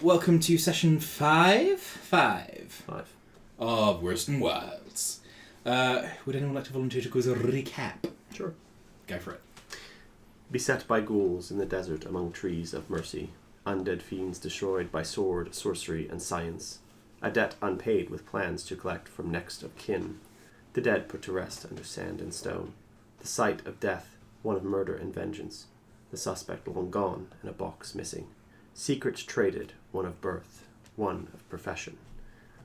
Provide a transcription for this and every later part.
welcome to session 5 of Worst and Wilds. Would anyone like to volunteer to cause a recap? Sure. Go for it. Beset by ghouls in the desert among trees of mercy, undead fiends destroyed by sword, sorcery, and science, a debt unpaid with plans to collect from next of kin, the dead put to rest under sand and stone, the sight of death, one of murder and vengeance, the suspect long gone and a box missing, secrets traded, one of birth, one of profession,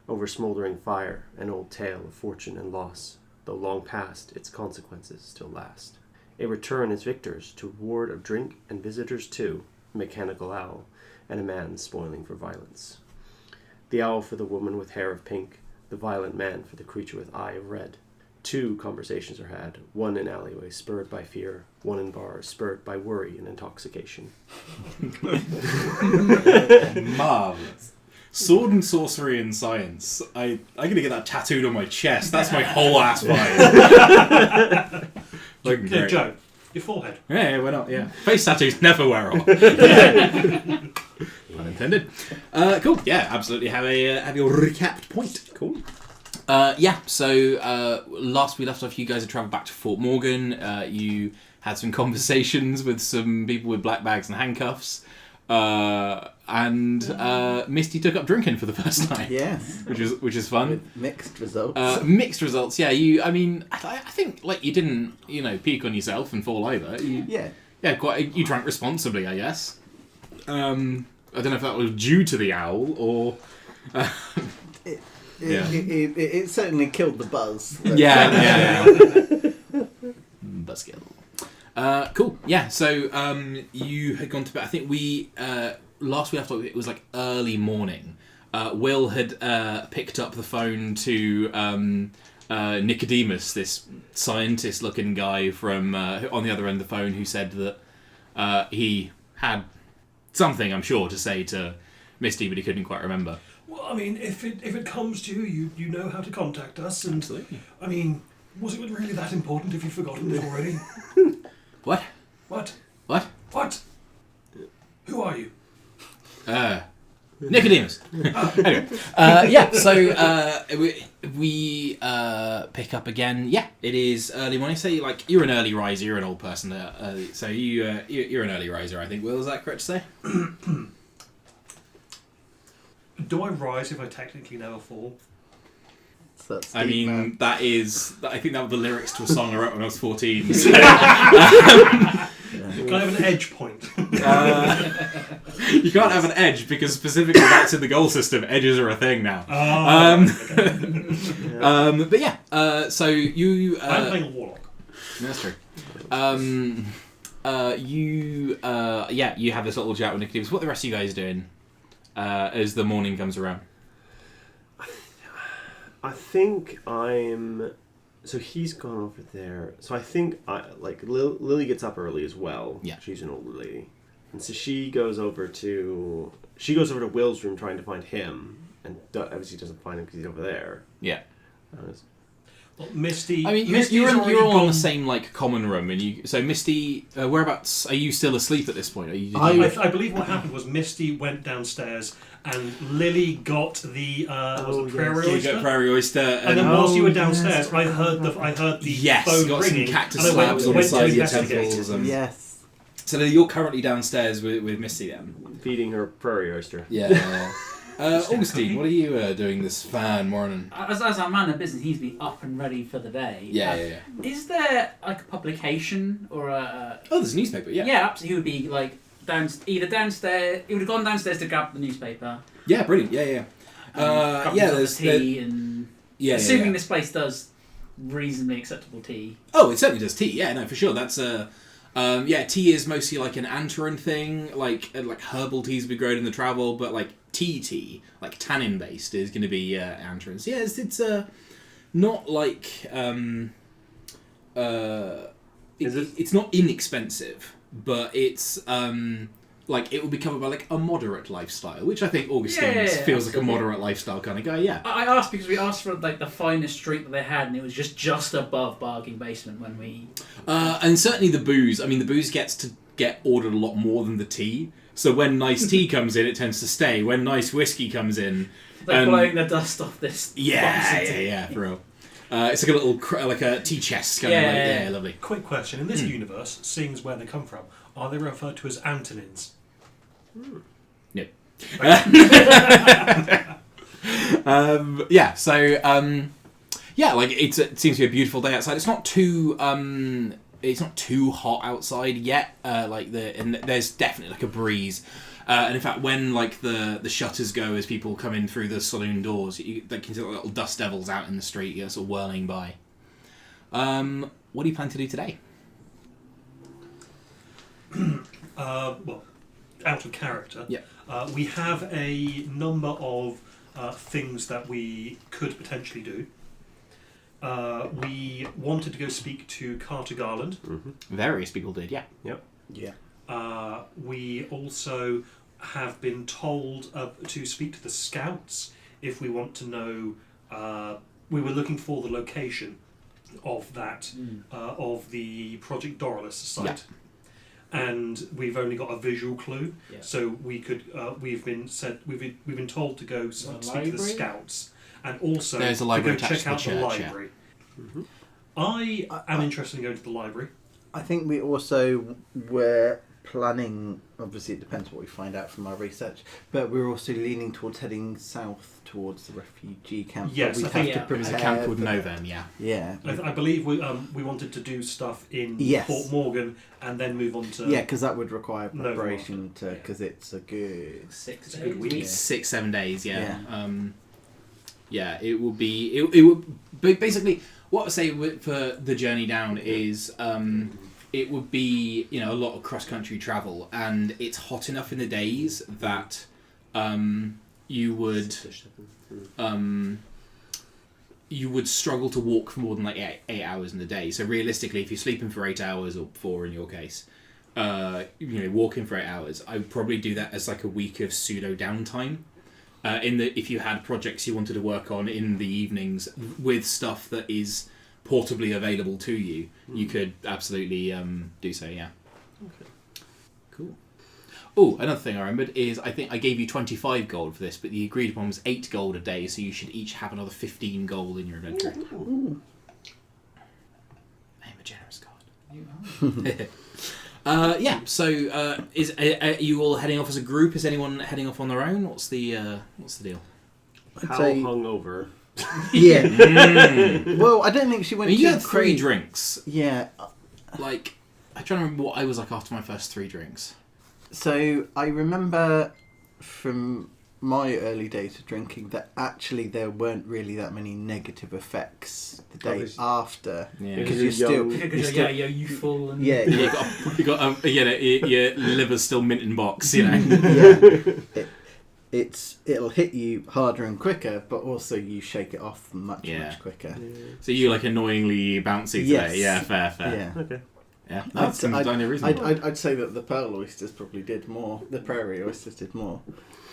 over smouldering fire, an old tale of fortune and loss, though long past, its consequences still last. A return as victors to reward of drink and visitors too, a mechanical owl, and a man spoiling for violence. The owl for the woman with hair of pink, the violent man for the creature with eye of red. 2 conversations are had, one in alleyway spurred by fear, one in bars spurred by worry and intoxication. Marvellous. Sword and sorcery and science. I'm going to get that tattooed on my chest. That's my whole ass vibe. Yeah, Joe, your forehead. Yeah, why not? Yeah. Face tattoos never wear off. Unintended. Cool. Yeah, absolutely. Have your recapped point. Cool. So last we left off, you guys had travelled back to Fort Morgan. You had some conversations with some people with black bags and handcuffs. And Misty took up drinking for the first time. Yes. Which is fun. With mixed results. Mixed results, yeah. I think like you didn't, peek on yourself and fall over. Yeah, you drank responsibly, I guess. I don't know if that was due to the owl or. It certainly killed the buzz. Yeah. Buzzkill. Cool. Yeah. So you had gone to bed. I think we last we left off, it was like early morning. Will had picked up the phone to Nicodemus, this scientist-looking guy from on the other end of the phone, who said that he had something, I'm sure, to say to Misty, but he couldn't quite remember. Well, I mean, if it comes to you know how to contact us, and Absolutely. I mean, was it really that important if you've forgotten it already? What? What? Who are you? Nicodemus. Anyway, so we pick up again. Yeah, it is early morning. So you're an early riser. You're an old person. So you're an early riser, I think. Will, is that correct to say? Do I rise if I technically never fall? I mean, that is. I think that was the lyrics to a song I wrote when I was 14. So. Can I have an edge point? You can't have an edge because specifically that's in the goal system. Edges are a thing now. But yeah, so you. I'm playing a warlock. That's true. You have this little chat with Nicodemus. What are the rest of you guys doing as the morning comes around? I think so he's gone over there. So I think Lily gets up early as well. Yeah. She's an older lady. And so she goes over to Will's room trying to find him, and obviously doesn't find him because he's over there. Yeah. Well, Misty. I mean, you're all in the same common room, and so Misty, whereabouts are you still asleep at this point? I believe what happened was Misty went downstairs, and Lily got the prairie oyster. You got prairie oyster, and then whilst you were downstairs, I heard the phone got ringing. some cactus and slabs on the went side to of your investigate. temples. Yes. So you're currently downstairs with Misty then? Feeding her prairie oyster. Yeah. Augustine, what are you doing this fine morning? As a man of business, he's been up and ready for the day. Yeah. Is there a publication or a? Oh, there's a newspaper. Yeah. Yeah, absolutely. He would be either downstairs. He would have gone downstairs to grab the newspaper. Yeah, brilliant. Yeah. There's tea and. Yeah. Assuming this place does reasonably acceptable tea. Oh, it certainly does tea. Yeah, no, for sure. That's tea is mostly like an Antaran thing. Like herbal teas be grown in the travel, but tea, tannin based, is going to be Antaran. So yeah, it's not like it's not inexpensive, but it's it will be covered by a moderate lifestyle, which I think Augustine feels like a moderate lifestyle kind of guy. Yeah. I asked because we asked for the finest drink that they had, and it was just above bargain basement when we. And certainly the booze. I mean, the booze gets to get ordered a lot more than the tea. So when nice tea comes in, it tends to stay. When nice whiskey comes in, They're blowing the dust off this. yeah, for real. It's like a little like a tea chest kind of like yeah, lovely. Quick question: in this universe, seeing as where they come from, are they referred to as Antonins? No. Yeah, like it seems to be a beautiful day outside. It's not too hot outside yet. And there's definitely like a breeze. And in fact, when like the shutters go as people come in through the saloon doors, you can see little dust devils out in the street, sort of whirling by. What do you plan to do today? Well, out of character. Yeah. We have a number of things that we could potentially do. We wanted to go speak to Carter Garland. Mm-hmm. Various people did, yeah. Yep. Yeah. We also have been told to speak to the scouts if we want to know. We were looking for the location of that of the Project Dorylus site, and we've only got a visual clue. Yeah. So we could. We've been told to go speak to the scouts, and also There's a to library go check out attached to the the church, library. Mm-hmm. I am interested in going to the library. I think we also were planning, obviously it depends what we find out from our research, but we're also leaning towards heading south towards the refugee camp. Yes, we I have think to There's prepare a camp called for that. Novem, yeah. Yeah. I believe we wanted to do stuff in Yes. Fort Morgan and then move on to Yeah, because that would require No, preparation because it's a good 6 a good days. week. Yeah. 6-7 days, yeah. Yeah. It will be. It would. But basically, what I say for the journey down is, it would be a lot of cross country travel, and it's hot enough in the days that you would struggle to walk for more than like 8 hours in the day. So realistically, if you're sleeping for 8 hours or 4 in your case, walking for 8 hours, I would probably do that as like a week of pseudo downtime. If you had projects you wanted to work on in the evenings with stuff that is portably available to you, you could absolutely do so. Yeah. Okay. Cool. Oh, another thing I remembered is I think I gave you 25 gold for this, but the agreed upon was 8 gold a day, so you should each have another 15 gold in your inventory. Ooh. I'm a generous god. You are. So are you all heading off as a group? Is anyone heading off on their own? What's the deal? How say- hungover? Yeah. Well, I don't think she went You to had 3 crazy. drinks. Yeah. Like, I'm trying to remember what I was like after my first 3 drinks. So I remember from my early days of drinking that actually there weren't really that many negative effects the day Obviously. after. Yeah. Because Because you're you're still... young. Because You're you're youthful and Yeah, You got your liver's still mint in box, you know. yeah. It'll hit you harder and quicker, but also you shake it off much quicker. So you like annoyingly bouncy today? Yes. Yeah, fair. Yeah. Okay. Yeah, that's entirely reasonable. I'd say that the pearl oysters probably did more. The prairie oysters did more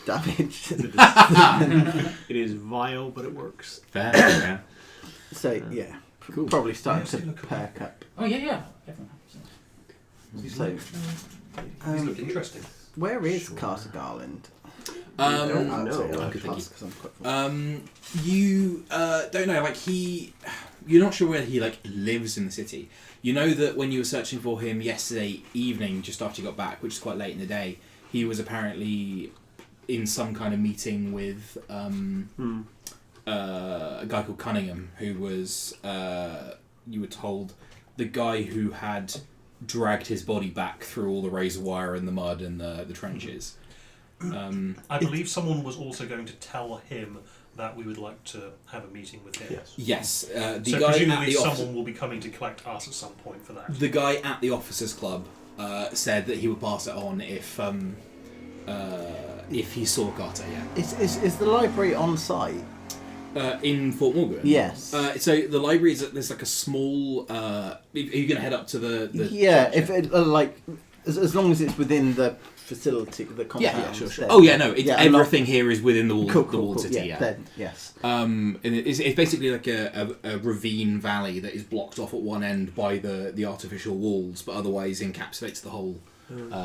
damage. It is vile, but it works. Fair, yeah. So yeah, Cool. probably starting Yes, to look at perk up. Oh yeah. Everyone So These look interesting. where is Sure. Carter Garland? No. You don't know. Like you're not sure where he like lives in the city. You know that when you were searching for him yesterday evening, just after you got back, which is quite late in the day, he was apparently in some kind of meeting with a guy called Cunningham, who was you were told the guy who had dragged his body back through all the razor wire and the mud and the trenches. I believe someone was also going to tell him that we would like to have a meeting with him. Yes, the So guy at presumably the someone will be coming to collect us at some point for that. The guy at the officers' club said that he would pass it on if he saw Carter. Yeah. Is the library on site? In Fort Morgan. Yes. So the library is there's like a small. Are you going to head up to the Yeah, church? if it as long as it's within the facility, the compound. Yeah, sure. then- Oh yeah, no. Yeah, everything here is within the wall. Cool, the walled cool. city. Yeah, Yeah. then yes. And it's basically like a ravine valley that is blocked off at one end by the artificial walls, but otherwise encapsulates the whole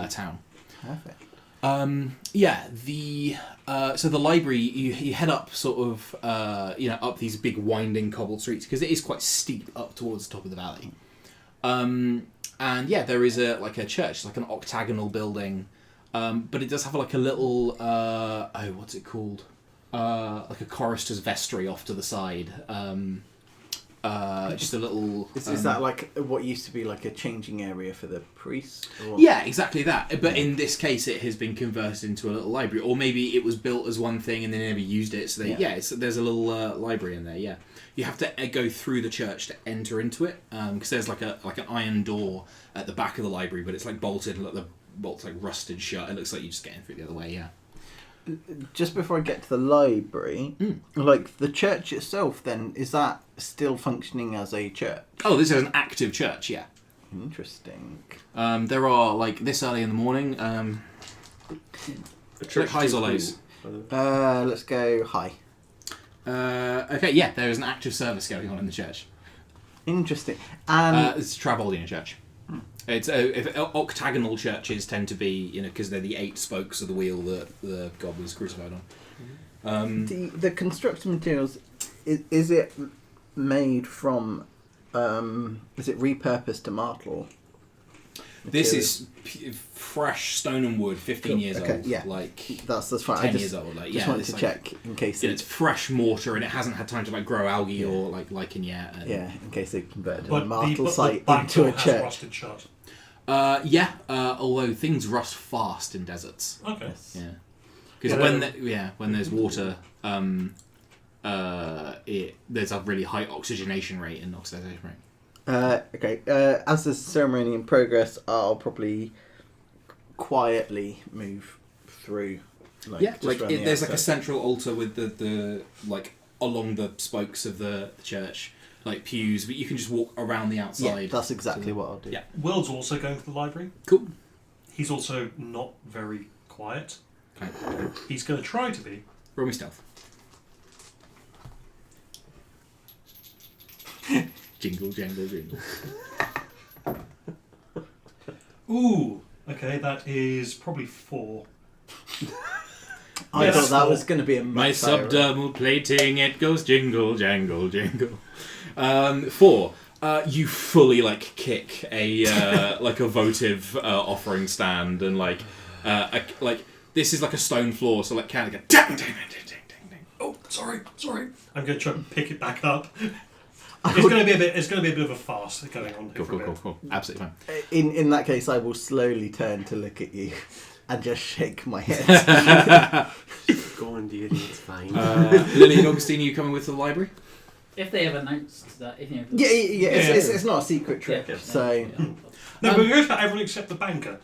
town. Perfect. Yeah, so the library, you head up sort of, up these big winding cobbled streets, because it is quite steep up towards the top of the valley. And yeah, there is a church, like an octagonal building, but it does have like a little, what's it called? Like a chorister's vestry off to the side. Just a little... Is that like what used to be like a changing area for the priests? Or? Yeah, exactly that. But in this case, it has been converted into a little library. Or maybe it was built as one thing and they never used it. So there's a little library in there, yeah. You have to go through the church to enter into it, because there's like an iron door at the back of the library, but it's like bolted, and the bolt's like rusted shut. It looks like you're just getting through the other way, yeah. Just before I get to the library, like the church itself, then is that still functioning as a church? Oh, this is an active church, yeah. Interesting. There are like this early in the morning. A church highs or lows? Let's go high. Okay, yeah, there is an active service going on in the church. Interesting. And it's a Travoldian church. It's if octagonal churches tend to be, because they're the 8 spokes of the wheel that the God was crucified on. the construction materials, is it made from? Is it repurposed to martel? This is fresh stone and wood, 15 years old. Yeah, like that's fine. 10 years old. Just wanted to check in case it's fresh mortar and it hasn't had time to like grow algae or like lichen yet. And, in case they converted But a martel the site back into a door has church. rusted shut. Although things rust fast in deserts. Okay. Yeah, because when there's water, there's a really high oxygenation rate and oxidation rate. As the ceremony in progress, I'll probably quietly move through. There's like a central altar with the like along the spokes of the church, like pews, but you can just walk around the outside. Yeah, that's exactly what I'll do. Yeah. Will's also going to the library. Cool. He's also not very quiet. Okay. He's going to try to be. Roll me stealth. Jingle, jangle, jingle. Ooh, okay, that is probably 4. I Yes. thought that was going to be a My much higher roll. subdermal plating, it goes jingle, jangle, jingle. 4. You fully like kick a like a votive offering stand and like this is like a stone floor, so like kind of go dang, dang, dang, dang, dang, dang. Oh, sorry. I'm going to try and pick it back up. It's going to be a bit of a farce going on here. Cool. Absolutely fine. In that case, I will slowly turn to look at you and just shake my head. Go on, dearie, it's fine. Lily and Augustine, are you coming with to the library? If they have announced that, It's not a secret trip, so... No, but we're going to everyone except the banker.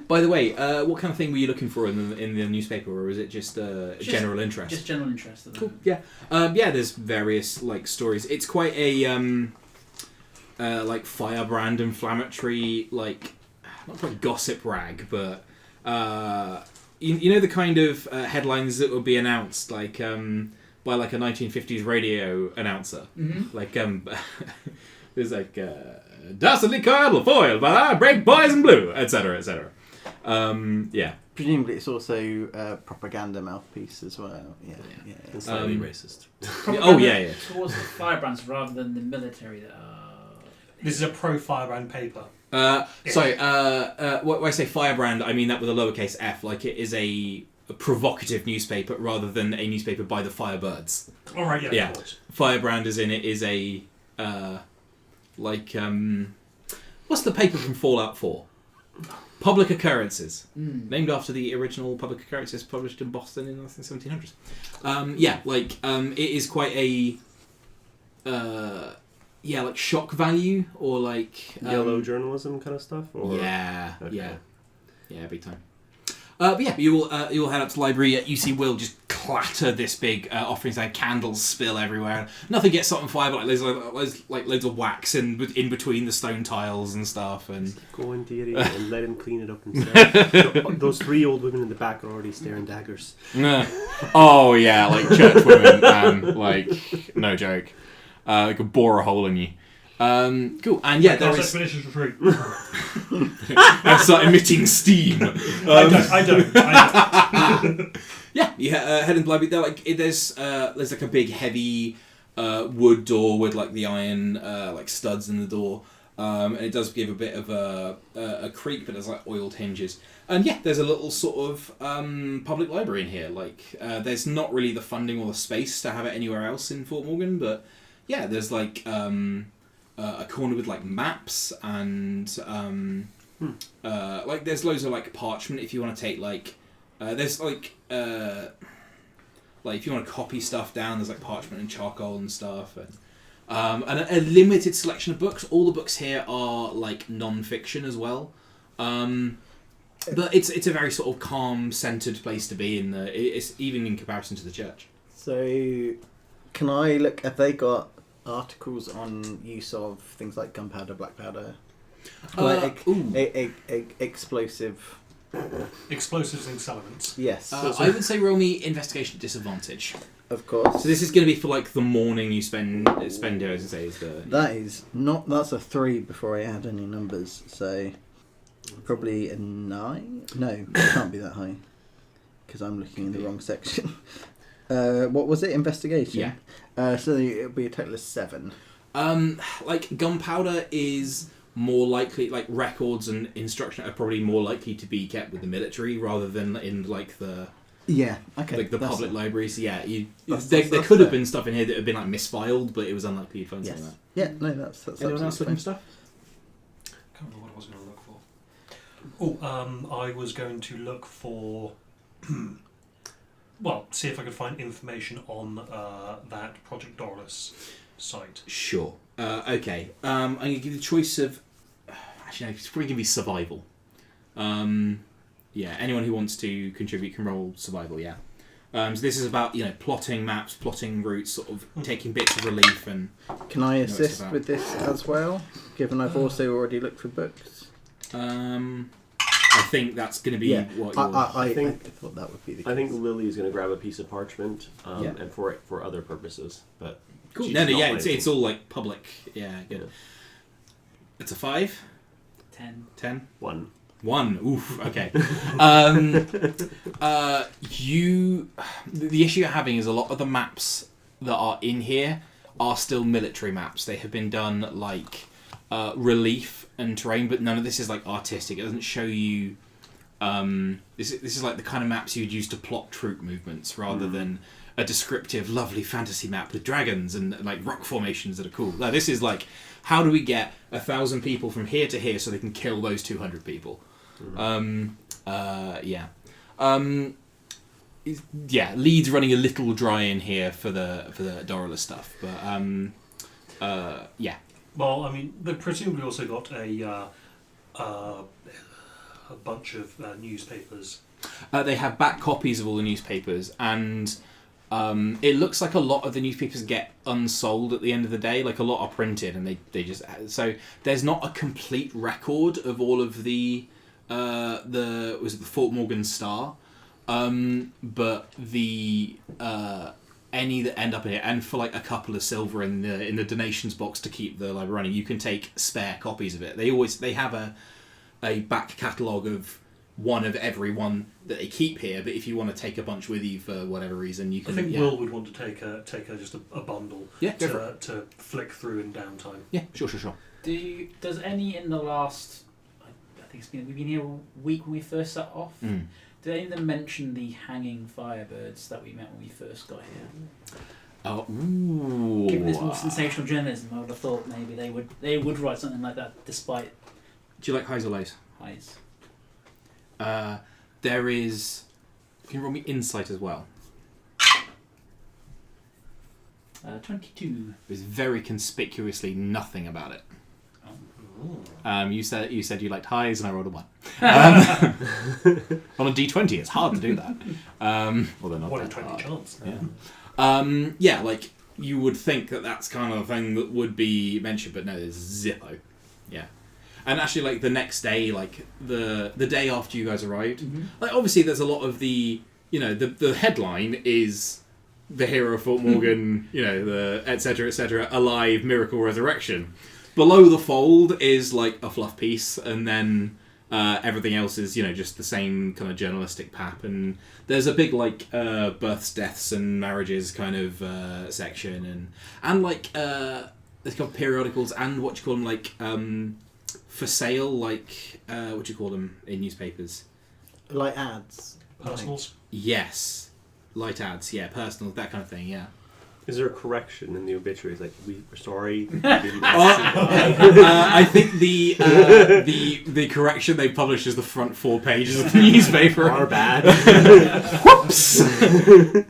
By the way, what kind of thing were you looking for in the newspaper, or is it just general interest? Just general interest. Cool. Yeah. There's various like stories. It's quite a like firebrand inflammatory, like not quite gossip rag, but you know the kind of headlines that would be announced like by like a 1950s radio announcer, like there's like. Dastardly Colonel foiled by our brave boys in blue, etc., etc. Yeah. Presumably it's also a propaganda mouthpiece as well. Yeah. And slightly racist. Yeah. Towards the firebrands rather than the military. This is a pro-firebrand paper. Sorry, when I say firebrand, I mean that with a lowercase f, like it is a provocative newspaper rather than a newspaper by the Firebirds. All right, yeah. Of course. Firebrand as in it is a... what's the paper from Fallout 4? Public Occurrences. Named after the original Public Occurrences published in Boston in the 1700s. It is quite a... like shock value or like... Yellow journalism kind of stuff? Or? Yeah, okay. Yeah, big time. You'll head up to the library. You see Will just clatter this big offering stand. Candles spill everywhere. Nothing gets set on fire, but there's loads of wax in between the stone tiles and stuff. And go in, dearie, and let him clean it up himself. Those 3 old women in the back are already staring daggers. Oh yeah, like church women, like no joke. They could bore a hole in you. Cool. And yeah, there is. Expeditions retreat. And start emitting steam. I don't. Yeah. Head into the library. There's like a big heavy wood door with like the iron like studs in the door. And it does give a bit of a creak, but there's like oiled hinges. And yeah, there's a little sort of public library in here. Like, there's not really the funding or the space to have it anywhere else in Fort Morgan, but yeah, there's like a corner with like maps and like there's loads of like parchment if you want to take like there's like if you want to copy stuff down, there's like parchment and charcoal and stuff, and a limited selection of books. All the books here are like non-fiction as well. But it's a very sort of calm, centered place to be in. It's even in comparison to the church. So, can I look? Have they got articles on use of things like gunpowder, black powder, explosive? Explosives and accelerants. Yes. I would say roll me investigation at disadvantage. Of course. So this is going to be for like the morning you spend here, as I say. That is not. That's a 3 before I add any numbers. So. Probably a 9? No, it can't be that high. Because I'm looking in the wrong section. What was it? Investigation? Yeah. So it'll be a total of 7. Like gunpowder is more likely, like records and instruction are probably more likely to be kept with the military rather than in like the like the public libraries. Yeah, there could have been stuff in here that had been like misfiled, but it was unlikely you'd find something like that. Yeah, no, that's Anyone else looking for stuff? Can't remember what I was going to look for. Oh, I was going to look for. Well, see if I could find information on that Project Dorylus site. Sure. Okay. I'm going to give you the choice of. Actually, no, it's probably going to be survival. Yeah, anyone who wants to contribute can roll survival, yeah. So this is about, plotting maps, plotting routes, sort of taking bits of relief and... Can I assist with this as well, given I've also already looked for books? I think that's going to be what you're... I thought that would be the case. I think Lily is going to grab a piece of parchment and for other purposes, but... Cool. No, yeah, it's all like public. Yeah, good. It's a 5? 10? 1. 1. Oof. Okay. The issue you're having is a lot of the maps that are in here are still military maps. They have been done like relief and terrain, but none of this is like artistic. It doesn't show you. This is like the kind of maps you'd use to plot troop movements rather than a descriptive, lovely fantasy map with dragons and like rock formations that are cool. Like, this is like, how do we get 1,000 people from here to here so they can kill those 200 people? Lead's running a little dry in here for the Dorylus stuff, but yeah. Well, I mean, they presumably also got a bunch of newspapers. They have back copies of all the newspapers, and it looks like a lot of the newspapers get unsold at the end of the day. Like, a lot are printed, and they just... So there's not a complete record of all of the Fort Morgan Star, but the any that end up in it, and for like a couple of silver in the donations box to keep the library running, you can take spare copies of it. They have a back catalogue of one of every one that they keep here, but if you want to take a bunch with you for whatever reason, you can. I think Will would want to take just a bundle to flick through in downtime. Yeah, sure. Does any in the last... we've been here a week when we first set off. Did any of them mention the hanging firebirds that we met when we first got here? Oh, ooh. Given this more sensational journalism, I would have thought maybe they would write something like that, despite... Do you like highs or lows? Highs. There is... You can roll me insight as well. 22. There's very conspicuously nothing about it. You said you liked highs, and I rolled a 1. On a D20, it's hard to do that. Well, they're not. What a 20 chance. Yeah. Like, you would think that's kind of a thing that would be mentioned, but no, there's zippo. Yeah. And actually, like, the next day, like the day after you guys arrived, like, obviously there's a lot of the headline is the hero of Fort Morgan, the etc., alive, miracle, resurrection. below the fold is like a fluff piece, and then everything else is, just the same kind of journalistic pap. And there's a big like births, deaths, and marriages kind of section, and like there's kind of periodicals and what you call them, like for sale, like what do you call them in newspapers? Like ads. Personals. Yes, light ads. Yeah, personal, that kind of thing. Yeah. Is there a correction in the obituaries? Like, we're sorry. I think the correction they publish is the front 4 pages of the newspaper. Our bad. Whoops!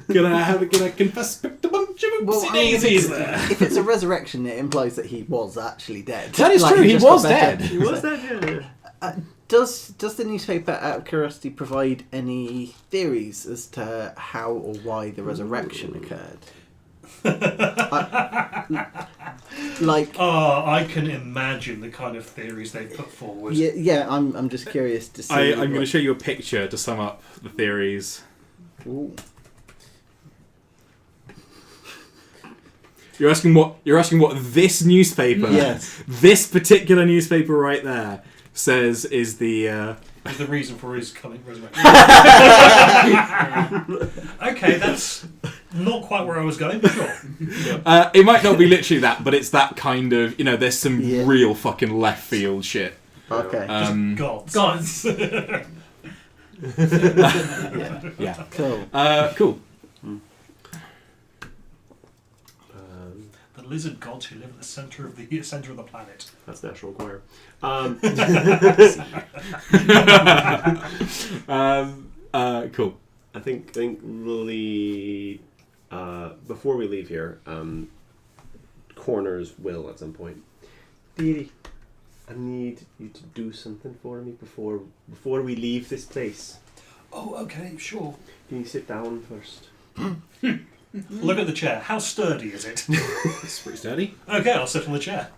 gonna confess picked a bunch of oopsie daisies there. If it's a resurrection, it implies that he was actually dead. That is true. He just was got better. dead. He was that, yeah. Does the newspaper, out of curiosity, provide any theories as to how or why the resurrection occurred? I can imagine the kind of theories they've put forward. Yeah. I'm just curious to see. I'm going to show you a picture to sum up the theories. Ooh. You're asking what this newspaper, Yes, this particular newspaper right there, says is the reason for his coming resurrection. Okay, that's not quite where I was going, but sure. it might not be literally that, but it's that kind of, there's some real fucking left field shit. Okay. Gods. Yeah. Cool. Cool. The lizard gods who live at the center of the planet. That's National Choir. Cool. I think really, before we leave here, Corners will at some point. Dearie, I need you to do something for me before we leave this place. Oh, okay, sure. Can you sit down first? Look at the chair. How sturdy is it? It's pretty sturdy. Okay, I'll sit on the chair.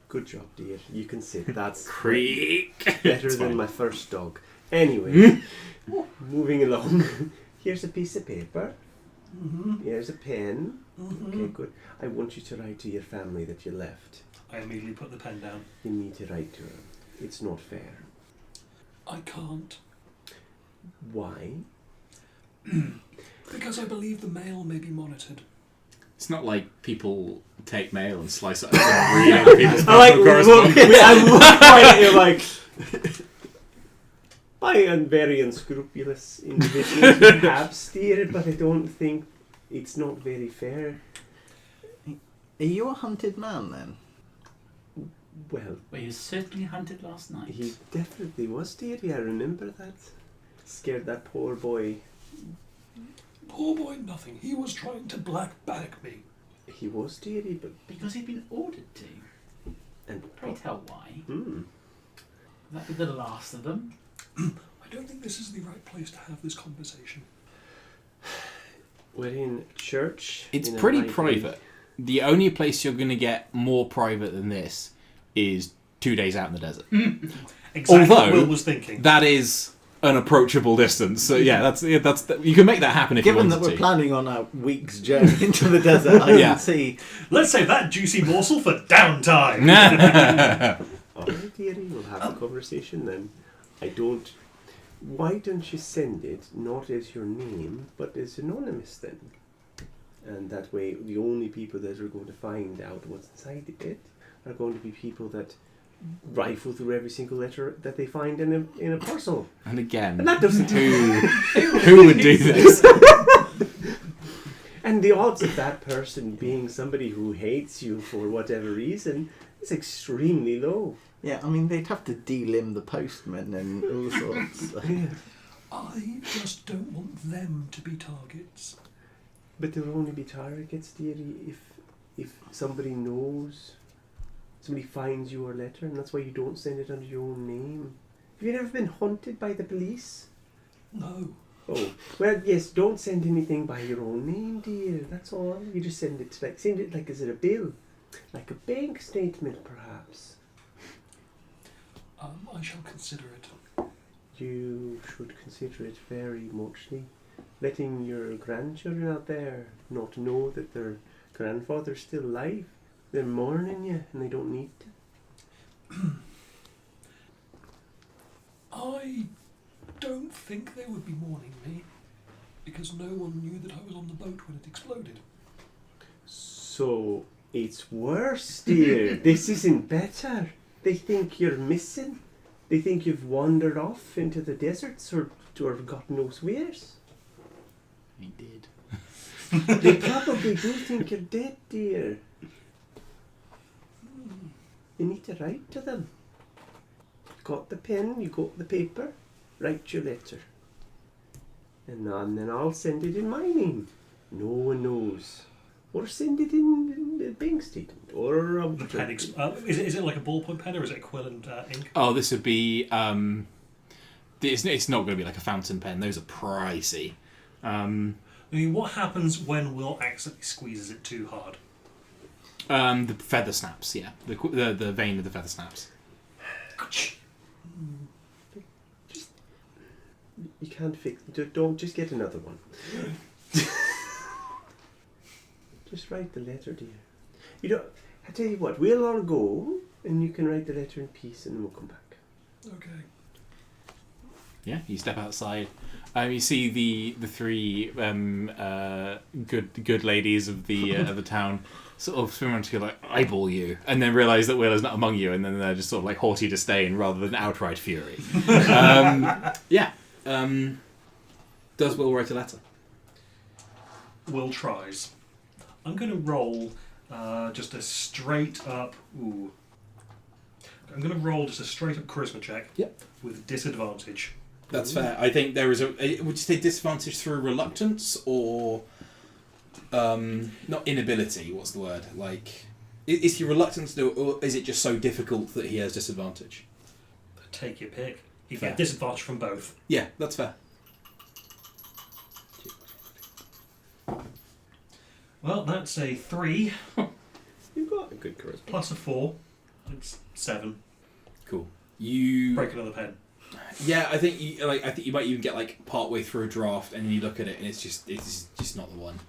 Good job, dear. You can sit. That's Creak. better It's than fine. my first dog. Anyway, moving along. Here's a piece of paper. Mm-hmm. Here's a pen. Mm-hmm. Okay, good. I want you to write to your family that you left. I immediately put the pen down. You need to write to them. It's not fair. I can't. Why? Because I believe the mail may be monitored. It's not like people take mail and slice it open and read other people's I like personal correspondence. I'm looking at you like I am very unscrupulous individual perhaps, dear, but I don't think it's not very fair. Are you a hunted man then? Well, Well, he was certainly hunted last night. he definitely was, dearie. I remember that. Scared that poor boy. Poor boy, nothing. He was trying to black bag me. He was, dearie, but Because he'd been ordered to. and Pray tell why. Hmm. That be the last of them. I don't think this is the right place to have this conversation. we're in church. It's in a pretty library. private. The only place you're going to get more private than this is 2 days out in the desert. Exactly Although, what Will was thinking. That is an approachable distance. So yeah, that's you can make that happen if Given you that wanted we're to. planning on a week's journey into the desert, I Yeah. can see. Let's save that juicy morsel for downtime. Alright, dearie, we'll have a conversation then. Why don't you send it not as your name, but as anonymous then? And that way, the only people that are going to find out what's inside it are going to be people that rifle through every single letter that they find in a parcel. And again, And that doesn't who would do this? And the odds of that person being somebody who hates you for whatever reason is extremely low. Yeah, I mean, they'd have to delimb the postman and all sorts. I just don't want them to be targets. But there will only be targets, dearie, if somebody knows, somebody finds your letter, and that's why you don't send it under your own name. Have you never been haunted by the police? No. Oh, well, yes, don't send anything by your own name, dear, that's all. You just send it like, is it a bill? Like a bank statement, perhaps. I shall consider it. You should consider it very muchly. Letting your grandchildren out there not know that their grandfather's still alive They're mourning you, and they don't need to. I don't think they would be mourning me, because no one knew that I was on the boat when it exploded. So, it's worse, dear. This isn't better. They think you're missing. They think you've wandered off into the deserts or God knows where's. He did. They probably do think you're dead, dear. You need to write to them. You got the pen, you got the paper, write your letter. And then I'll send it in my name. No one knows. Or send it in the bank statement. Or The pen is it like a ballpoint pen or is it a quill and ink? Oh, this would be. It's not going to be like a fountain pen. Those are pricey. I mean, what happens when Will accidentally squeezes it too hard? The feather snaps. Yeah, the vein of the feather snaps. You can't fix it. Don't just get another one. Just write the letter, dear. You don't. I tell you what, we'll all go, and you can write the letter in peace, and then we'll come back. Okay. Yeah, you step outside. You see the three good ladies of the town sort of swim around to like eyeball you, and then realise that Will is not among you, and then they're just sort of like haughty disdain rather than outright fury. Does Will write a letter? Will tries. I'm going to roll just a straight up. Ooh. I'm going to roll just a straight up charisma check. Yep. With disadvantage. That's fair. I think there is a. Would you say disadvantage through reluctance or not inability? What's the word? Like, is he reluctant to do it, or is it just so difficult that he has disadvantage? Take your pick. You Fair. get disadvantage from both. Yeah, that's fair. Well, that's a 3 You've got a good charisma. plus a 4. It's 7. Cool. You Break another pen. Yeah, I think you might even get like part way through a draft and then you look at it and it's just not the one.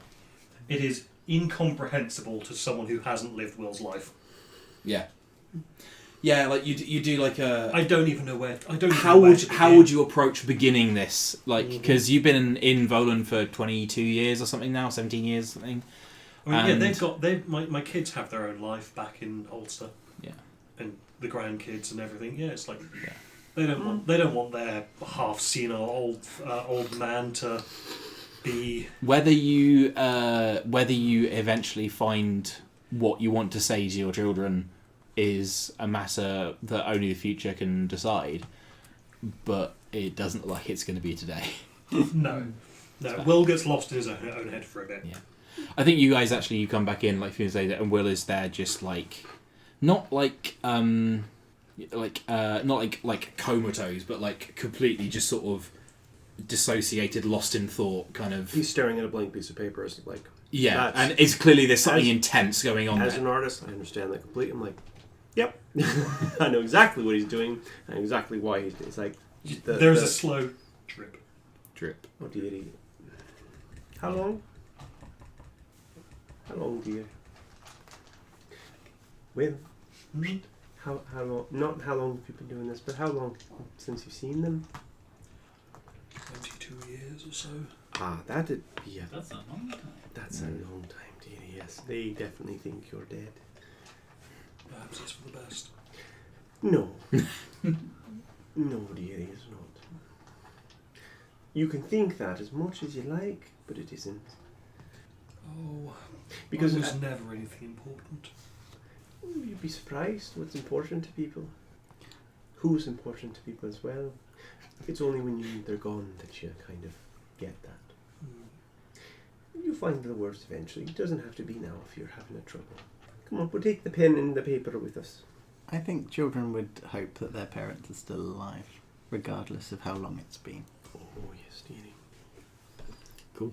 It is incomprehensible to someone who hasn't lived Will's life. Yeah. Yeah, like you do like a. I don't even know where. I don't. How would you approach beginning this? Like, because you've been in Volan for 22 years or something now, 17 years, something. I mean, yeah, my kids have their own life back in Ulster. Yeah. And the grandkids and everything. Yeah, it's like Yeah. they don't want their half senile old man to be. Whether you eventually find what you want to say to your children is a matter that only the future can decide, but it doesn't look like it's going to be today. No. Will gets lost in his own head for a bit. Yeah. I think you guys you come back in like a few days later, and Will is there, just like not like comatose, but like completely just sort of dissociated, lost in thought, kind of. He's staring at a blank piece of paper as like. Yeah, and it's clearly there's something intense going on. As there. an artist, I understand that completely. I'm like, yep, I know exactly what he's doing and exactly why he's. It's like there's a slow drip. Oh dearie. How long? How long, dear? Will? How long? Not how long have you been doing this, but how long since you've seen them? 22 years or so. Ah, that'd be a. That's a long time. That's a long time, dearie. Yes, they definitely think you're dead. Perhaps it's for the best. No. No, dearie, it's not. You can think that as much as you like, but it isn't. Oh, Because it was never anything important. You'd be surprised what's important to people. Who's important to people as well. It's only when they're gone that you kind of get that. You'll find the words eventually. It doesn't have to be now if you're having a trouble. Come on, we'll take the pen and the paper with us. I think children would hope that their parents are still alive, regardless of how long it's been. Oh, yes, dearie. Cool.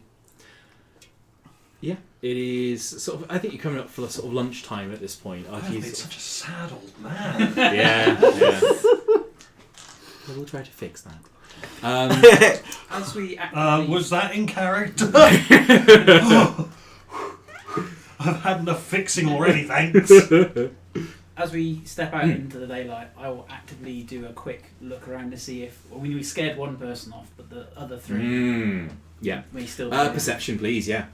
Yeah, it is sort of. I think you're coming up for sort of lunchtime at this point. He's such a sad old man. Yeah. We'll try to fix that. As we was that in character? I've had enough fixing already, thanks. As we step out into the daylight, I will actively do a quick look around to see if we scared one person off, but the other three Yeah. may still be Perception, please. Yeah.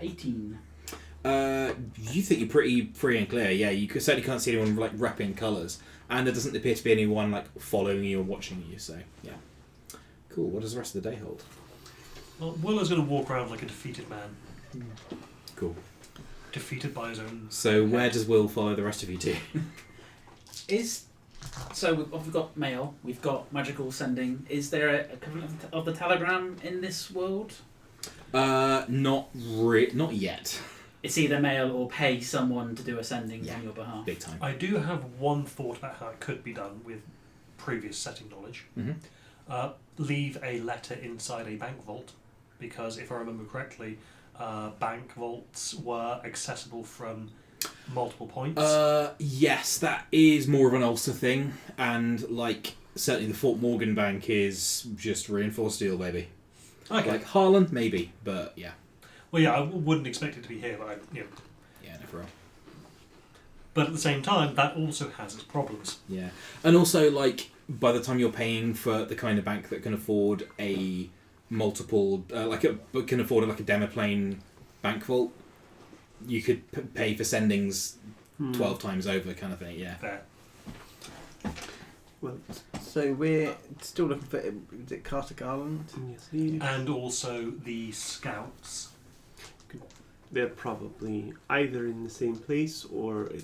18. You think you're pretty free and clear. Yeah, you certainly can't see anyone like repping colours, and there doesn't appear to be anyone like following you or watching you. So yeah, cool. What does the rest of the day hold? Well, Willow's going to walk around like a defeated man. Cool. Defeated by his own... So where does Will follow the rest of you to? So we've got mail, we've got magical sending. Is there a equivalent of the telegram in this world? Not yet. It's either mail or pay someone to do a sending on your behalf. Big time. I do have one thought about how it could be done with previous setting knowledge. Mm-hmm. Leave a letter inside a bank vault, because if I remember correctly, bank vaults were accessible from multiple points. Yes, that is more of an Ulster thing, and like certainly the Fort Morgan Bank is just reinforced steel, baby. Okay. Like Harlan, maybe, but yeah. Well, yeah, I wouldn't expect it to be here, but Yeah, no, for real. But at the same time, that also has its problems. Yeah, and also like by the time you're paying for the kind of bank that can afford a multiple, can afford like a demoplane bank vault, you could pay for sendings 12 times over, kind of thing. Yeah. Fair. Well, So we're still looking for, is it Carter Garland? yes, please. And also the scouts. They're probably either in the same place, or at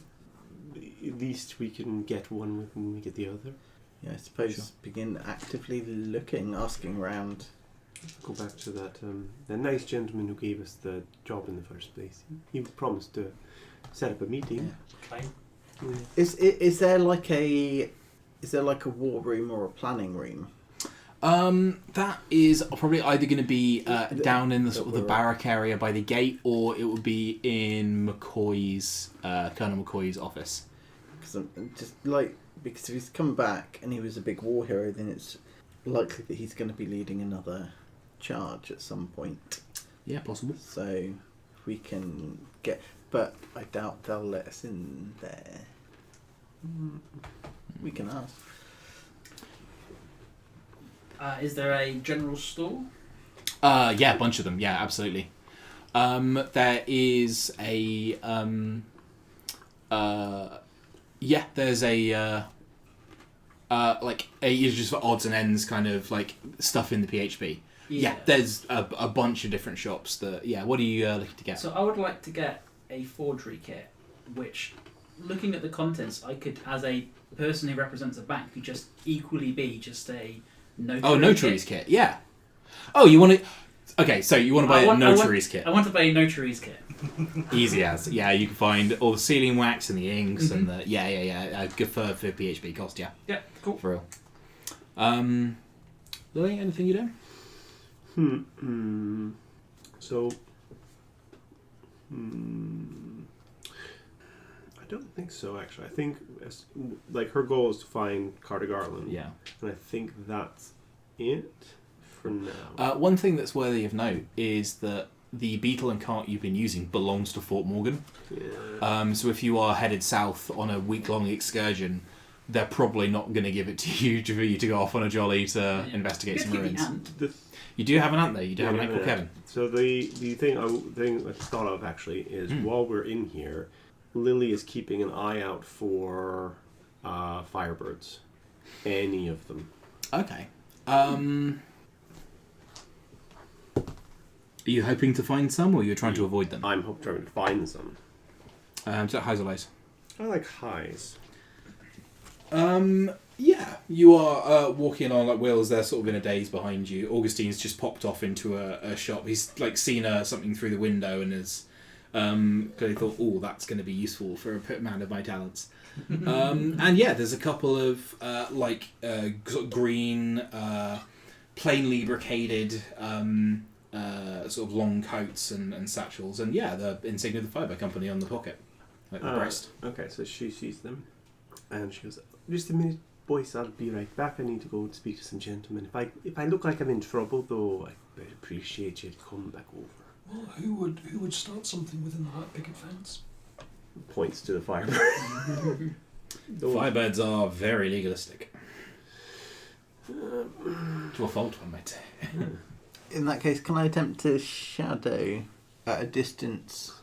least we can get one when we get the other. Yeah, I suppose Sure. begin actively looking, asking around. Go back to that the nice gentleman who gave us the job in the first place. He promised to set up a meeting. Okay. Yeah. Is there like a war room or a planning room? That is probably either going to be down in the sort of the We're- barrack area by the gate, or it would be in McCoy's, Colonel McCoy's office. Because I'm just like, because if he's come back and he was a big war hero, then it's likely that he's going to be leading another charge at some point. Yeah, possible. So if we can get, but I doubt they'll let us in there. We can ask. Is there a general store? Yeah, a bunch of them. Yeah, absolutely. There is a there's a just for odds and ends kind of like stuff in the PHP. Yeah, there's a bunch of different shops that. Yeah, what are you looking to get? So I would like to get a forgery kit, which, looking at the contents, I could, as a person who represents a bank, could just equally be just a notary. Notary's kit. Yeah. Oh, you want to? Okay, so you want to buy a notary's kit. I want to buy a notary's kit. Easy as. Yeah, you can find all the sealing wax and the inks and the good for PHP cost. Yeah. Yeah, cool. For real. Lily, anything you do? So, I don't think so. Actually, I think like her goal is to find Carter Garland. Yeah. and I think that's it for now. One thing that's worthy of note is that the beetle and cart you've been using belongs to Fort Morgan. Yeah. So if you are headed south on a week-long excursion, they're probably not going to give it to you for you to go off on a jolly to investigate some ruins. You do have an aunt there. You do have an uncle Kevin. So the thing I thought of actually is while we're in here, Lily is keeping an eye out for firebirds, any of them. Okay. Are you hoping to find some, or are you trying to avoid them? I'm trying to find some. So highs or lows? I like highs. Yeah, you are walking along like Will's there, sort of in a daze behind you. Augustine's just popped off into a shop. He's like seen something through the window and has clearly thought, "Oh, that's going to be useful for a man of my talents." And yeah, there's a couple of sort of green, plainly brocaded sort of long coats and satchels, and yeah, the insignia of the Fibre Company on the pocket, like the breast. Okay, so she sees them, and she goes, "Just a minute, boys. I'll be right back. I need to go and speak to some gentlemen. If I look like I'm in trouble, though, I'd appreciate you to come back over." Well, who would start something within the white picket fence? Points to the firebird. Firebirds are very legalistic. To a fault, one might say. In that case, can I attempt to shadow at a distance?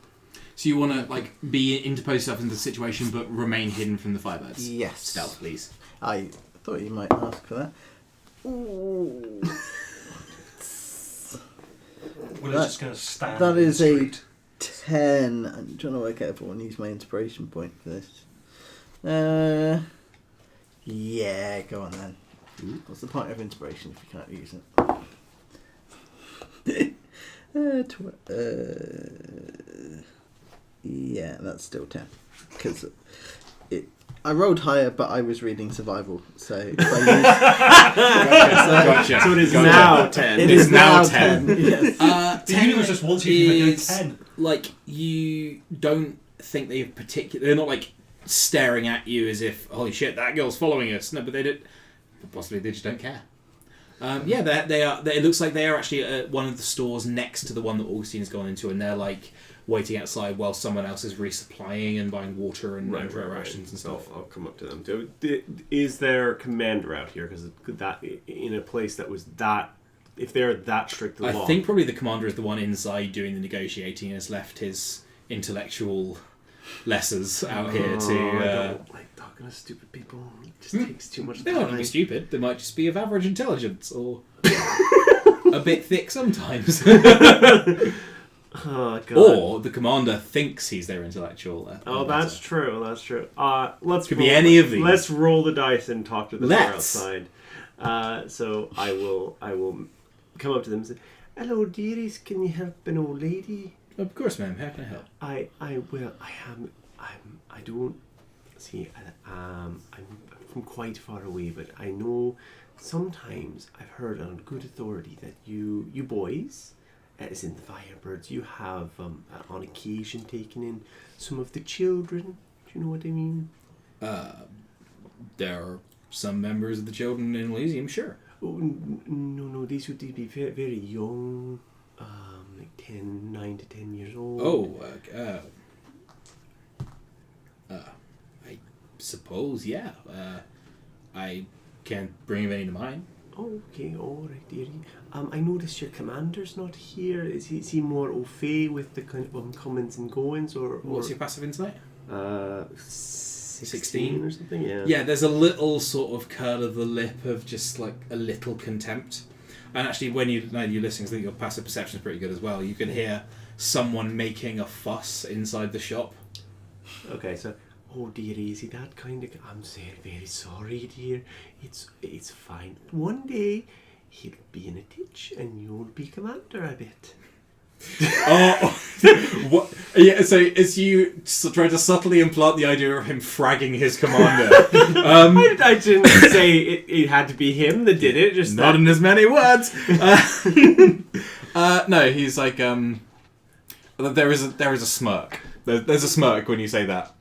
So you want to be interpose yourself into the situation, but remain hidden from the firebirds. Yes. Stealth, please. I thought you might ask for that. Ooh. We're just going to stand. That in the is a street. 10. I'm trying to work out if I want to use my inspiration point for this. Yeah, go on then. What's the point of inspiration if you can't use it? Yeah, that's still 10. Because I rolled higher, but I was reading survival, so if I Gotcha. So it is now 10. It It's is now now 10. 10. Yes. The universe just wants you to make a 10. You don't think they're not staring at you as if, holy shit, that girl's following us. No, but they don't. Possibly they just don't care. They are. It looks like they are actually at one of the stores next to the one that Augustine's gone into, and they're waiting outside while someone else is resupplying and buying water and rations and stuff. I'll come up to them. Is there commander out here? Because that in a place that was that, if they're that strict I law, think probably the commander is the one inside doing the negotiating and has left his intellectual lessers out here I to. don't like talking to stupid people. It just takes too much They time. might not be stupid. They might just be of average intelligence or a bit thick sometimes. Oh, God. Or the commander thinks he's their intellectual. That's true. Let's Could be any of these. Let's roll the dice and talk to the door Let's. outside. So I will come up to them and say, "Hello, dearies. Can you help an old lady?" Of course, ma'am. How can I help? I'm from quite far away, but I know sometimes I've heard on good authority that you boys, as in the Firebirds, you have on occasion taken in some of the children. Do you know what I mean? There are some members of the children in Elysium, sure. Oh, no, these would be very, very young, 9 to 10 years old. Oh, I suppose, yeah. I can't bring of any to mind. Oh, okay, alright, dearie. I noticed your commander's not here. Is he more au fait with the kind of comings and goings, or What's your passive insight? 16 or something? Yeah. Yeah, there's a little sort of curl of the lip of just a little contempt. And actually, when you're listening, I think your passive perception is pretty good as well. You can hear someone making a fuss inside the shop. Okay, so, oh dear, is he that kind of... I'm very, very sorry, dear. It's fine. One day, he'll be in a ditch and you'll be commander, I bet. Oh, what? Yeah. So as you try to subtly implant the idea of him fragging his commander, I didn't say it had to be him that did it. Just not in as many words. No, he's like there is a smirk. There's a smirk when you say that.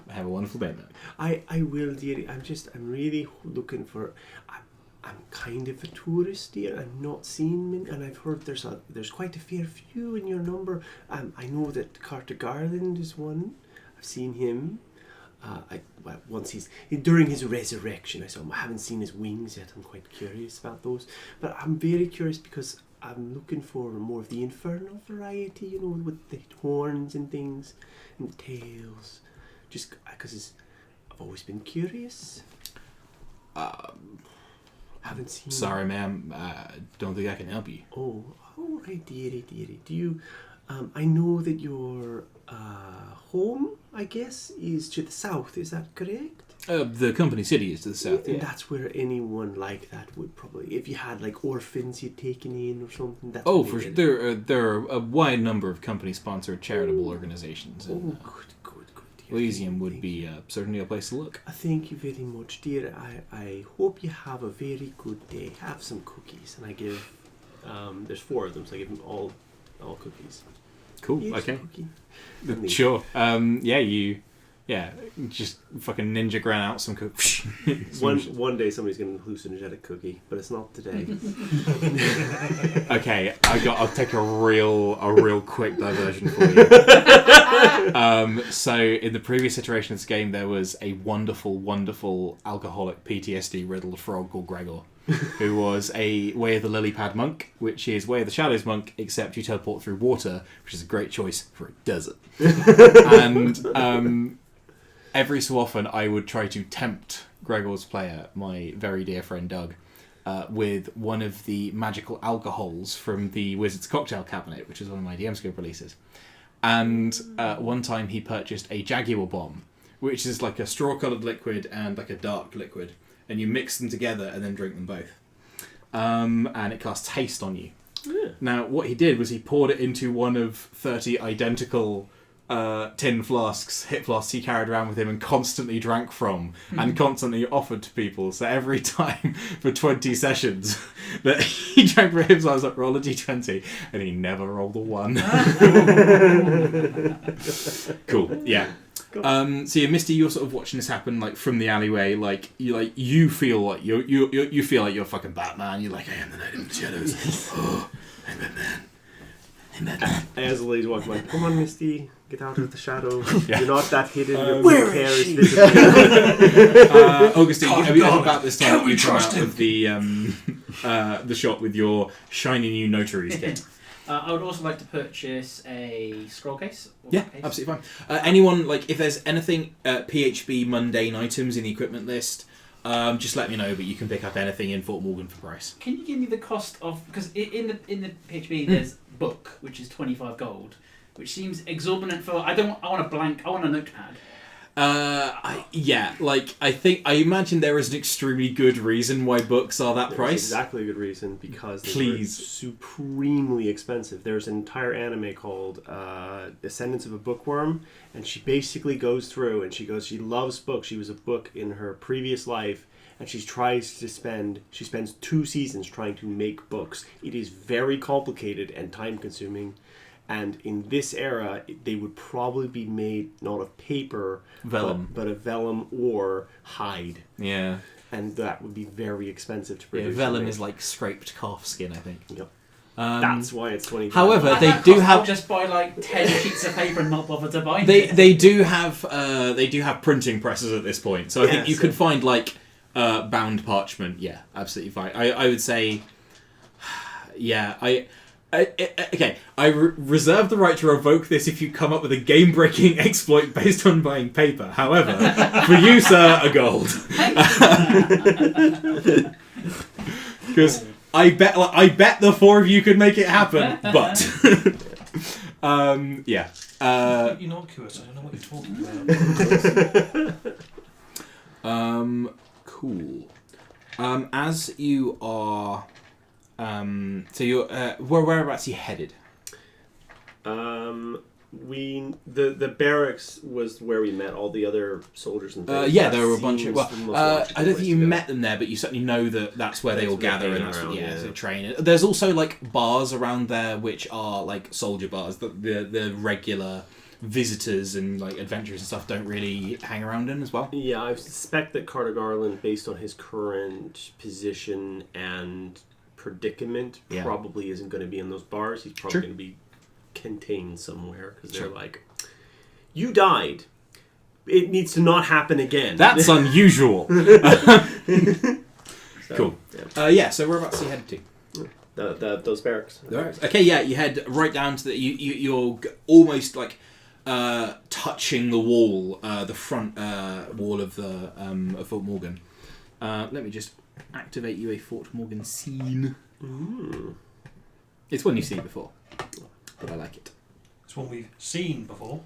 Have a wonderful day, man. I will, dearie. I'm really looking for... I'm kind of a tourist here. I'm not seeing many, and I've heard there's quite a fair few in your number. I know that Carter Garland is one. I've seen him. Once during his resurrection, I saw him. I haven't seen his wings yet. I'm quite curious about those. But I'm very curious because I'm looking for more of the infernal variety. You know, with the horns and things and the tails. Just because I've always been curious. Haven't seen... Sorry, ma'am. Don't think I can help you. Oh, all right, dearie. Do you... I know that your home, I guess, is to the south. Is that correct? The company city is to the south, And yeah. that's where anyone like that would probably... If you had, orphans you'd taken in or something... That's Oh, where for they- sure. There are a wide number of company-sponsored charitable organizations. Oh, And, good, dear. Elysium would be certainly a place to look. Thank you very much, dear. I hope you have a very good day. Have some cookies. And I give... there's 4 of them, so I give them all cookies. Cool. Here's a Okay. cookie. And they- Sure. You Yeah, just fucking ninja ground out some cookie. One day somebody's going to hallucinogenic cookie, but it's not today. Okay, I'll take a real quick diversion for you. So in the previous iteration of this game, there was a wonderful alcoholic PTSD riddled frog called Gregor, who was a Way of the Lily Pad monk, which is Way of the Shadows monk, except you teleport through water, which is a great choice for a desert. And every so often, I would try to tempt Gregor's player, my very dear friend Doug, with one of the magical alcohols from the Wizard's Cocktail Cabinet, which is one of my DM Scope releases. And one time he purchased a Jaguar Bomb, which is like a straw-coloured liquid and like a dark liquid. And you mix them together and then drink them both. And it casts haste on you. Yeah. Now, what he did was he poured it into one of 30 identical tin flasks, hip flasks he carried around with him and constantly drank from and constantly offered to people. So every time for 20 sessions that he drank for him, so I was like, roll a d20, and he never rolled a 1. Cool, yeah. So yeah, Misty, you're sort of watching this happen like from the alleyway. You feel like you feel like you're fucking Batman. You're like, I am the Knight of the Shadows. Oh, I'm Batman. I'm Batman. As the ladies walk by, come on, Misty, get out of the shadow. Yeah. You're not that hidden. Your where hair is is she? visible. Augustine, God, about this time can we you come trust out of the shop with your shiny new notary's kit. I would also like to purchase a scroll case. Yeah, absolutely fine. Anyone, like, if there's anything PHB mundane items in the equipment list, just let me know, but you can pick up anything in Fort Morgan for price. Can you give me the cost of... Because in the PHB there's book, which is 25 gold, which seems exorbitant for... I want a notepad. I imagine there is an extremely good reason why books are that There's price. exactly a good reason, because they were Please. supremely expensive. There's an entire anime called Descendants of a Bookworm, and she basically goes through and she loves books. She was a book in her previous life, and she spends 2 seasons trying to make books. It is very complicated and time consuming. And in this era, they would probably be made not of paper, Vellum. but of vellum or hide. Yeah. And that would be very expensive to produce. Yeah, vellum is like scraped calf skin, I think. Yep. That's why it's 25. However, At they that do cost, have. I'll just buy like 10 sheets of paper and not bother to bind it. They do have printing presses at this point, so I think you could find like bound parchment. Yeah, absolutely fine. I would say, yeah, okay, I reserve the right to revoke this if you come up with a game-breaking exploit based on buying paper. However, for you, sir, a gold. Because I bet the 4 of you could make it happen, but yeah. Innocuous. I don't know what you're talking about. Cool. As you are. So you're whereabouts are you headed? The barracks was where we met all the other soldiers and things. Yeah, there were a bunch of. Seems the most I logical don't place think you to go. met them there, but you certainly know that that's where they all That's where gather they and hang that's around, yeah, yeah. they train. There's also like bars around there which are like soldier bars that the regular visitors and like adventurers and stuff don't really hang around in as well. Yeah, I suspect that Carter Garland, based on his current position and predicament, Yeah. probably isn't going to be in those bars. He's probably Sure. going to be contained somewhere, because they're Sure. like, you died. It needs to not happen again. That's unusual. So, Cool. Yeah. So whereabouts are you headed to? Those barracks. Okay, yeah, you head right down to the. You're almost like touching the wall, the front wall of the of Fort Morgan. Let me just activate you a Fort Morgan scene. Ooh. It's one you've seen before, but I like it. It's one we've seen before.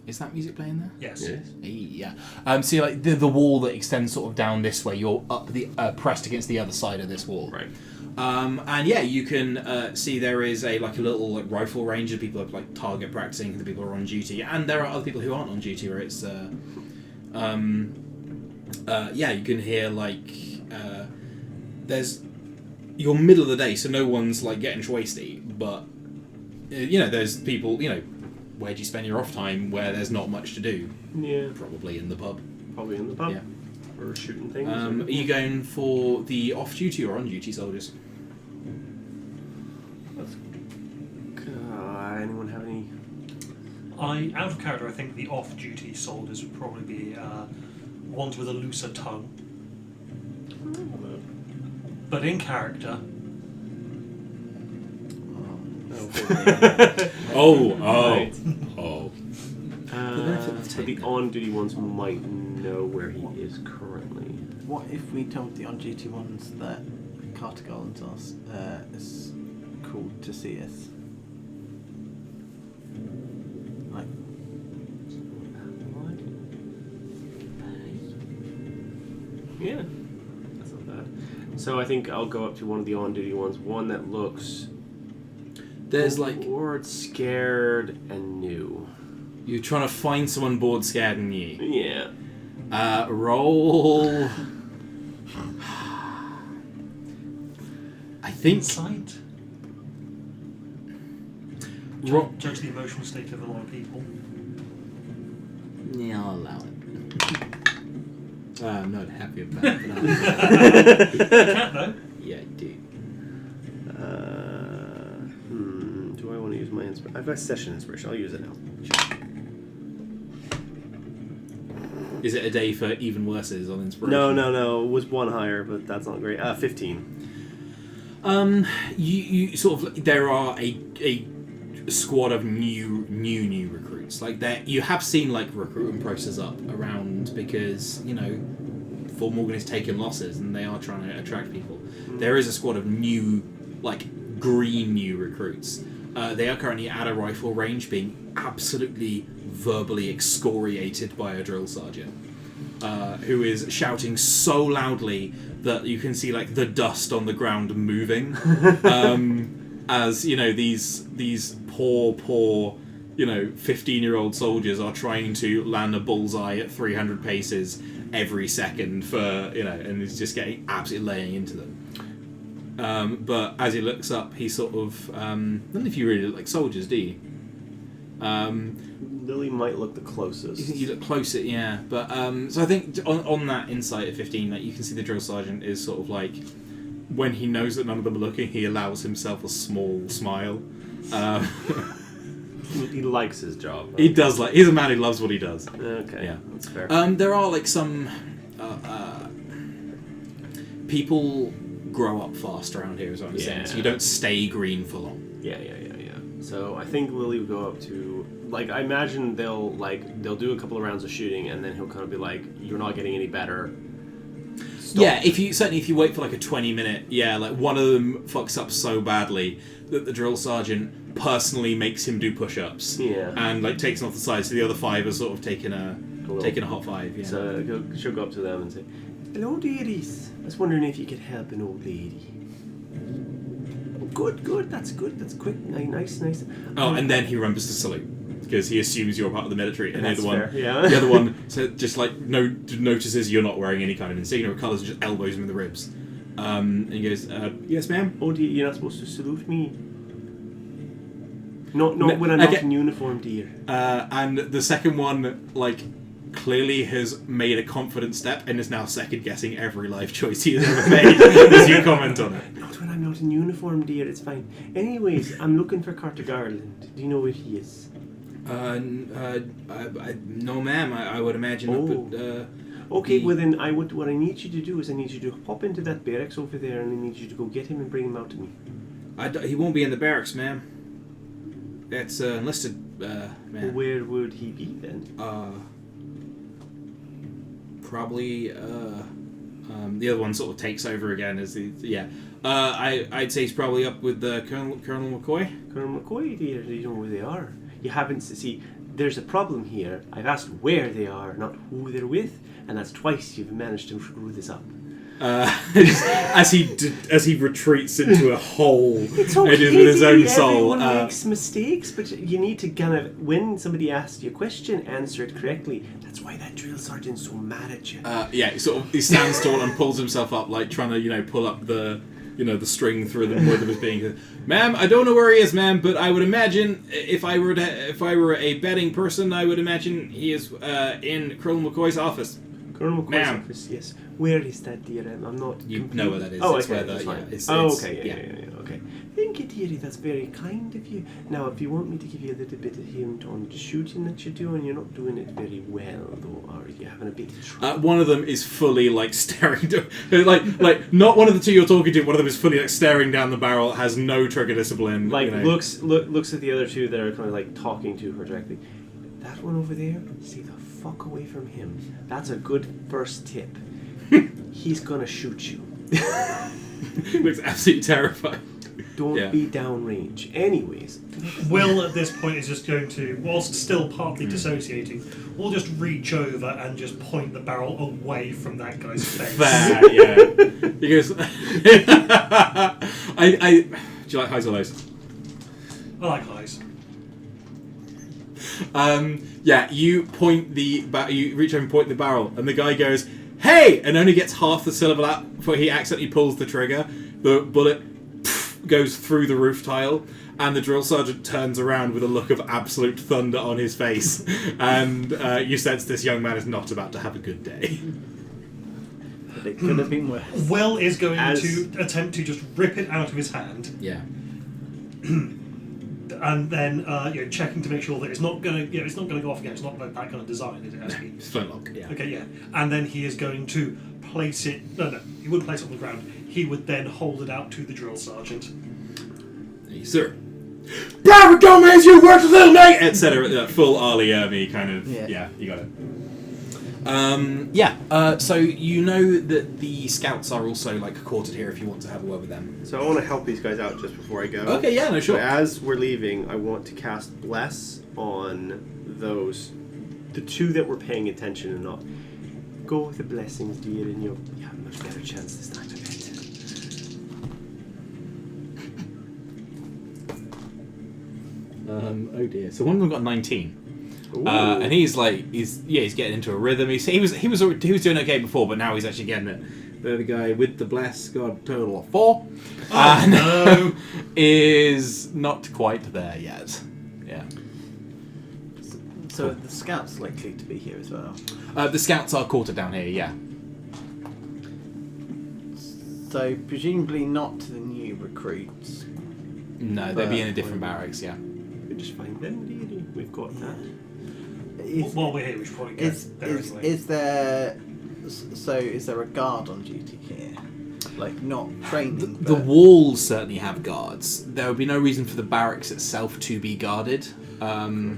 Is that music playing there? Yes. Hey, yeah. So you're like the wall that extends sort of down this way. You're up the pressed against the other side of this wall. Right. And yeah, you can see there is a little rifle range of people are target practicing. The people are on duty, and there are other people who aren't on duty. Where it's yeah, you can hear there's you're middle of the day, so no one's getting shwasty, but there's people where do you spend your off time where there's not much to do? Yeah. Probably in the pub. Probably in the pub. Yeah. Or shooting things. Are you going for the off-duty or on-duty soldiers? Anyone have any? Out of character, I think the off-duty soldiers would probably be ones with a looser tongue. But in character, Oh. Right. Oh. So the on-duty ones might know where he is currently. What if we told the on-duty ones that Cartagolan's is called to see us? Like, Yeah, that's not bad. So I think I'll go up to one of the on-duty ones. One that looks There's like bored, scared, and new. you're trying to find someone bored, scared, and new. Yeah. Roll. I think. insight. Judge the emotional state of a lot of people. Yeah, I'll allow it. I'm not happy about that. You can't though. Yeah, I do. Do I want to use my inspiration? I've got session inspiration. I'll use it now. Is it a day for even worses on inspiration? No. It was one higher, but that's not great. 15. You sort of there are a squad of new recruits. Like that, you have seen like recruitment process up around because Fort Morgan is taking losses and they are trying to attract people. There is a squad of new, like green new recruits. They are currently at a rifle range, being absolutely verbally excoriated by a drill sergeant, who is shouting so loudly that you can see like the dust on the ground moving. As these poor 15-year-old soldiers are trying to land a bullseye at 300 paces every second for and he's just getting absolutely laying into them. But as he looks up, he sort of I don't know if you really look like soldiers, do you? Lily might look the closest. You think you look closer, yeah. But so I think on that insight of 15, that you can see the drill sergeant is sort of like, when he knows that none of them are looking, he allows himself a small smile. He likes his job. He does he's a man who loves what he does. Okay, Yeah. that's fair. There are like some people grow up fast around here, is what I'm saying. So you don't stay green for long. Yeah. So I think Lily will go up to, like, I imagine they'll do a couple of rounds of shooting, and then he'll kind of be like, "You're not getting any better." Stop. Yeah, if you wait for like a 20-minute, like one of them fucks up so badly that the drill sergeant personally makes him do push-ups. Yeah. And like takes him off the side, so the other 5 are sort of taking a hot 5. Yeah. So she'll go up to them and say, "Hello, dearies. I was wondering if you could help an old lady." "Oh, good. That's good. That's quick. Nice. Oh, and then he remembers to salute because he assumes you're part of the military, and That's the other fair, one, yeah. the other one, so just like notices you're not wearing any kind of insignia or colours, and just elbows him in the ribs. And he goes, "Yes, ma'am." "Oh, dear, you're not supposed to salute me. Not when I'm not in uniform, dear." And the second one, like, clearly has made a confident step and is now second guessing every life choice he has ever made as you comment on it. "Not when I'm not in uniform, dear. It's fine. Anyways, I'm looking for Carter Garland. Do you know where he is?" No, ma'am. I would imagine. Oh. But, Okay, well then, what I need you to do is I need you to pop into that barracks over there, and I need you to go get him and bring him out to me. he won't be in the barracks, ma'am. That's enlisted, ma'am. Well, where would he be then? Probably. The other one sort of takes over again as I'd say he's probably up with Colonel McCoy. Colonel McCoy, dear. You know where they are. You haven't see. There's a problem here. I've asked where they are, not who they're with, and that's twice you've managed to screw this up. As he retreats into a hole It's okay, with his own soul. Everyone makes mistakes, but you need to kind of, when somebody asks you a question, answer it correctly. That's why that drill sergeant's so mad at you. He stands tall and pulls himself up, like trying to pull up the the string through the wood that was being. Ma'am, I don't know where he is, ma'am, but I would imagine if I were a betting person, I would imagine he is in Colonel McCoy's office. Colonel McCoy's Ma'am. office, yes. Where is that, dear? I'm not. You know where that is. Oh, It's okay, where that's fine. it's, Okay, yeah, okay. Thank you, dearie. That's very kind of you. Now, if you want me to give you a little bit of hint on the shooting that you're doing, you're not doing it very well, though, are you? Having a bit of trouble. one of them is fully staring, like not one of the two you're talking to. One of them is fully staring down the barrel, has no trigger discipline. Looks at the other two that are kind of talking to her directly. That one over there, stay the fuck away from him. That's a good first tip. He's gonna shoot you. Looks absolutely terrified. Don't be downrange. Anyways. Will at this point is just going to, whilst still partly dissociating, will just reach over and just point the barrel away from that guy's face. Fair, yeah. He goes. Do you like highs or lows? I like highs. You point you reach over and point the barrel, and the guy goes, "Hey!" and only gets half the syllable out before he accidentally pulls the trigger. The bullet goes through the roof tile, and the drill sergeant turns around with a look of absolute thunder on his face, and you sense this young man is not about to have a good day. But it could have been worse. Will is going to attempt to just rip it out of his hand. Yeah. And then checking to make sure that it's not going to go off again. It's not like that kind of design, is it? Has to be. It's flintlock. Yeah. Okay, yeah. And then he is going to place it. No, he wouldn't place it on the ground. He would then hold it out to the drill sergeant. Hey, sir. Bravo Gomez, you worked a little mate, etc. Full Arlie Ermy kind of. Yeah, you got it. So you know that the scouts are also quartered here if you want to have a word with them. So I want to help these guys out just before I go. Okay, yeah, no, sure. So as we're leaving, I want to cast Bless on the two that were paying attention and not. Go with the blessings, dear, and you'll have a much better chance this time of it. Oh dear. So one of them got 19. And he's getting into a rhythm. He was doing okay before, but now he's actually getting it. The guy with the bless got a total of 4. No. Is not quite there yet. Yeah. So are the scouts likely to be here as well? The scouts are quartered down here. Yeah. So presumably not the new recruits. No, they'd be in a different barracks. Yeah. We just find them, dearie. We've got that. While we're here, we should probably get there anyway. Is there a guard on duty here? Not training. The walls certainly have guards. There would be no reason for the barracks itself to be guarded. But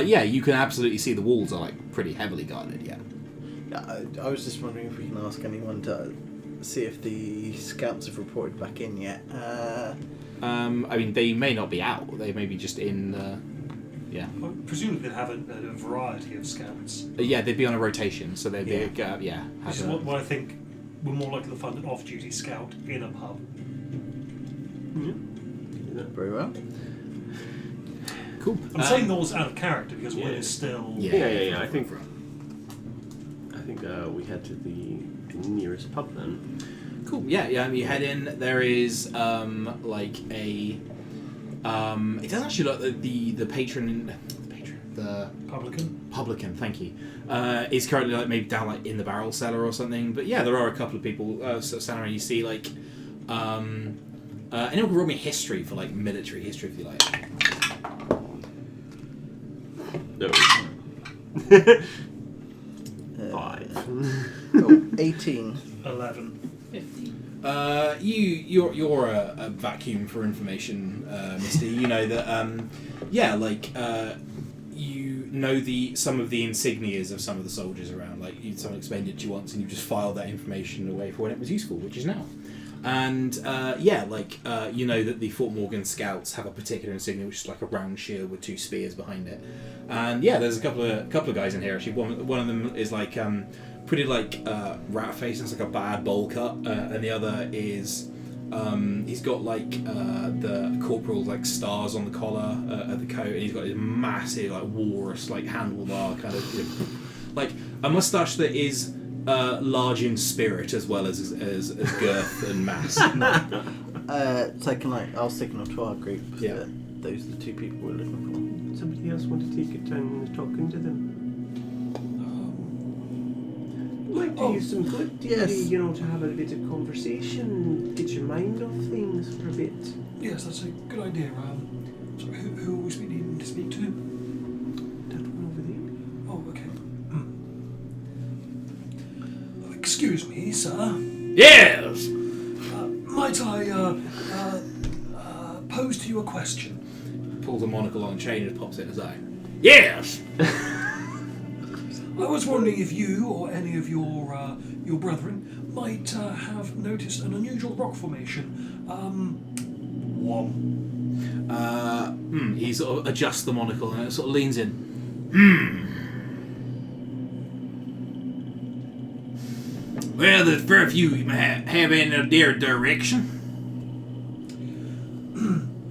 you can absolutely see the walls are pretty heavily guarded. Yeah. I was just wondering if we can ask anyone to see if the scouts have reported back in yet. They may not be out. They may be just in. Yeah. Well, presumably they'd have a variety of scouts. They'd be on a rotation, so they'd be Which is what I think we're more likely to find an off-duty scout in a pub. Yeah. Very well. Cool. I'm saying those out of character because Will is still. Yeah. I think we head to the nearest pub then. Cool. Yeah. You head in. There is it doesn't actually look the patron. The publican, thank you, is currently maybe down in the barrel cellar or something. But yeah, there are a couple of people standing around. You see anyone can roll me history for military history if you like. No. 5. 18. 11. 15. You're a vacuum for information, Misty. You know that you know some of the insignias of some of the soldiers around. Someone explained it to you once, and you just filed that information away for when it was useful, which is now. And you know that the Fort Morgan Scouts have a particular insignia, which is a round shield with 2 spears behind it. And there's a couple of guys in here actually. One of them is pretty rat face, and it's a bad bowl cut, and the other is he's got the corporal stars on the collar of the coat, and he's got this massive walrus handlebar kind of a moustache that is large in spirit as well as girth and mass. I'll signal to our group Yeah. that those are the two people we're looking Somebody else want to take a turn talking to them? Might do you some good, Yes. you know, to have a bit of conversation, get your mind off things for a bit. Yes, that's a good idea. So who are we needing to speak to? That one over there. Oh, okay. Excuse me, sir. Yes. Might I pose to you a question? Pulls a monocle on a chain and pops it in his eye. Yes. I was wondering if you or any of your brethren might have noticed an unusual rock formation. He sort of adjusts the monocle and it sort of leans in. Well, there's very few you have in a dear direction.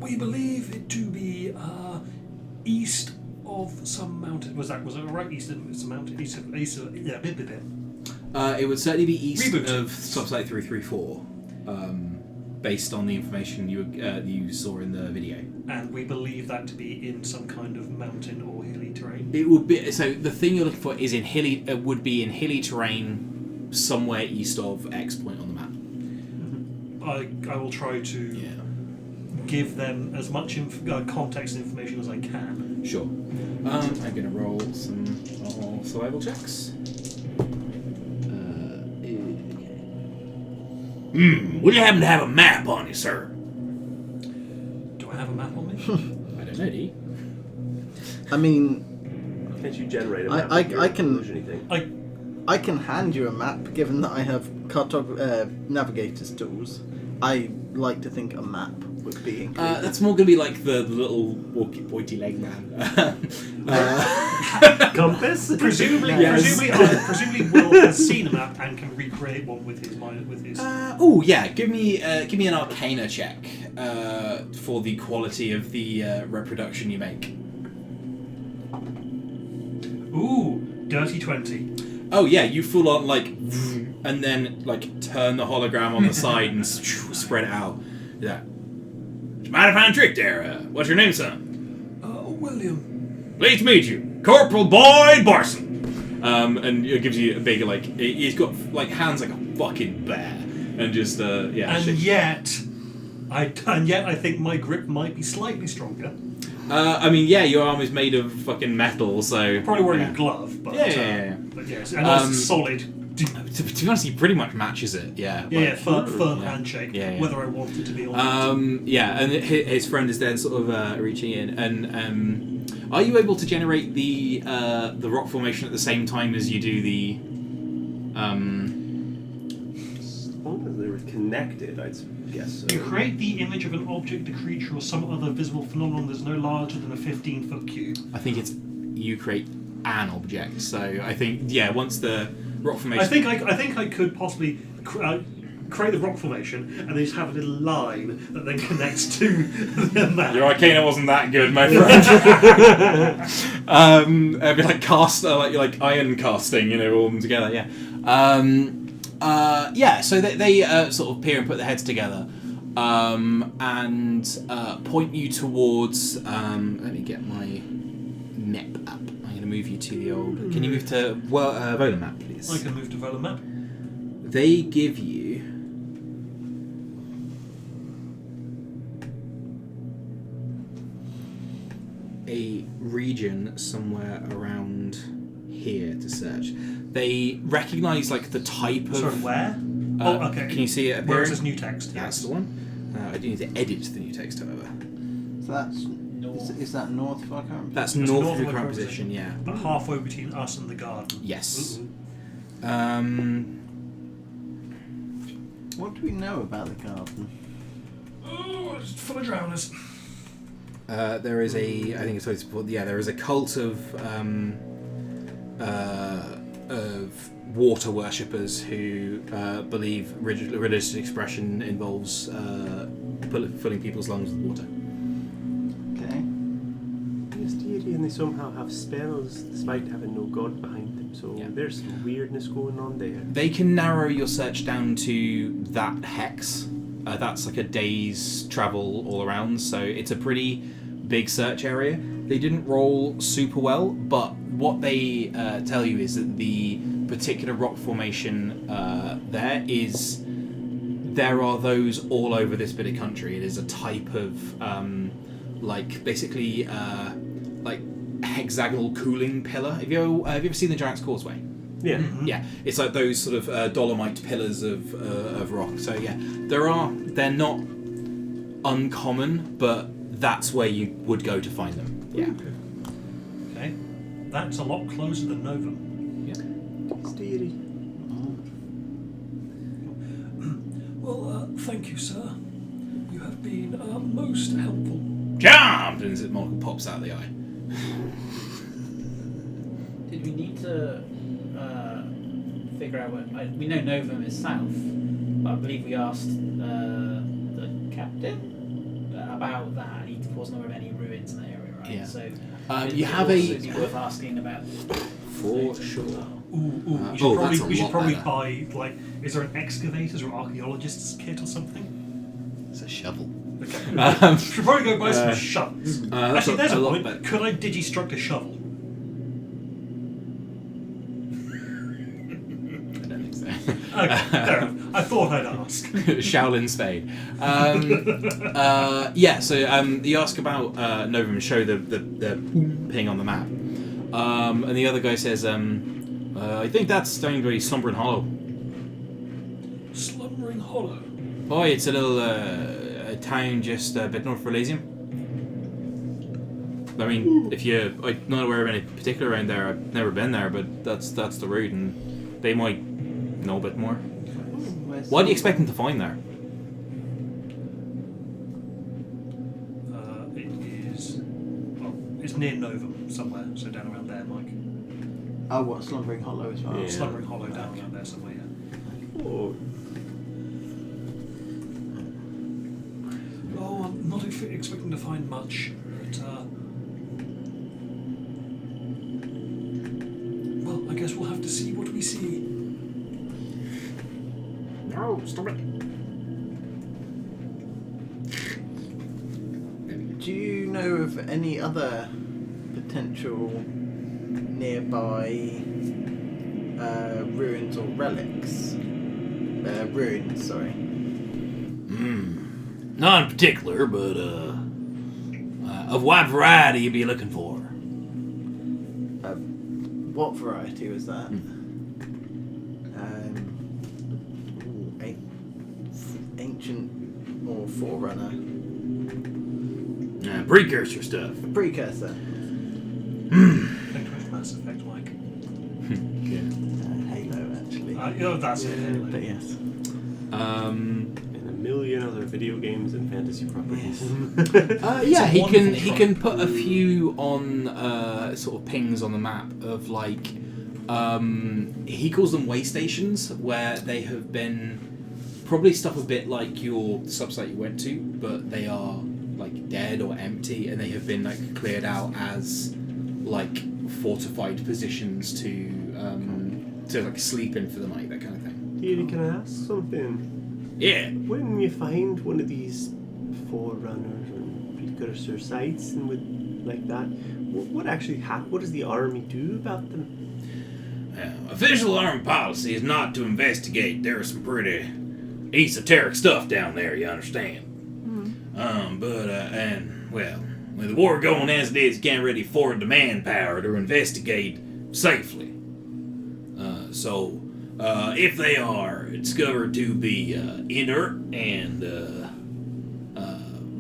We believe it to be east of some mountain. Was it right? East of some mountain. East of yeah. Bit. It would certainly be east Reboot. of Subsite 334, based on the information you saw in the video. And we believe that to be in some kind of mountain or hilly terrain. It would be so. The thing you're looking for is in hilly. Would be in hilly terrain, somewhere east of X point on the map. I will try to give them as much context and information as I can. Sure. I'm going to roll some survival checks. Would you happen to have a map on you, sir? Do I have a map on me? I don't know, do you? for. I mean, Can't you generate a I- map? I- with your I can- illusion-y thing? I can hand you a map, given that I have navigator's tools. I like to think a map would be included. That's more going to be like the little pointy leg man. Compass? Presumably, Yes. presumably, Will has seen a map and can recreate one with his mind. With his. Give me an Arcana check for the quality of the reproduction you make. Ooh, dirty 20. Oh yeah, you full on and then turn the hologram on the side and spread it out. Yeah. Mighty fine trick there. What's your name, son? William. Pleased to meet you, Corporal Boyd Barson. And it gives you a big he's got hands like a fucking bear, and just And yet I think my grip might be slightly stronger. your arm is made of fucking metal, so Probably wearing a glove, but Yeah. But yes, and it's solid. To be honest, he pretty much matches it. Yeah. Firm yeah. handshake. Yeah. Whether I want it to be or not. And his friend is then sort of reaching in, and are you able to generate the rock formation at the same time as you do the? As long as they were connected, I'd guess so. You create the image of an object, a creature, or some other visible phenomenon that's no larger than a 15-foot cube. I think it's you create an object. So I think once the rock formation. I think I could possibly create the rock formation and then just have a little line that then connects to the map. Your Arcana wasn't that good, my friend. It'd be like like iron casting, all of them together. Yeah. So they sort of peer and put their heads together, and point you towards. Let me get my map up. I'm going to move you to the old. Can you move to Vola map, please? I can move to Vola map. They give you. A region somewhere around here to search. They recognise the type of. Sorry, where? Okay. Can you see it Where appearing? is this new text? That's the one. I do need to edit the new text, however. So that's is that north of our current? That's That's north north of your of our current current position, yeah. But halfway between us and the garden. Yes. Ooh. What do we know about the garden? Oh, it's full of drowners. There is a. I think it's supposed to. Yeah, there is a cult of water worshippers who believe religious expression involves filling people's lungs with water. Okay. Mysterian and they somehow have spells despite having no god behind them. So there's some weirdness going on there. They can narrow your search down to that hex. That's like a day's travel all around, so it's a pretty big search area. They didn't roll super well, but what they tell you is that the particular rock formation there are those all over this bit of country. It is a type of basically hexagonal cooling pillar. Have you ever seen the Giant's Causeway? Yeah. Mm-hmm. Yeah, it's like those sort of dolomite pillars of rock. So yeah, they're not uncommon, but that's where you would go to find them. Yeah. Okay. That's a lot closer than Novum. Steady. Well, thank you, sir. You have been most helpful. Jump! And as Monocle pops out of the eye. Did we need to figure out what... we know Novum is south, but I believe we asked the captain about that, and he wasn't aware of any ruins in the area, right? Yeah. So You have it'd also be worth asking about... For sure. We should probably better. buy, like, is there an excavator's or archaeologist's kit or something? It's a shovel. Okay. Should probably go buy some shovels. That's Actually, there's a lot point. better. Could I digistruct a shovel? I don't think so. Okay, fair enough. I thought I'd ask. Shaolin Spade. So you ask about Novum and show the ping on the map. And the other guy says, I think that's down to Slumbering Hollow. Slumbering Hollow. Boy, it's a little a town just a bit north of Elysium. I mean, if you're not aware of any particular around there, I've never been there, but that's the route, and they might know a bit more. What do you expect them to find there? It's near Novum somewhere, so down around there, Mike. Oh, what, Slumbering Hollow as well? Yeah. Slumbering Hollow down around there somewhere, yeah. Oh, Oh, I'm not expecting to find much, but well, I guess we'll have to see what we see. No, stop it. Do you know of any other potential nearby ruins or relics? Ruins, sorry. Not in particular, but of what variety you'd be looking for. What variety was that? Ancient or Forerunner? Precursor stuff. Precursor. Think to Mass Effect, Mike. Halo, actually. That's it. Anyway. But yes. and a million other video games and fantasy properties. He can put a few on sort of pings on the map of like he calls them way stations where they have been probably stuff a bit like your subsite you went to, but they are like dead or empty, and they have been like cleared out as like fortified positions to like sleep in for the night, that kind of thing. Deary, can I ask something? Yeah. When you find one of these forerunners and precursor sites and with like that, what actually happens? What does the army do about them? Official army policy is not to investigate. There's some pretty esoteric stuff down there, you understand. With the war going as it is, you can't really afford the manpower to investigate safely. If they are discovered to be inert and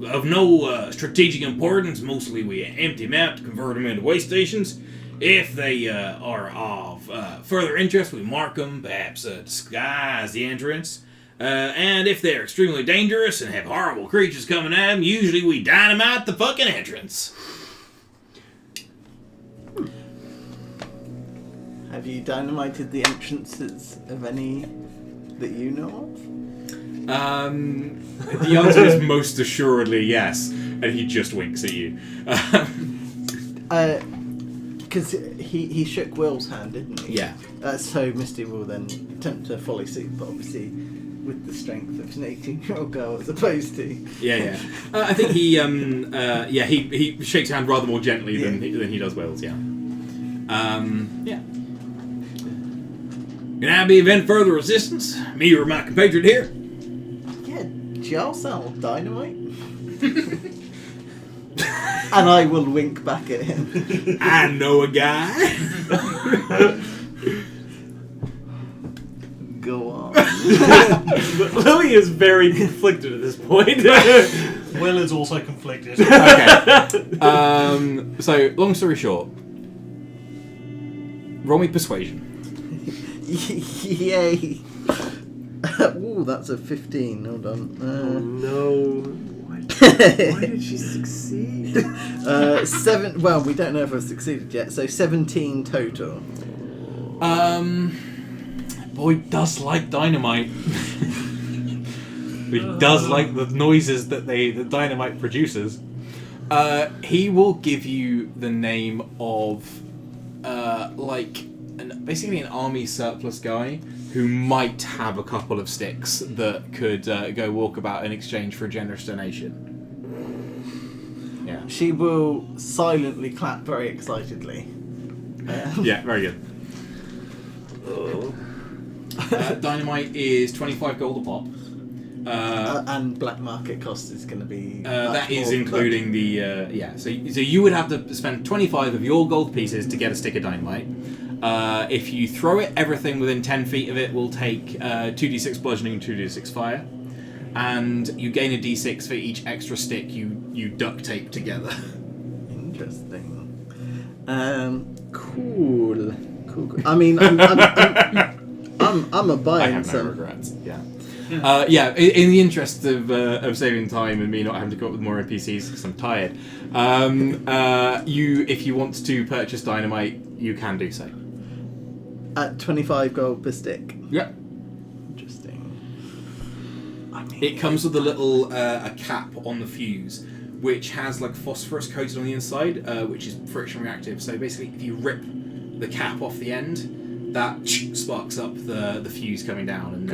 of no strategic importance, mostly we empty them out to convert them into way stations. If they are of further interest, we mark them, perhaps disguise the entrance. And if they're extremely dangerous and have horrible creatures coming at them, usually we dynamite the fucking entrance. Have you dynamited the entrances of any that you know of? The answer is most assuredly yes, and he just winks at you. Because he shook Will's hand, didn't he? Yeah. So Misty will then attempt to follow suit, but obviously with the strength of an 18-year-old girl as opposed to. Yeah. I think he shakes your hand rather more gently than he does Will's. Yeah. Yeah. Can I be of any further assistance? Me or my compatriot here? Yeah, do y'all sell dynamite? And I will wink back at him. I know a guy. Go on. Lily is very conflicted at this point. Will is also conflicted. Okay. So, long story short, roll me persuasion. Yay. Ooh, that's a 15. Hold on. Oh no. Why did she succeed? 7. Well, we don't know if I've succeeded yet. So 17 total. Boy does like dynamite. He does like the noises that dynamite produces. He will give you the name of basically an army surplus guy who might have a couple of sticks that could go walkabout in exchange for a generous donation. Yeah. She will silently clap very excitedly. Yeah, very good. Dynamite is 25 gold a pop. And black market cost is going to be. That is including the So you would have to spend 25 of your gold pieces to get a stick of dynamite. If you throw it, everything within 10 feet of it will take 2d6 bludgeoning and 2d6 fire, and you gain a d6 for each extra stick you duct tape together. Interesting. Cool. I mean, I'm a buying I have no some. regrets. Yeah. In the interest of saving time and me not having to come up with more NPCs because I'm tired, if you want to purchase dynamite, you can do so. At 25 gold per stick. Yeah. Interesting. I mean, It comes with a little a cap on the fuse, which has like phosphorus coated on the inside, which is friction reactive. So basically, if you rip the cap off the end, that sparks up the fuse coming down,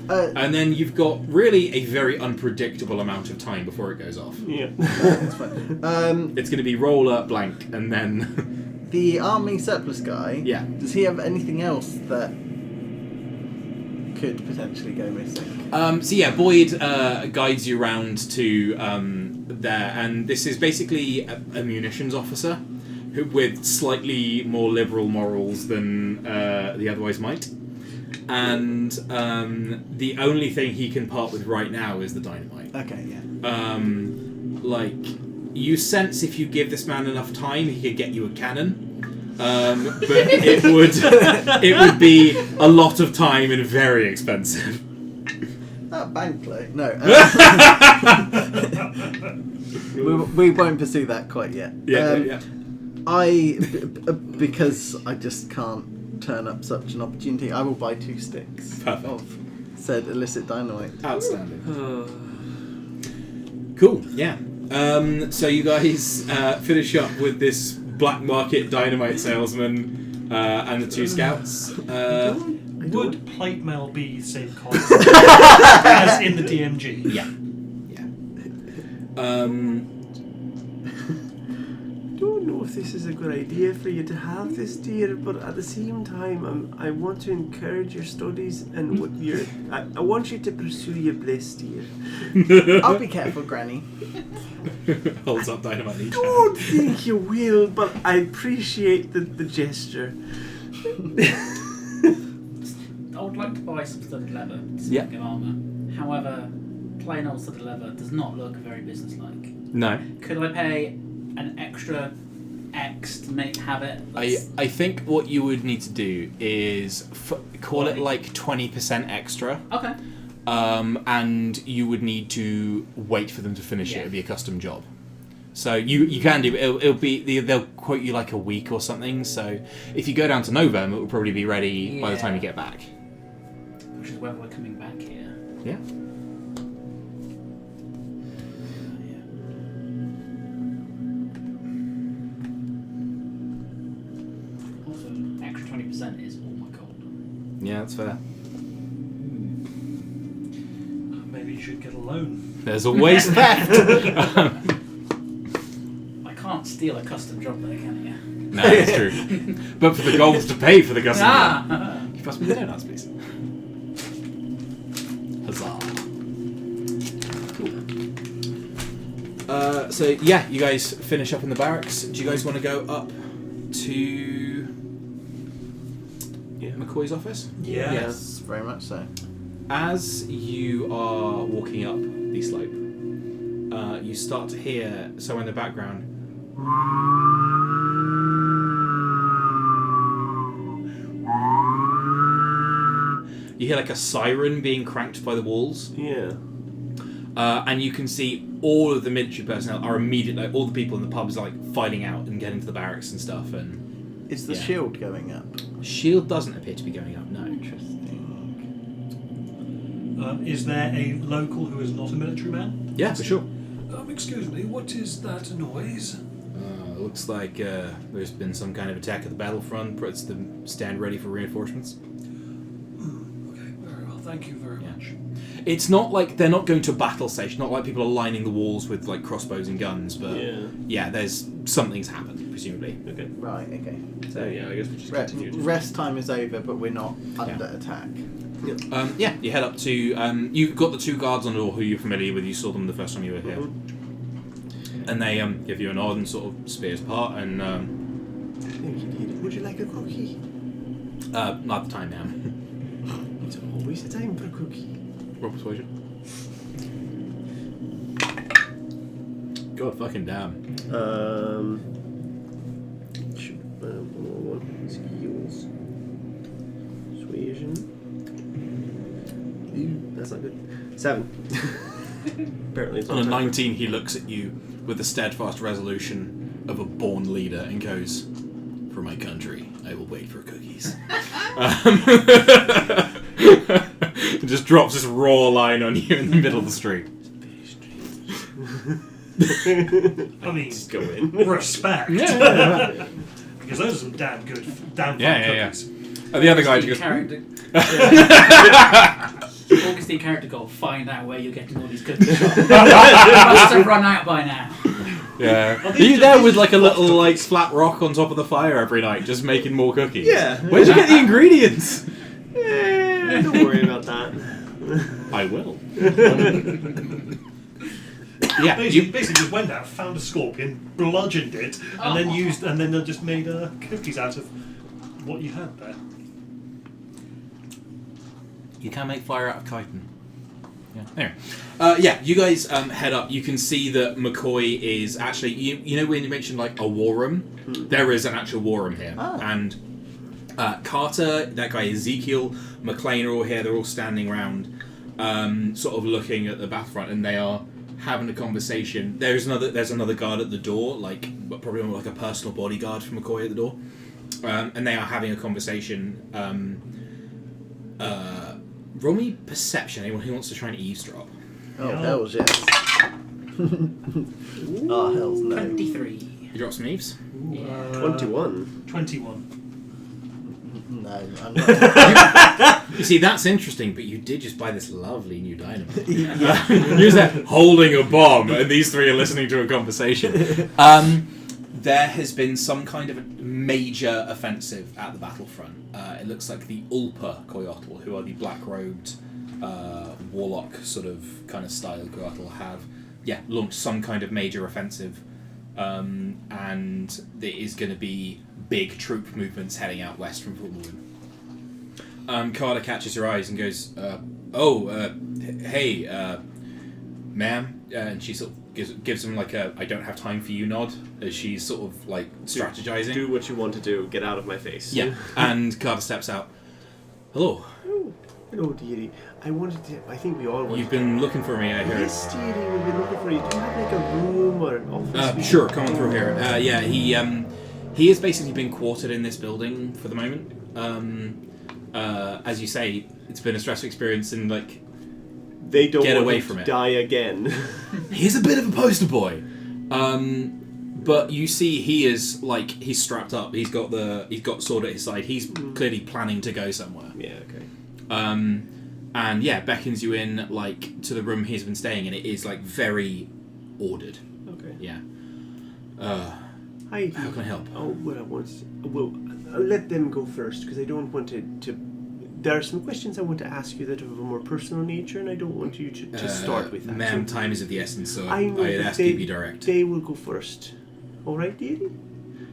and then you've got really a very unpredictable amount of time before it goes off. Yeah. That's fine. It's going to be roller blank, and then The army surplus guy. yeah. Does he have anything else that could potentially go missing? Boyd guides you around to there, and this is basically a munitions officer with slightly more liberal morals than the otherwise might. And the only thing he can part with right now is the dynamite. Okay, yeah. You sense if you give this man enough time, he could get you a cannon. But it would be a lot of time and very expensive. Bank loan. No. we won't pursue that quite yet. Yeah. Because I just can't turn up such an opportunity, I will buy 2 sticks Perfect. of said illicit dynamite. Outstanding. Cool. Yeah. So you guys finish up with this black market dynamite salesman and the 2 scouts. Would plate mail be the same cost as in the DMG? Yeah. I don't know if this is a good idea for you to have this, dear, but at the same time, I want to encourage your studies and what I want you to pursue your bliss, dear. I'll be careful, Granny. Holds up dynamite in each I don't think you will, but I appreciate the gesture. I would like to buy some studded leather, Yeah. of armour. However, plain old studded leather does not look very businesslike. No. Could I pay an extra X to have it? I think what you would need to do is call it like 20% extra. Okay. And you would need to wait for them to finish it. It'd be a custom job. So you can do, it'll be, they'll quote you like a week or something. So if you go down to Novem, it will probably be ready by the time you get back. Which is whether we're coming back here. Yeah. 10% is all my gold. Yeah, that's fair. Maybe you should get a loan. There's always theft. I can't steal a custom job there, can you? No, that's true. But for the gold to pay for the custom job. Ah! You pass me the donuts, please. Huzzah. Cool. So yeah, you guys finish up in the barracks. Do you guys want to go up to McCoy's office? Yeah. Yes, very much so. As you are walking up the slope, you start to hear somewhere in the background. You hear like a siren being cranked by the walls. Yeah. And you can see all of the military personnel are immediately, like, all the people in the pubs are like filing out and getting to the barracks and stuff. And Is the shield going up? shield doesn't appear to be going up. No. Interesting. Is there a local who is not a military man? Yeah, for sure. Excuse me, what is that noise? Looks like there's been some kind of attack at the battlefront. Puts them stand ready for reinforcements. Okay, very well. Thank you very much. It's not like they're not going to a battle station. Not like people are lining the walls with like crossbows and guns. But yeah, there's something's happened presumably. Okay. Right, okay. So yeah, I guess we just Re- continue. rest time is over, but we're not under attack. Yeah, you head up to. You've got the two guards on the door who you're familiar with. You saw them the first time you were here, and they give you a nod and sort of spears apart. And Thank you, dear. Would you like a cookie? not the time now. It's always a time for a cookie. Roll persuasion. God fucking damn. Skills. Persuasion. Ooh, that's not good. 7. Apparently it's On a not 19, he looks at you with the steadfast resolution of a born leader and goes, "For my country, I will wait for cookies." Just drops this raw line on you in the middle of the street. I mean, Just go in. respect. Yeah. Because those are some damn good, damn fun Yeah. cookies. And the other guy just goes, character. Augustine character goal. Find out where you're getting all these cookies from. You must have run out by now. yeah. Are you there with like a little like flat rock on top of the fire every night, just making more cookies? Yeah. Where'd you get the ingredients? Don't worry about that. I will. Yeah. Basically just went out, found a scorpion, bludgeoned it, and then they just made cookies out of what you had there. You can make fire out of chitin. Yeah. Anyway, you guys head up. You can see that McCoy is actually. You know when you mentioned like a war room, there is an actual war room here, and Carter, that guy Ezekiel, McLean are all here. They're all standing around, sort of looking at the battlefront, and they are having a conversation. There's another guard at the door, like probably like a personal bodyguard for McCoy at the door, and they are having a conversation. Roll me perception. Anyone who wants to try and eavesdrop. Oh, hells yes. Oh, hells no. 23. You drop some eaves. 21. 21. No, I'm not. You see, that's interesting, but you did just buy this lovely new dynamite. You're there holding a bomb, and these three are listening to a conversation. There has been some kind of a major offensive at the battlefront. It looks like the Ulpa Coyotl, who are the black-robed warlock sort of kind of style Coyotl, have launched some kind of major offensive, and there is going to be big troop movements heading out west from Fort Morgan. Carter catches her eyes and goes, hey, ma'am, and she sort of gives him like a "I don't have time for you" nod as she's sort of like strategizing. Do what you want to do. Get out of my face. Yeah, and Carter steps out. Hello. Oh, hello, dearie. I think we all wanted You've been looking for me, I hear. Yes, dearie, we've been looking for you. Do you have like a room or an office? Sure, come on through here. He has basically been quartered in this building for the moment. As you say, it's been a stressful experience, and like they don't get want away him from to it. die again. He's a bit of a poster boy. But you see, he is like he's strapped up. He's got sword at his side. He's clearly planning to go somewhere. Yeah. Okay. And yeah, beckons you in like to the room he's been staying in. It is like very ordered. Okay. Yeah. Hi. How can I help? Oh, well, I'll let them go first because I don't want to. There are some questions I want to ask you that are of a more personal nature, and I don't want you to start with that. Ma'am, time is of the essence, so I know, I'd but ask you to be direct. They will go first. All right, dearie?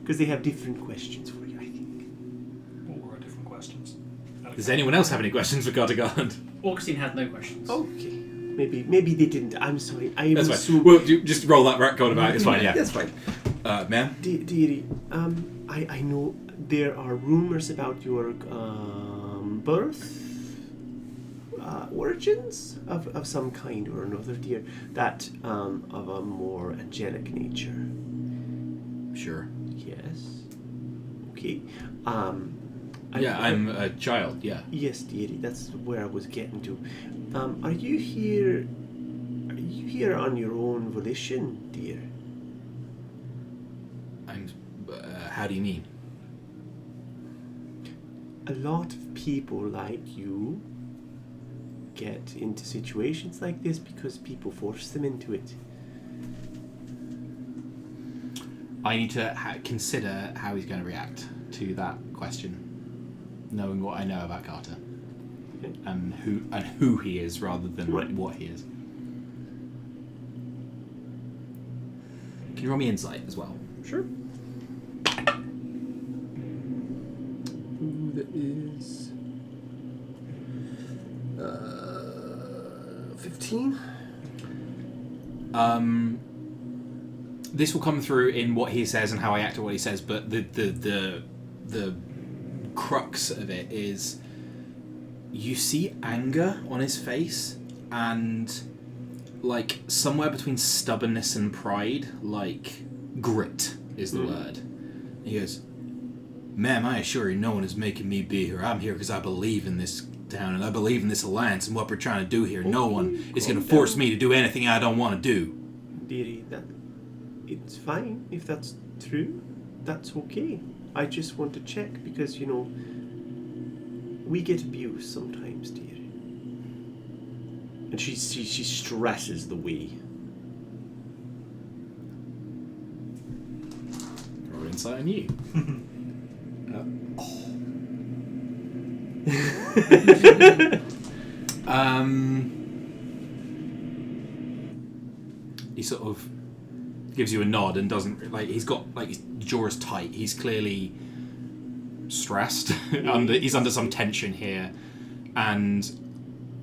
Because they have different questions for you, I think. What were our different questions? Does anyone else have any questions for Carter Garland? Augustine had no questions. Okay. Maybe they didn't. I'm sorry. I That's assume. fine. Well, you just roll that record about. It's fine. Yeah. That's fine. Ma'am. Dearie, I know there are rumors about your birth, origins of some kind or another, dear. That of a more angelic nature. Sure. Yes. Okay. I'm a child. Yeah. Yes, dearie. That's where I was getting to. Are you here? Are you here on your own volition, dear? How do you mean? A lot of people like you get into situations like this because people force them into it. I need to consider how he's going to react to that question, knowing what I know about Carter, Okay. and who he is rather than Right. what he is. Can you roll me insight as well? Sure. That is 15. This will come through in what he says and how I act on what he says, but the crux of it is you see anger on his face and like somewhere between stubbornness and pride, like grit is the word. He goes, "Ma'am, I assure you no one is making me be here. I'm here because I believe in this town and I believe in this alliance and what we're trying to do here. No one is going to force me to do anything I don't want to do." Dearie, it's fine if that's true. That's okay. I just want to check because, we get abused sometimes, dear. And she stresses the we. Roll insight on you. He sort of gives you a nod and doesn't he's got his jaw is tight. He's clearly stressed. He's under some tension here, and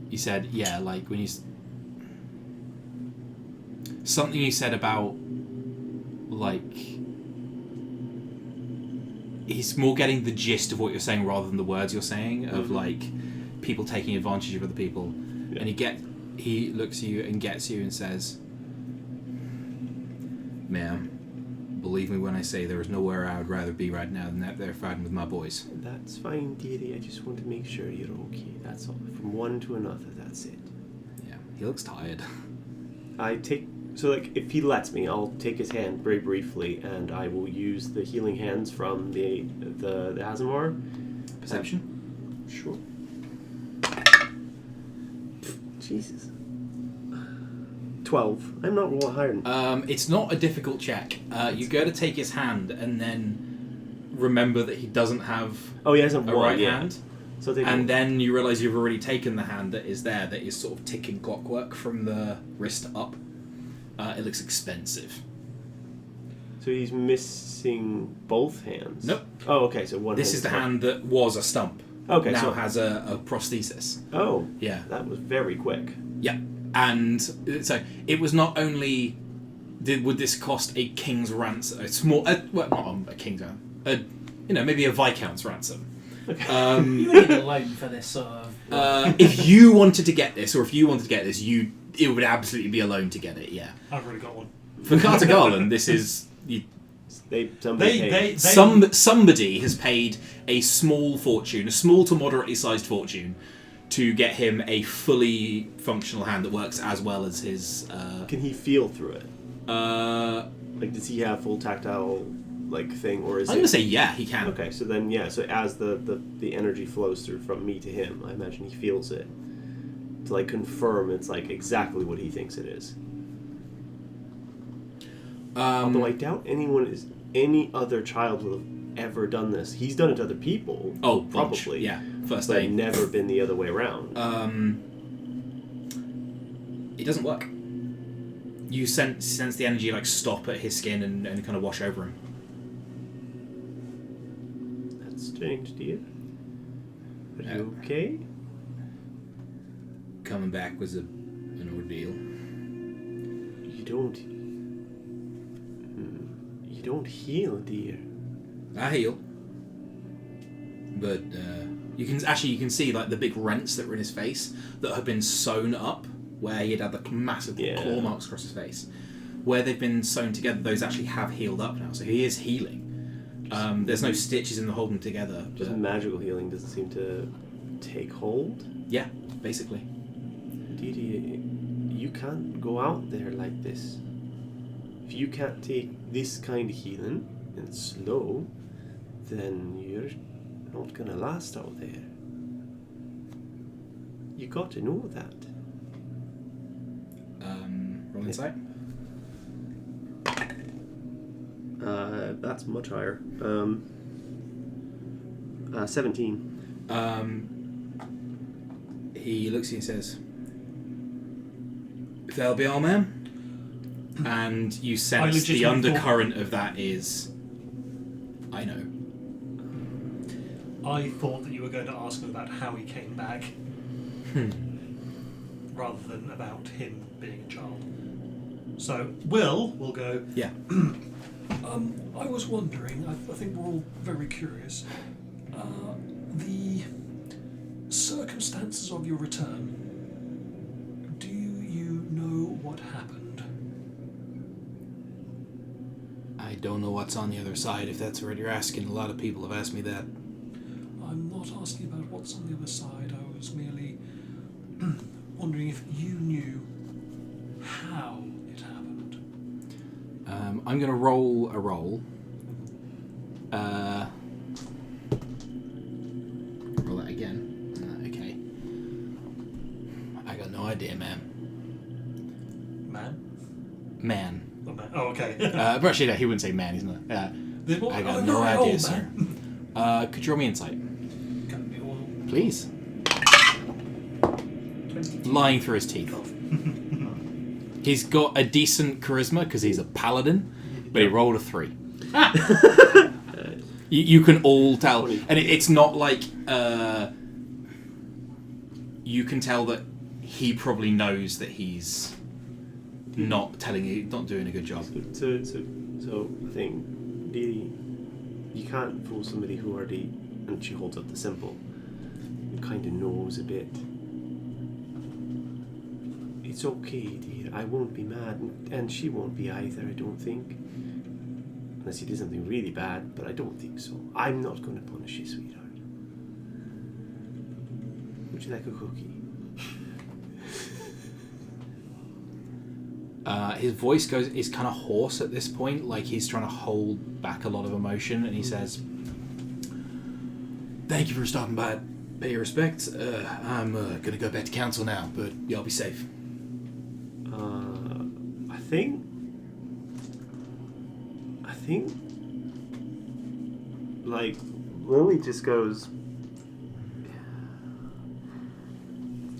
he said, "Yeah, when you something you said about he's more getting the gist of what you're saying rather than the words you're saying of people taking advantage of other people." Yeah. And he looks at you and gets you and says, "Ma'am, believe me when I say there is nowhere I would rather be right now than that there fighting with my boys." That's fine, dearie. I just want to make sure you're okay. That's all. From one to another, that's it. Yeah, he looks tired. If he lets me, I'll take his hand very briefly, and I will use the healing hands from the Azamar. Perception? Sure. Jesus. 12. I'm not rolling higher than... It's not a difficult check. You go to take his hand and then remember that he doesn't have he hasn't a right hand. So then you realise you've already taken the hand that is there, that is sort of ticking clockwork from the wrist up. It looks expensive. So he's missing both hands? Nope. Oh, okay, so one This is the hand that was a stump. Okay, now has a prosthesis. Oh. Yeah. That was very quick. Yeah. And so it was not only would this cost a king's ransom, not a king's ransom, maybe a viscount's ransom. Okay. You would need a loan for this sort of... if you wanted to get this, it would absolutely be a loan to get it. Yeah. I've already got one. For Carter Garland, this is somebody has paid a small fortune, a small to moderately sized fortune, to get him a fully functional hand that works as well as his. Can he feel through it? Like, does he have full tactile like thing, or is I'm gonna say yeah, he can. Okay, so then yeah, so as the energy flows through from me to him, I imagine he feels it to like confirm it's like exactly what he thinks it is. Although I doubt any other child will have ever done this. He's done it to other people. Oh, probably. Yeah, first but aid. never been the other way around. It doesn't work. You sense the energy like stop at his skin and kind of wash over him. That's strange, dear. Are you okay? Coming back was an ordeal. You don't heal, dear. I heal. But you can see like the big rents that were in his face that have been sewn up where he had the massive claw marks across his face. Where they've been sewn together, those actually have healed up now, so he is healing. There's no stitches in the holding together. Just magical healing doesn't seem to take hold. Yeah, basically. Didi, you can't go out there like this. If you can't take this kind of healing and slow, then you're not gonna last out there. You got to know that. Roll insight. That's much higher. 17. He looks at you and says, "If that'll be all, ma'am." And you sense the undercurrent of that is, I know. I thought that you were going to ask him about how he came back, rather than about him being a child. So, we'll go. Yeah. I was wondering, I think we're all very curious, the circumstances of your return. Do you know what happened? I don't know what's on the other side, if that's what you're asking. A lot of people have asked me that. I'm not asking about what's on the other side. I was merely wondering if you knew how it happened. I'm going to roll a roll. Roll that again. Okay. I got no idea, ma'am. Man. Oh, man. Oh, okay. But actually, no, he wouldn't say man, he's not. I got no idea, sir. Could you roll me insight? Please. 22. Lying through his teeth. He's got a decent charisma because he's a paladin, but he rolled a 3. You can all tell, and it's not like you can tell that he probably knows that he's not telling you, not doing a good job. So I think Didi, you can't fool somebody who already, and she holds up the symbol, who kind of knows a bit. It's okay, dear. I won't be mad, and she won't be either, I don't think. Unless he did something really bad, but I don't think so. I'm not going to punish you, sweetheart. Would you like a cookie? His voice is kind of hoarse at this point, like he's trying to hold back a lot of emotion, and he says, "Thank you for stopping by. Pay your respects. I'm going to go back to council now, but y'all be safe." I think, like, Lily just goes,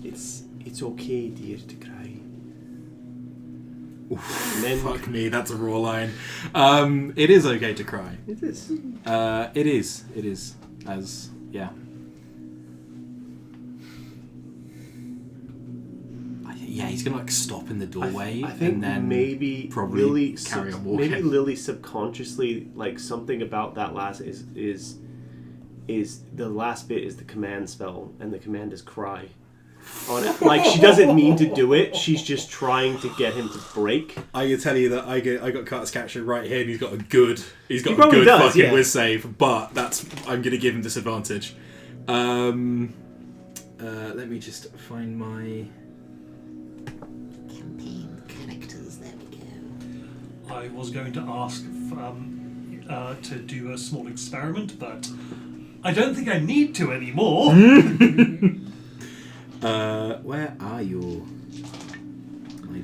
it's okay, dear, to cry. Oof, then, fuck me, that's a raw line. It is okay to cry. It is. It is. As, yeah. Yeah, he's gonna like stop in the doorway I think and then maybe probably Lily carry on walking. Maybe Lily subconsciously, like, something about that last is the last bit is the command spell, and the command is cry. On it. Like, she doesn't mean to do it. She's just trying to get him to break. I can tell you that I got Carter's capture right here, and he's got a good probably does, fucking yeah. whiz save. But I'm gonna give him disadvantage. Let me just find my campaign characters. There we go. I was going to ask to do a small experiment, but I don't think I need to anymore. Where are you, my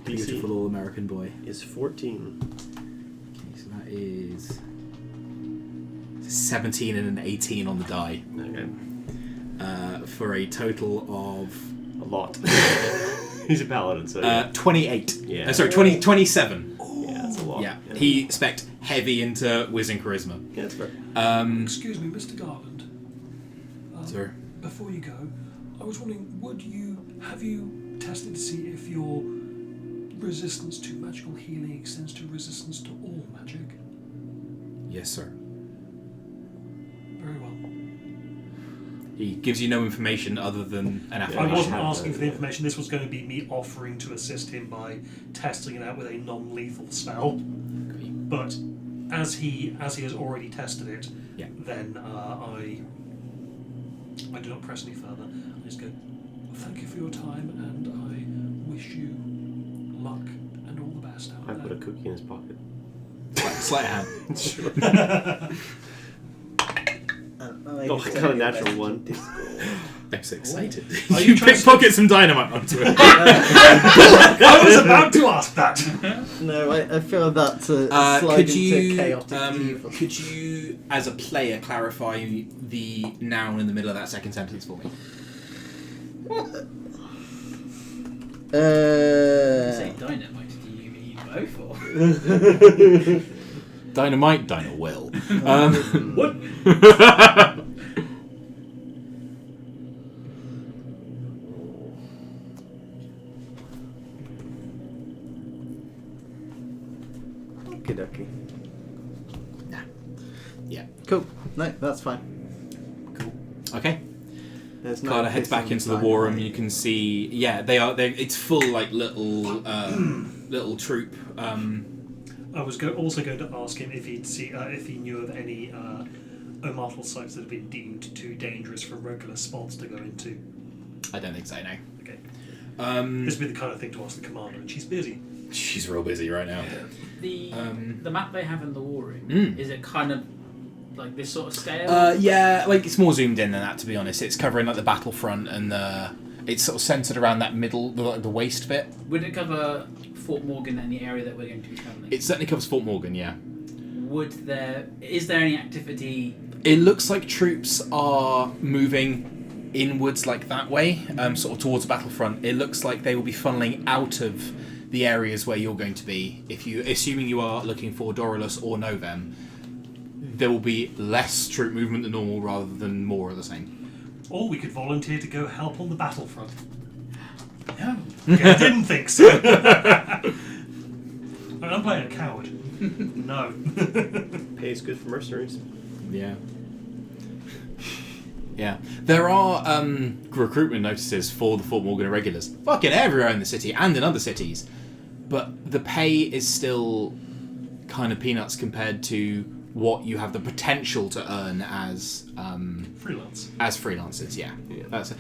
beautiful all American boy? Is 14. Okay, so that is 17 and an 18 on the die. Okay. For a total of A lot. He's a paladin, so 28. Yeah. Sorry, 27. yeah, that's a lot. Yeah. He spec'd heavy into whizzing charisma. Yeah, that's fair. Excuse me, Mr. Garland. Sir. Before you go, I was wondering, have you tested to see if your resistance to magical healing extends to resistance to all magic? Yes, sir. Very well. He gives you no information other than an I affirmation. wasn't asking for the information. This was going to be me offering to assist him by testing it out with a non-lethal spell. But as he has already tested it, Yeah. then I do not press any further. I just go, thank you for your time, and I wish you luck and all the best out I there. put a cookie in his pocket. Sleight of hand. Sure. Oh, I got a natural one. I'm so excited. Are You you trying to- pickpocket some dynamite onto it. I was about to ask that. No, I feel that's a slide could into you, chaotic evil. could you, as a player, clarify the noun in the middle of that second sentence for me? Say dynamite, do you mean both or? Dynamite, Dino will. What? Okie dokie. Yeah. Cool. No, that's fine. Okay. There's no Carter heads pissing back into the inside. war room. You can see, yeah, it's full like little troop. I was also going to ask him if he knew of any Omartal sites that have been deemed too dangerous for regular spots to go into. I don't think so. No. Okay. This This would be the kind of thing to ask the commander, and she's busy. she's real busy right now. The map they have in the war room, is it kind of like this sort of scale? Yeah, like it's more zoomed in than that. To be honest, it's covering like the battlefront and it's sort of centered around that middle, the waist bit. Would it cover Fort Morgan and the area that we're going to be travelling? It certainly covers Fort Morgan. Yeah. Is there any activity? It looks like troops are moving inwards, like that way, sort of towards the battlefront. It looks like they will be funneling out of the areas where you're going to be. Assuming you are looking for Dorylus or Novem, there will be less troop movement than normal rather than more of the same. Or we could volunteer to go help on the battlefront. No. Yeah, I didn't think so. I'm playing a coward. No. Pays good for mercenaries. Yeah. Yeah. There are recruitment notices for the Fort Morgan irregulars. Fucking everywhere in the city and in other cities. But the pay is still kind of peanuts compared to what you have the potential to earn as Freelance. as freelancers. Yeah. That's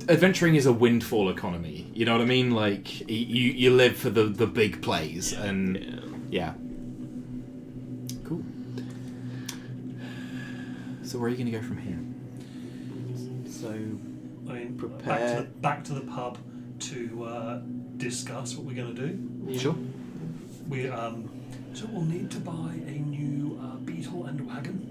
adventuring is a windfall economy. You know what I mean? Like you live for the big plays and yeah. Cool. So where are you going to go from here? So I mean, Prepare. back to the pub to discuss what we're going to do. Sure. We so we'll need to buy a new beetle and wagon.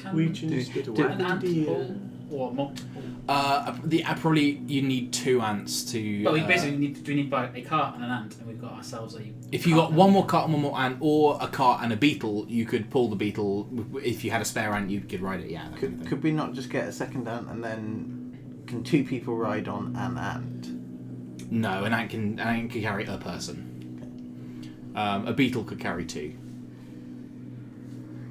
Can We just get a an wagon. ant pull or multiple? Probably you need 2 ants to. But we basically need to buy a cart and an ant, and we've got ourselves a. If you got one more cart and one more ant, or a cart and a beetle, you could pull the beetle. If you had a spare ant, you could ride it. Yeah. That kind of thing. could we not just get a second ant and then can 2 people ride on an ant? No, an ant can carry a person. A beetle could carry 2.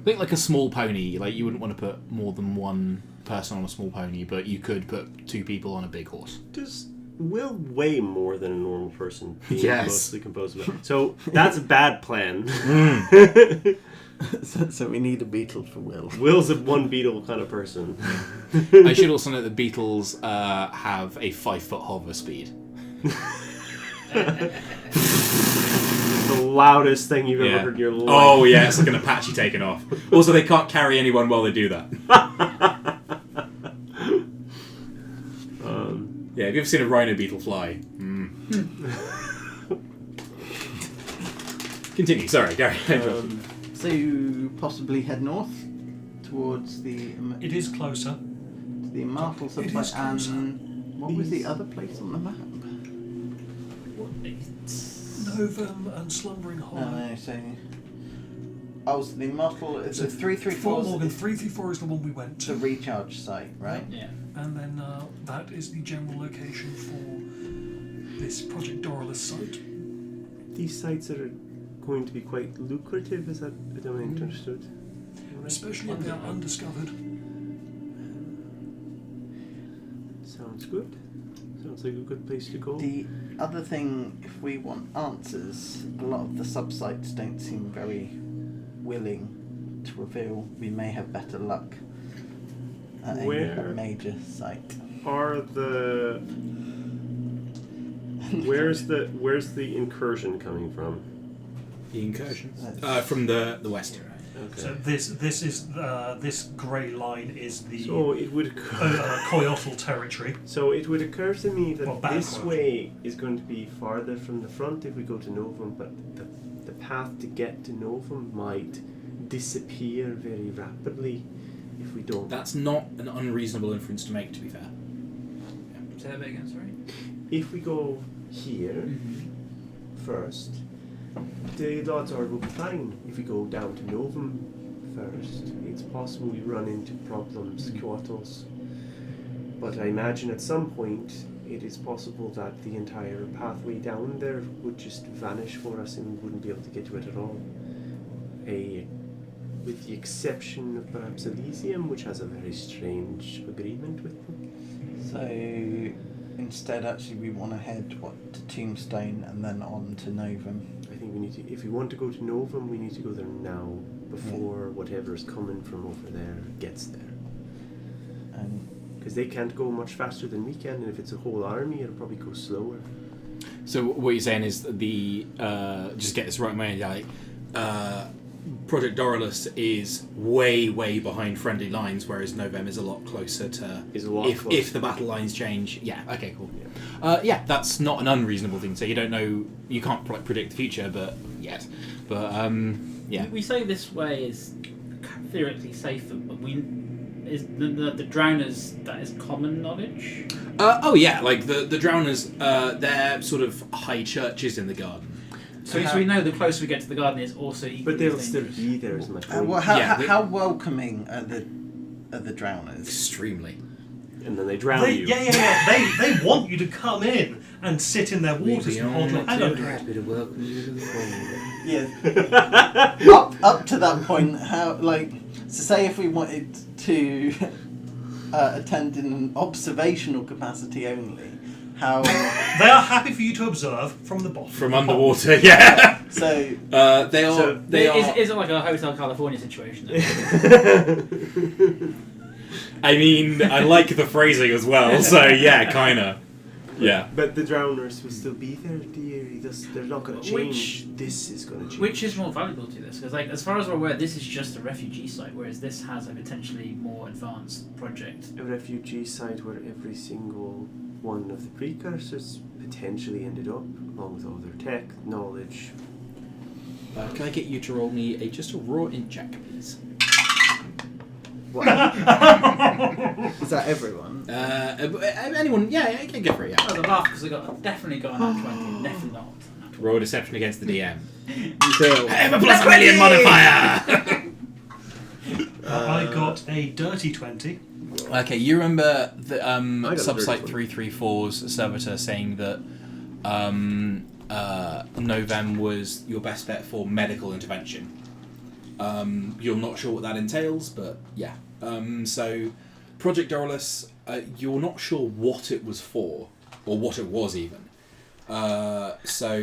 I think like a small pony. Like you wouldn't want to put more than one person on a small pony, but you could put 2 people on a big horse. Does Will weigh more than a normal person? Being Yes. Mostly composed of it. So that's a bad plan. So we need a beetle for Will. Will's a one beetle kind of person. I should also note that beetles have a 5-foot hover speed. loudest thing you've Yeah. ever heard in your life. Oh yeah, it's like an Apache taking off. Also, they can't carry anyone while they do that. Yeah, have you ever seen a rhino beetle fly? Continue. Sorry, Gary. So possibly head north towards the It is closer. Martel It subsite. is closer. And what was the other place on the map? Novum and Slumbering Hollow. No, so the Martel. It's a 334. Fort Morgan 334 is the one we went The to. recharge site, right? Yeah. And then that is the general location for this Project Dorylus site. These sites are going to be quite lucrative, is that I don't understood? Especially if they are undiscovered. Sounds good. Sounds like a good place to go. The other thing, if we want answers, a lot of the subsites don't seem very willing to reveal. We may have better luck at a Where? major site. Are the where's the incursion coming from? The incursion from the west. Okay. So this is this grey line is the So it would Coyotl territory. So it would occur to me that Well, back this road. way is going to be farther from the front if we go to Novum, but the path to get to Novum might disappear very rapidly if we don't. That's not an unreasonable inference to make, to be fair. Say that bit again, sorry. If we go here first, the odds are we'll be fine. If we go down to Novum first, it's possible we run into problems, Coatls. But I imagine at some point it is possible that the entire pathway down there would just vanish for us and we wouldn't be able to get to it at all. With the exception of perhaps Elysium, which has a very strange agreement with them. So instead, actually, we want to head to Tombstone and then on to Novum. I think we need to, if we want to go to Novum, we need to go there now, before whatever is coming from over there gets there. And Because they can't go much faster than we can, and if it's a whole army, it'll probably go slower. So what you're saying is the just get this right in my head, like Project Dorylus is way behind friendly lines, whereas Novem is a lot closer to. If the battle lines change, yeah, okay, cool. Yeah, that's not an unreasonable thing to say. You don't know, you can't predict the future, but yes, but yeah. We say this way is theoretically safer, but is the drowners, that is common knowledge? Oh yeah, like the drowners, they're sort of high churches in the garden. So we know the closer we get to the garden is also equally But they'll dangerous. still be there, is my point. how welcoming are the drowners? Extremely. And then they drown you. Yeah. They want you to come in and sit in their waters and hold your head under it. Yeah. up to that point, how say if we wanted to attend in an observational capacity only, how They are happy for you to observe from the bottom. From underwater, yeah. so They are. So they are. Is it like a Hotel California situation? I mean, I like the phrasing as well. So yeah, kinda. Yeah. But the drowners will still be there, dear. They're not going to change. This is going to change. Which is more valuable to this? Because, as far as we're aware, this is just a refugee site, whereas this has a potentially more advanced project. A refugee site where every single one of the precursors potentially ended up, along with all their tech, knowledge. Can I get you to roll me just a raw int check, please? What? is that everyone? Anyone? Yeah, I can go for it. Yeah. Oh, the laugh because definitely got an at 20, definitely not. Roll deception against the DM. Until I have a plus million modifier. I got a dirty 20. Okay, you remember the got a subsite dirty 334's servitor saying that Novem was your best bet for medical intervention. You're not sure what that entails, but yeah. So, Project Dorylus, you're not sure what it was for, or what it was even. So,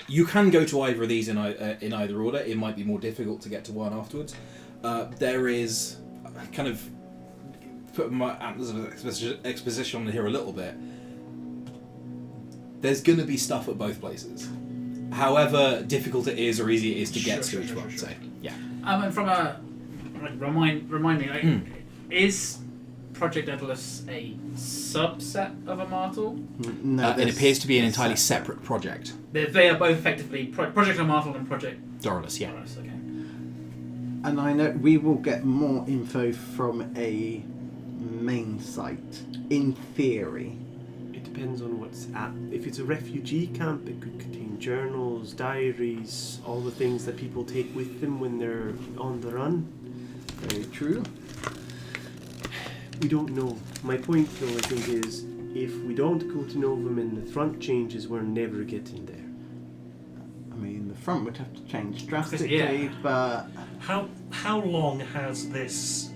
you can go to either of these in either order. It might be more difficult to get to one afterwards. There is kind of put my exposition on here a little bit. There's going to be stuff at both places. however difficult it is or easy it is to get Sure, to each sure, one. sure, So sure. yeah. And from a remind me, like, is Project Dorylus a subset of Amartal? No, It appears to be an entirely separate project. They are both effectively Project Amartal and Project Dorylus, yeah. Dorylus. Okay. And I know we will get more info from a main site, in theory. It depends on what's at. If it's a refugee camp, it could contain journals, diaries, all the things that people take with them when they're on the run. Very true. We don't know. My point, though, I think, is if we don't go to Novum and the front changes, we're never getting there. I mean, the front would have to change drastically, Yeah. but How long has this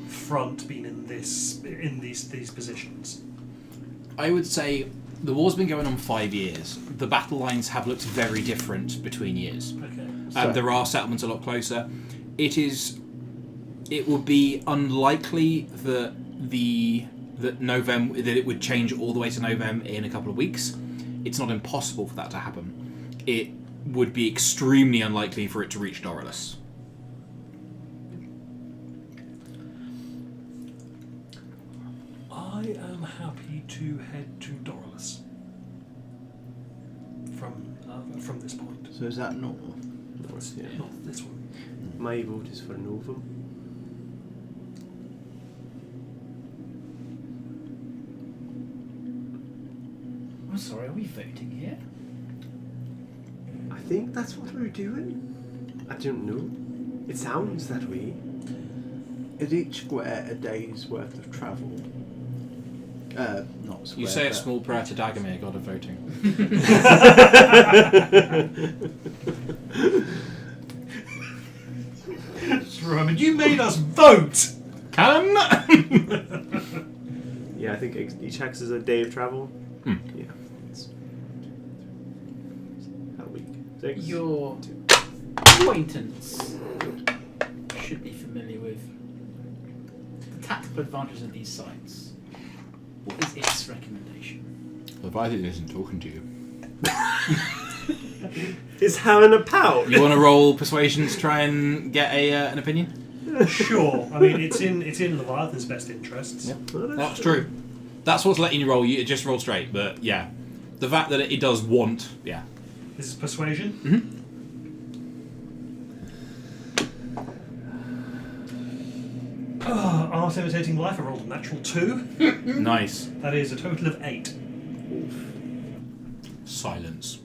front been in these positions? I would say the war's been going on 5 years. The battle lines have looked very different between years. Okay. So- There are settlements a lot closer. It would be unlikely that it would change all the way to Novem in a couple of weeks. It's not impossible for that to happen. It would be extremely unlikely for it to reach Dorylus. I am happy to head to Dorylus from this point. so is that normal? North, yeah. Not this one. My vote is for Novum. I'm sorry, are we voting here? I think that's what we're doing. I don't know. It sounds that way. Is each square a day's worth of travel? Not square. You say a but- small prayer to Dagamir, god of voting. Roman, you made us vote! Can? Yeah, I think each hex is a day of travel. Hmm. Yeah. It's how week? 6? Your acquaintance should be familiar with the tactical advantages of these sites. What is its recommendation? Leviathan isn't talking to you. Is having a pout. You want to roll persuasion to try and get an opinion? Sure. I mean, it's in Leviathan's best interests. Yep. That's true. That's what's letting you roll. You just roll straight, but yeah. The fact that it does want, yeah. This is persuasion. Art imitating life. I rolled a natural 2. Nice. That is a total of 8. Silence.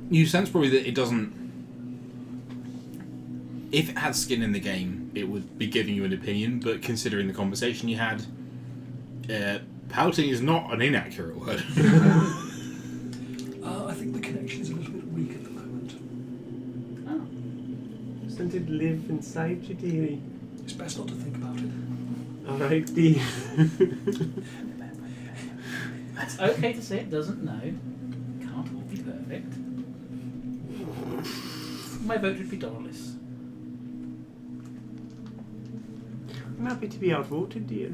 You sense probably that it doesn't... If it had skin in the game, it would be giving you an opinion, but considering the conversation you had, pouting is not an inaccurate word. I think the connection is a little bit weak at the moment. Oh. Doesn't it live inside you, dearie? It's best not to think about it. Alright, dear. It's okay to say it doesn't know. Can't all be perfect. My vote would be Dorylus. I'm happy to be outvoted, dear.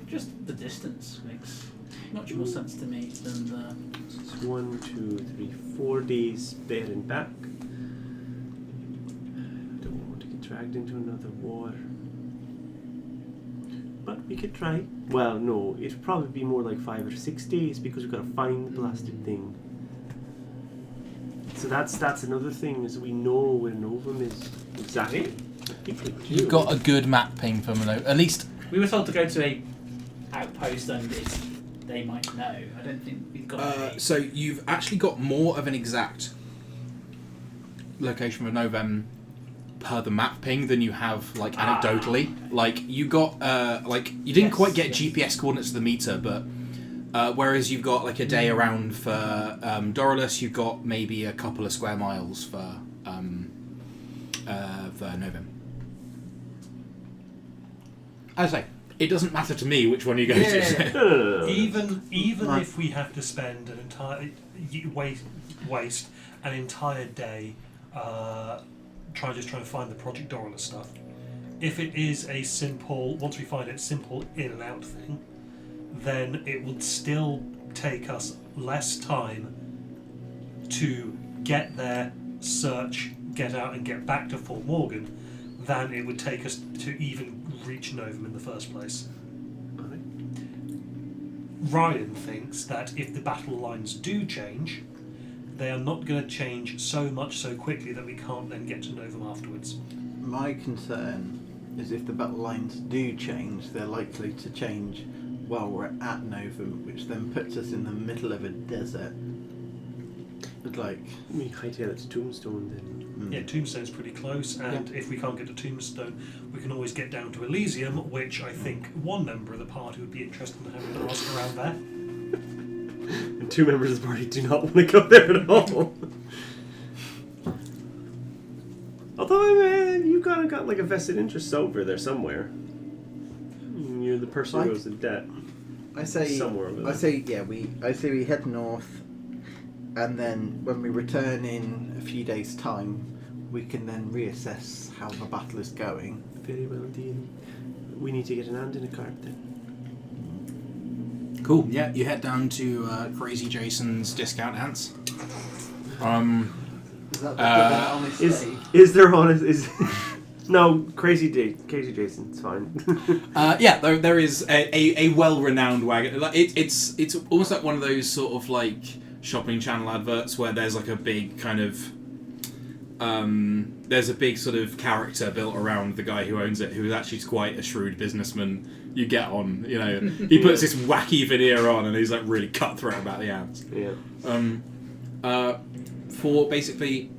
Just the distance makes much more sense to me than the... It's 1, 2, 3, 4 days there and back. Don't want to get dragged into another war. But we could try. Well, no, it'd probably be more like 5 or 6 days because we've got to find the blasted thing. So that's another thing, is we know where Novum is exactly. You've got a good map ping from at least... We were told to go to a outpost and they might know. I don't think we've got a... So you've actually got more of an exact location of Novem per the map ping than you have like anecdotally. Like you got you didn't quite get GPS coordinates to the meter, but whereas you've got like a day around for Dorylus, you've got maybe a couple of square miles for Novem. As I say, it doesn't matter to me which one you go to. Even Right. if we have to spend an entire waste an entire day trying to find the Project Dorylus stuff, if it is a simple, once we find it, simple in and out thing, then it would still take us less time to get there, search, get out, and get back to Fort Morgan than it would take us to even reach Novum in the first place. Ryan thinks that if the battle lines do change, they are not going to change so much so quickly that we can't then get to Novum afterwards. My concern is if the battle lines do change, they're likely to change while we're at Novum, which then puts us in the middle of a desert. But we hightail it to Tombstone then. Yeah, Tombstone's pretty close, and if we can't get to Tombstone, we can always get down to Elysium, which I think one member of the party would be interested in having an ask around there. And 2 members of the party do not want to go there at all. Although you've got like a vested interest over there somewhere. You're the person who goes in debt. I say somewhere over there. I say we head north, and then when we return in a few days' time, we can then reassess how the battle is going. Very well indeed. We need to get an hand in a cart then. Cool. Yeah, you head down to Crazy Jason's discount ants. Is that honest day? Is there honest? No, Crazy Jason. It's fine. Yeah, there is a well-renowned wagon. It's almost like one of those sort of like shopping channel adverts where there's like a big kind of there's a big sort of character built around the guy who owns it, who is actually quite a shrewd businessman. You get on, he puts this wacky veneer on, and he's like really cutthroat about the ants. Yeah. For basically,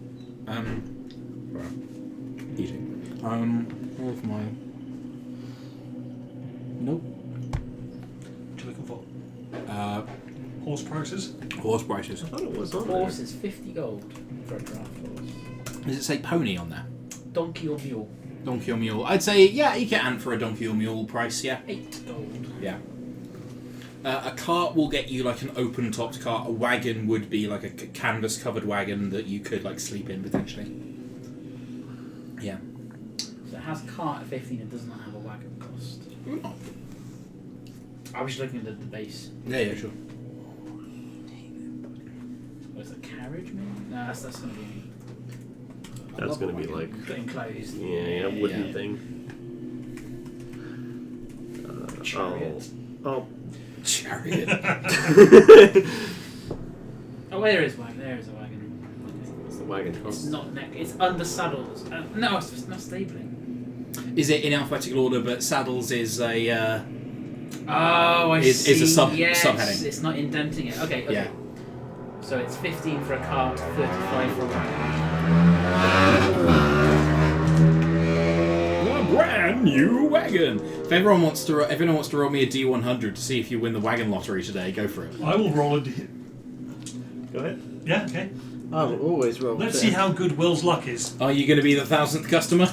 eating. All of my. Nope. What are you looking for? Horse prices? Horse prices. I thought it was on Horse is 50 gold for a draft horse. Does it say pony on there? Donkey or mule? Donkey or mule? I'd say, yeah, you get ant for a donkey or mule price, yeah. 8 gold. Yeah. A cart will get you like an open-topped cart. A wagon would be like a canvas-covered wagon that you could like sleep in potentially. Yeah. So it has cart at 15, it does not have a wagon cost. I was looking at the base. Yeah, sure. Was it carriage maybe? No, that's going to be... That's going to be like... enclosed. Yeah, wooden thing. Chariot. Oh. Chariot. Oh, there is wagon. There is a wagon. It's the wagon. It's not it's under saddles. No, it's not stabling. Is it in alphabetical order? But saddles is a. Oh, I see. Is a yes, subheading. It's not indenting it. Okay. Yeah. So it's 15 for a cart, 35 for a wagon. A brand new wagon. If anyone wants to roll me a D100 to see if you win the wagon lottery today, go for it. I will roll a D. Go ahead. Yeah, okay. I will always roll. Let's see how good Will's luck is. Are you going to be the 1,000th customer?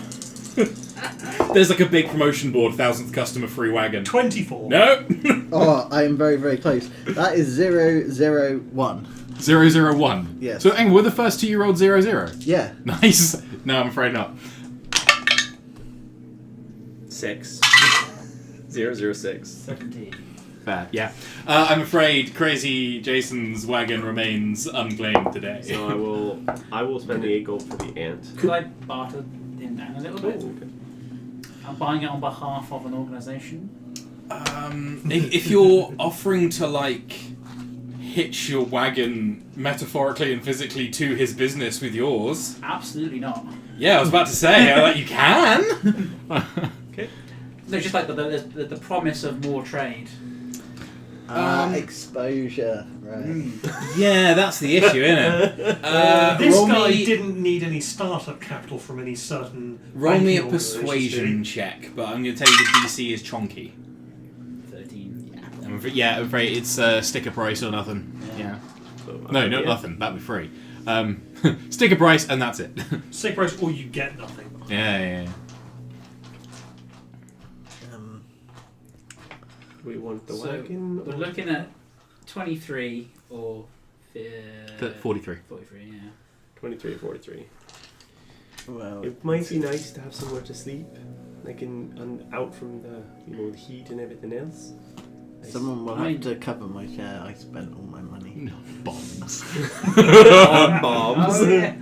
There's like a big promotion board, 1,000th customer free wagon. 24. No. Oh, I am very, very close. That is 001. 001. Yes. So, hang on, were the first two you rolled 00? Yeah. Nice. No, I'm afraid not. 6. 006. 17. Fair. Yeah. I'm afraid Crazy Jason's wagon remains unclaimed today. So I will spend the 8 gold for the ant. Could I barter him down a little bit? Okay. I'm buying it on behalf of an organisation. If you're offering to like hitch your wagon metaphorically and physically to his business with yours, Absolutely not. yeah, I was about to say like you can. Okay. No, just like the promise of more trade. Exposure, right. Yeah, that's the issue, isn't it? This roll guy me, didn't need any startup capital from any certain. roll me a banking organisation, persuasion check, but I'm going to tell you the DC is chonky. 13. I'm afraid it's sticker price or nothing. Yeah. So, No, not nothing. That'd be free. Sticker price and that's it. Stick price, or you get nothing. Yeah. We want the So, wagon. We're looking at 23 or 43. 43, yeah. 23 or 43. Well, It might be nice to have somewhere to sleep, like out from the the heat and everything else. someone will I mean- have to cover my share. I spent all my money. No, bombs. ants. On bombs. Oh, yeah.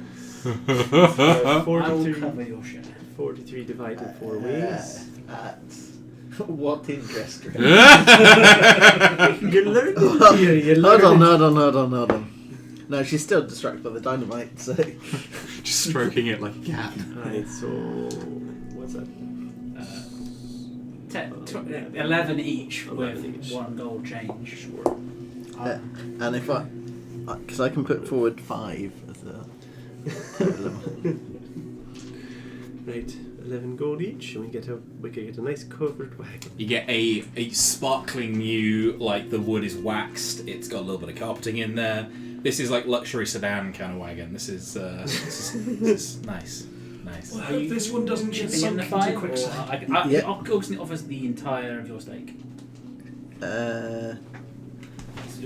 I will 43, cover your share. 43 divided 4 ways. At what interest rate? You're learning here. You're Hold learning. on. No, she's still distracted by the dynamite, so... Just stroking it like a cat. Right, so what's that? 11 each 11 with each. 1 gold change. Sure. And if I... Because I can put forward 5 as a... Right, 11 gold each, and we could get a nice covered wagon. You get a sparkling new, like the wood is waxed. It's got a little bit of carpeting in there. This is like luxury sedan kind of wagon. This is nice. Well, I hope this one doesn't get Chipping in the sunk into fight, quicksand. Yeah. Augustin offers the entire of your stake. So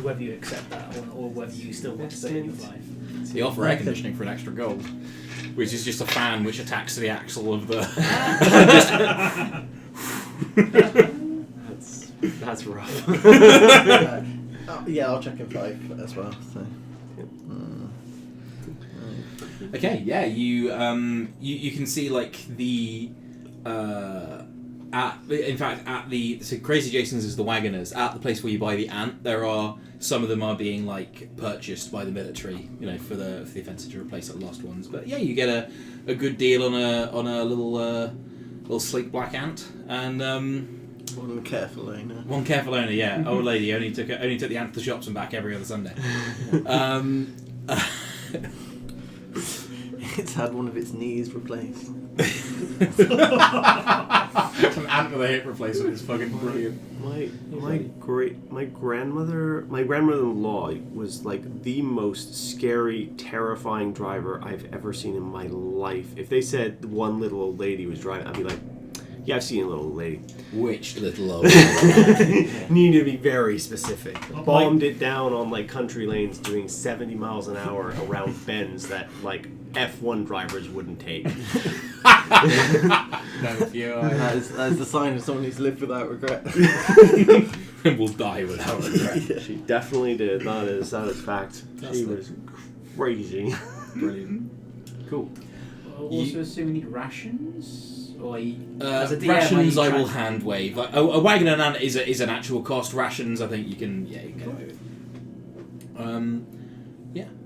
whether you accept that or whether you still want to stay in your 5. They offer air conditioning for an extra gold, which is just a fan which attacks to the axle of the. That's rough. Yeah, I'll check in 5 as well, so... Okay, yeah, you can see like the at so Crazy Jason's is the wagoners. At the place where you buy the ant, there are some of them are being like purchased by the military, for the offensive to replace the last ones. But yeah, you get a good deal on a little sleek black ant, and One careful owner. one careful owner, yeah, old lady only took the ant to the shops and back every other Sunday. It's had one of its knees replaced. An ant with a hip replacement is fucking brilliant. My grandmother-in-law was like the most scary, terrifying driver I've ever seen in my life. If they said one little old lady was driving, I'd be like, yeah, I've seen a little old lady. Which little old? Need to be very specific. Well, Bombed it down on like country lanes doing 70 miles an hour around bends that like F1 drivers wouldn't take. No, you That is the sign of someone who's lived without regret. will die without regret. She definitely did. That is fact. She was crazy. Brilliant. Cool. Also assume we need rations? Or rations I will hand wave. Like, a wagon and an ant is an actual cost. Rations I think you can get away with.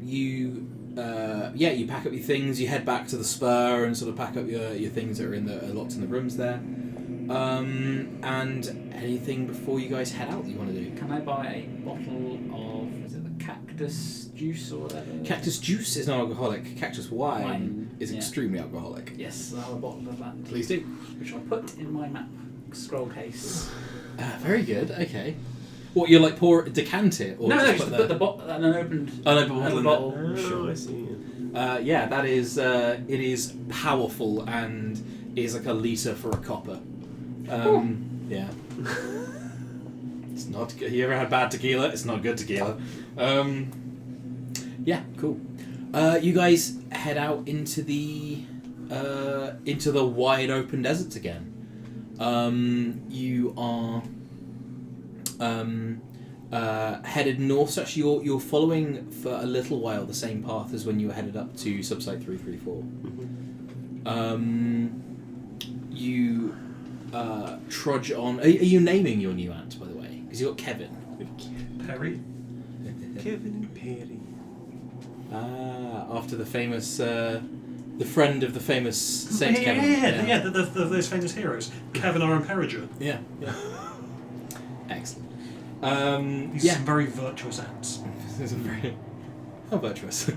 You pack up your things. You head back to the spur and sort of pack up your things that are locked in the rooms there. And anything before you guys head out that you want to do? Can I buy a bottle of, is it the cactus juice or whatever? Cactus juice is not alcoholic. Cactus wine is yeah. extremely alcoholic. Yes, I'll have a bottle of that. Please do. Which I'll put in my map scroll case. Very good. Okay. What, you like decant it? Or Just put the bottle, an unopened bottle. Oh, Sure. I see. Yeah, that is. It is powerful and is like a litre for a copper. Yeah. It's not good. You ever had bad tequila? It's not good tequila. Yeah, cool. You guys head out into the wide open deserts again. You are headed north. So actually, you're following for a little while the same path as when you were headed up to Subsite 334. You trudge on. Are you naming your new ant, by the way? Because you got Kevin. Perry. Kevin and Perry. After the famous, the friend of the famous Saint Kevin. Those famous heroes, Kevin and Peregrine. Yeah. Excellent. These are some very virtuous ants. How virtuous.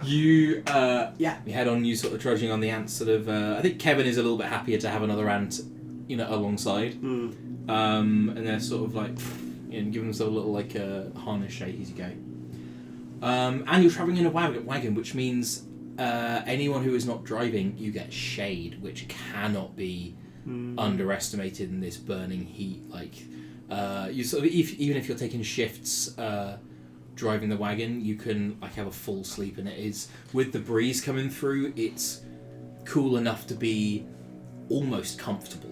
You head on. You sort of trudging on the ants. Sort of. I think Kevin is a little bit happier to have another ant, alongside. And they're sort of like, give themselves a little like harness shake as you go. And you're travelling in a wagon, which means anyone who is not driving, you get shade, which cannot be underestimated in this burning heat. Like, you sort of, even if you're taking shifts driving the wagon, you can like have a full sleep, and it is, with the breeze coming through, it's cool enough to be almost comfortable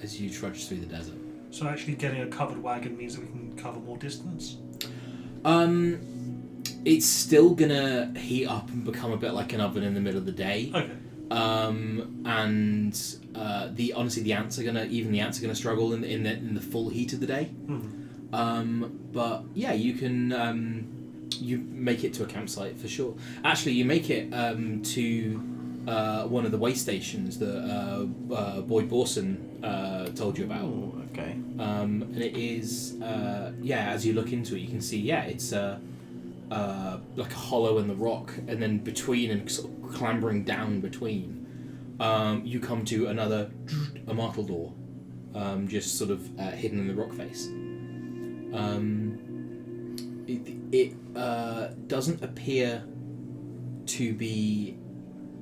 as you trudge through the desert. So actually getting a covered wagon means that we can cover more distance? It's still gonna heat up and become a bit like an oven in the middle of the day. Okay. And the ants are gonna struggle in the full heat of the day. Mm-hmm. But yeah, you can you make it to a campsite for sure. Actually, you make it to one of the way stations that Boyd Borson told you about. Oh, okay. And it is as you look into it, you can see it's like a hollow in the rock, and then between and sort of clambering down between, you come to a martel door, just sort of hidden in the rock face. It doesn't appear to be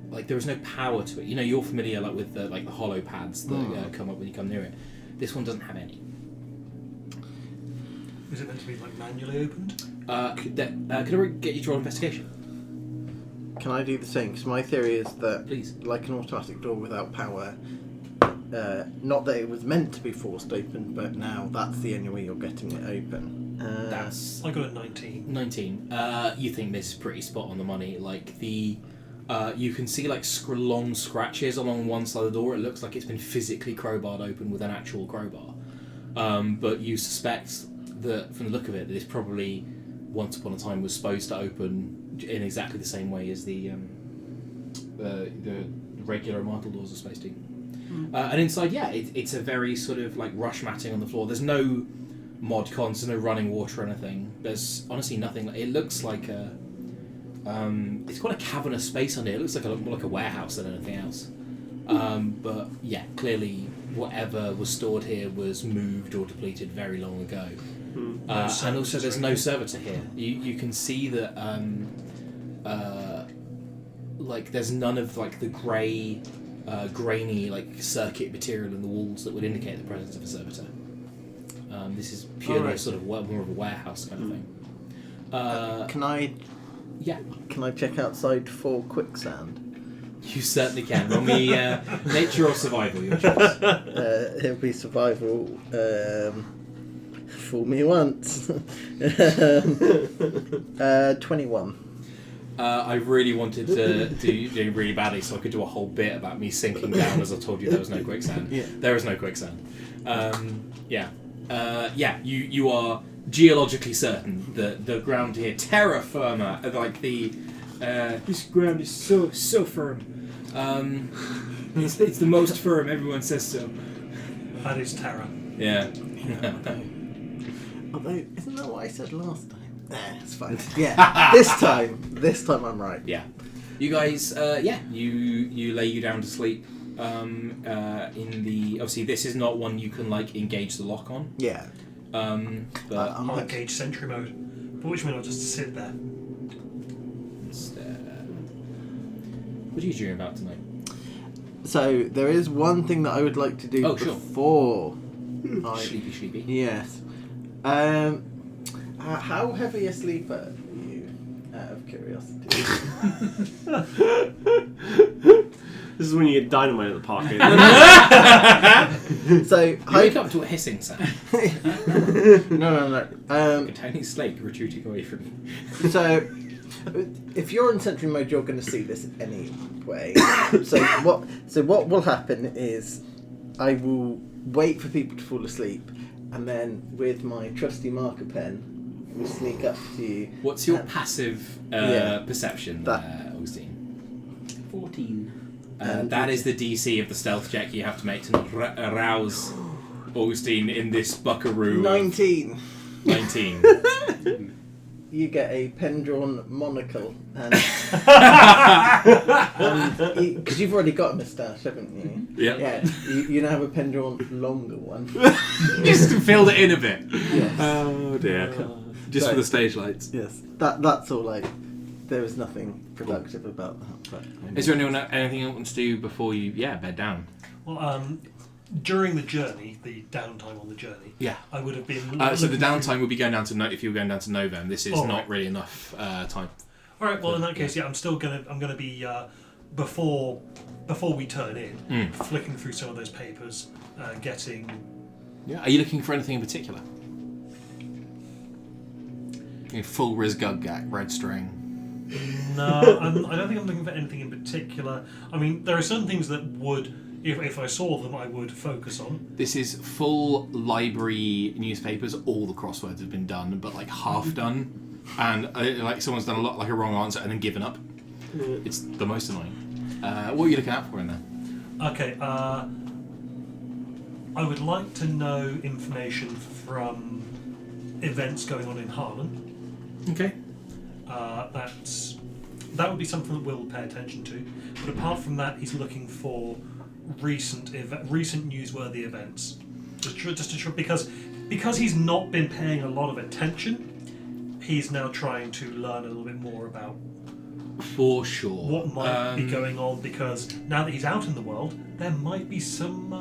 like there is no power to it. You know, you're familiar like with the hollow pads that come up when you come near it. This one doesn't have any. Is it meant to be like manually opened? Could I get you to roll investigation? Can I do the same? Because my theory is that, Please. like an automatic door without power, not that it was meant to be forced open, but now that's the only way you're getting it open. That's I got a 19. 19. You think this is pretty spot on the money. Like you can see like long scratches along one side of the door. It looks like it's been physically crowbarred open with an actual crowbar. But you suspect that from the look of it, that this probably once upon a time was supposed to open in exactly the same way as the regular martel doors are supposed to. And inside, it's a very sort of like rush matting on the floor. There's no mod cons, there's no running water or anything. There's honestly nothing. It looks like it's got a cavernous space under it. It looks like more like a warehouse than anything else. But yeah, clearly whatever was stored here was moved or depleted very long ago. And also there's no servitor here. You can see that like there's none of like the grey grainy like circuit material in the walls that would indicate the presence of a servitor. This is purely sort of more of a warehouse kind of thing. Can I? Yeah. Can I check outside for quicksand? You certainly can. Roll me nature or survival, your choice. It'll be survival. Fool me once. 21. I really wanted to do really badly, so I could do a whole bit about me sinking down as I told you there was no quicksand. Yeah. There is no quicksand. You are geologically certain that the ground here, terra firma, like this ground is so firm. It's the most firm. Everyone says so. That is terror. Yeah. Although, isn't that what I said last time? It's fine. Yeah, this time I'm right. Yeah. You guys, you lay you down to sleep. Obviously this is not one you can like engage the lock on. Yeah. But I'll engage sentry mode. For which means I'll just sit there. What are you doing about tonight? So there is one thing that I would like to do before. Sleepy. Yes. How heavy a sleeper are you? Out of curiosity. This is when you get dynamite in the pocket. So you wake up to a hissing sound. No. A tiny snake retreating away from you. So, if you're in sentry mode, you're going to see this anyway. So what will happen is, I will wait for people to fall asleep, and then with my trusty marker pen, we'll sneak up to you. What's your passive perception, Augustine? 14. That is the DC of the stealth check you have to make to not arouse Augustine in this buckaroo. 19. 19. You get a pen-drawn monocle, and because you've already got a moustache, haven't you? Yep. Yeah. You now have a pen-drawn longer one. Just filled it in a bit. Yes. Oh dear. Just for the stage lights. Yes. That's all. There was nothing productive about that. But Is there anything you want to do before you bed down? Well, during the journey, the downtime on the journey, I would have been. So the downtime would be going down to if you were going down to Novem. This is not really enough time. All right. Well, in that case, I'm gonna be before we turn in, flicking through some of those papers, getting. Yeah. Are you looking for anything in particular? Full Rizgugak, red string. No, I don't think I'm looking for anything in particular. I mean, there are certain things that would, if I saw them, I would focus on. This is full library newspapers. All the crosswords have been done, but like half done, and like someone's done a wrong answer and then given up. It's the most annoying. What are you looking out for in there? Okay, I would like to know information from events going on in Harlan. Okay. That would be something that Will pay attention to. But apart from that, he's looking for recent newsworthy events. Because he's not been paying a lot of attention, he's now trying to learn a little bit more about For sure. what might be going on. Because now that he's out in the world, there might be some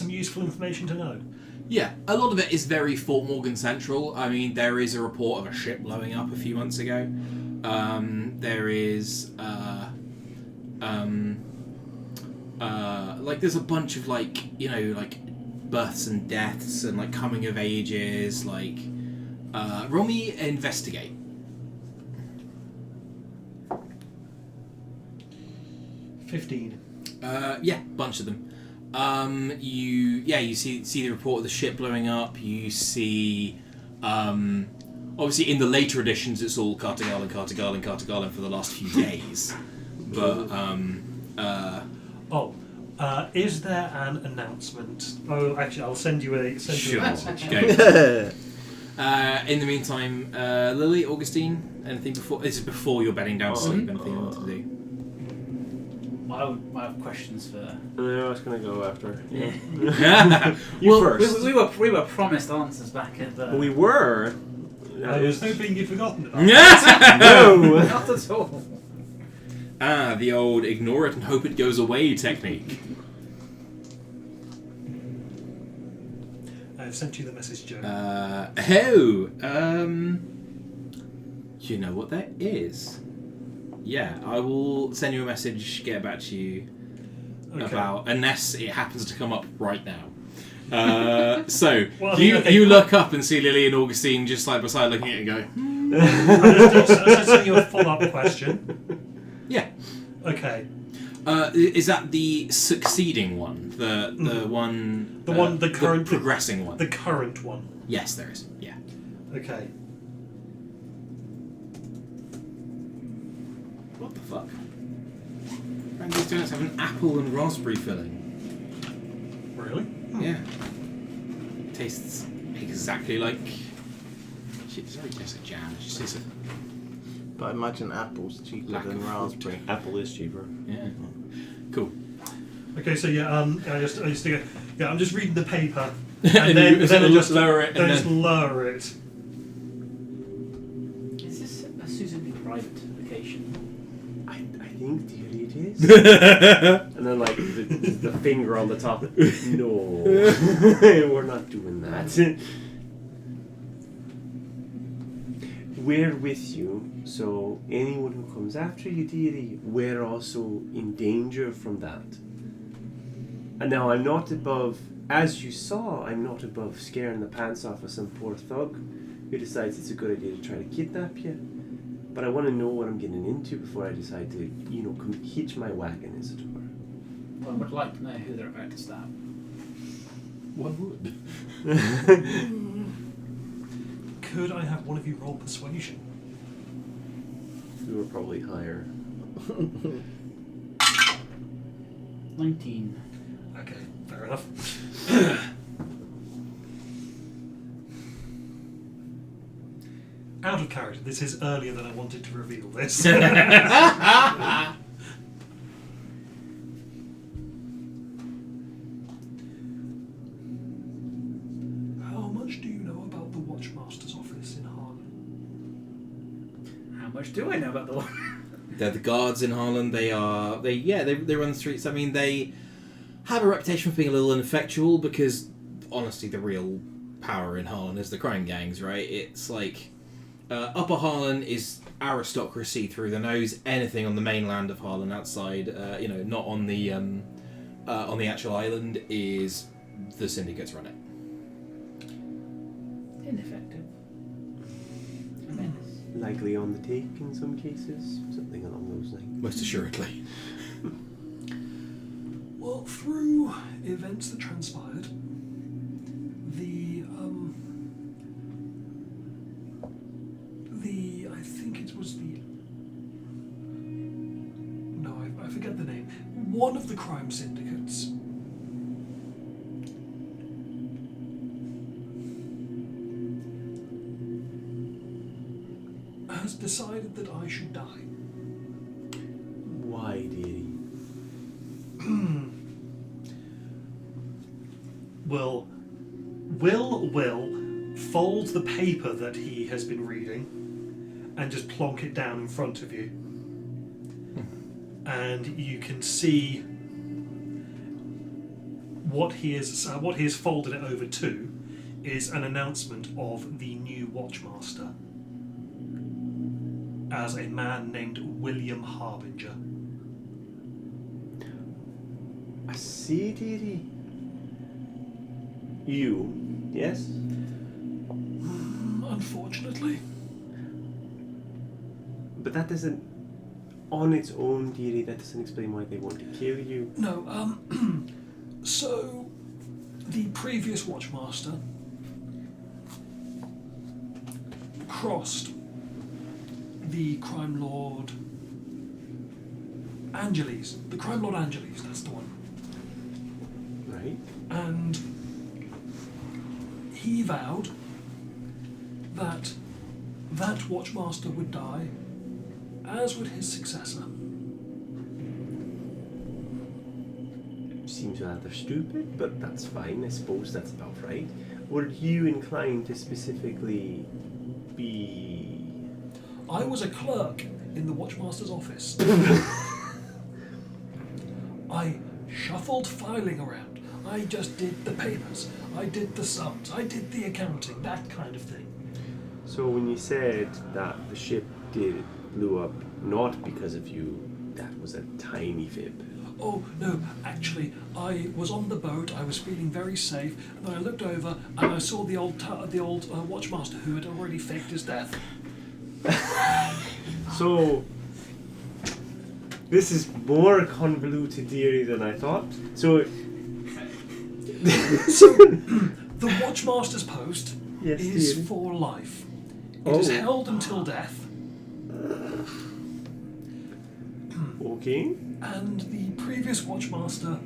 useful information to know. Yeah, a lot of it is very Fort Morgan Central. I mean, there is a report of a ship blowing up a few months ago. There is, there's a bunch of, births and deaths and, coming of ages, roll me investigate. $15. Yeah, bunch of them. You see the report of the ship blowing up. You see, obviously in the later editions, it's all Cartagal for the last few days. But is there an announcement? Oh, actually, I'll send you a Sure. message. Go. In the meantime, Lily, Augustine, anything before? This is before you're bedding down to sleep. Anything you want to do? I have questions for. No, I was going to go after. Yeah. You first. We were promised answers back at the. We were. I was hoping you'd forgotten it. No! Not at all. The old ignore it and hope it goes away technique. I've sent you the message, Joe. You know what that is? Yeah, I will send you a message, get back to you about, unless it happens to come up right now. You look up and see Lily and Augustine just side by side looking at it and go, I'll just send you a follow-up question. yeah. Okay. Is that the succeeding one? The one... The current... progressing one? The current one. Yes, there is. Yeah. Okay. What the fuck? Randy's donuts have an apple and raspberry filling. Really? Yeah. Tastes exactly like... Shit, does it taste like jam? It just tastes like... But I imagine apple's cheaper Lack than of raspberry. Apple is cheaper. Yeah. Cool. Okay, so I just think, I'm just reading the paper, And and then you I just lower it, and just then... lower it. Is this a suitably private location? I think dearly it is. And then the finger on the top. No, we're not doing that. We're with you, so anyone who comes after you, dearie, we're also in danger from that. And now I'm not above, as you saw, I'm not above scaring the pants off of some poor thug who decides it's a good idea to try to kidnap you. But I want to know what I'm getting into before I decide to, come hitch my wagon, as it were. Well, I would like to know who they're about to stab. One would. Could I have one of you roll persuasion? You were probably higher. 19. Okay, fair enough. Out of character. This is earlier than I wanted to reveal this. How much do you know about the Watchmaster's office in Harlan? How much do I know about the one? They're the guards in Harlan. They run the streets. I mean, they have a reputation for being a little ineffectual because, honestly, the real power in Harlan is the crime gangs, right? It's like Upper Harlan is aristocracy through the nose. Anything on the mainland of Harlan, outside, not on the actual island, is the syndicates run it. Ineffective. Likely on the take in some cases, something along those lines. Most assuredly. Well, through events that transpired, I think it was I forget the name. One of the crime syndicates has decided that I should die. Why, dearie? Will fold the paper that he has been reading and just plonk it down in front of you. And you can see what he has folded it over to is an announcement of the new Watchmaster as a man named William Harbinger. I see, dearie. You, yes? Unfortunately. But that doesn't, on its own, dearie, that doesn't explain why they want to kill you. No, so the previous Watchmaster crossed the Crime Lord Angeles. The Crime Lord Angeles, that's the one. Right? And he vowed that that Watchmaster would die, as would his successor. Seems rather stupid, but that's fine. I suppose that's about right. Were you inclined to specifically be... I was a clerk in the Watchmaster's office. I shuffled filing around. I just did the papers. I did the sums. I did the accounting, that kind of thing. So when you said that the ship blew up not because of you, that was a tiny fib. Oh, no, actually, I was on the boat, I was feeling very safe, and then I looked over and I saw the old Watchmaster who had already faked his death. So, this is more convoluted theory than I thought. So, The Watchmaster's post Yes, is dear. for life. It is held until death, okay. and the previous Watchmaster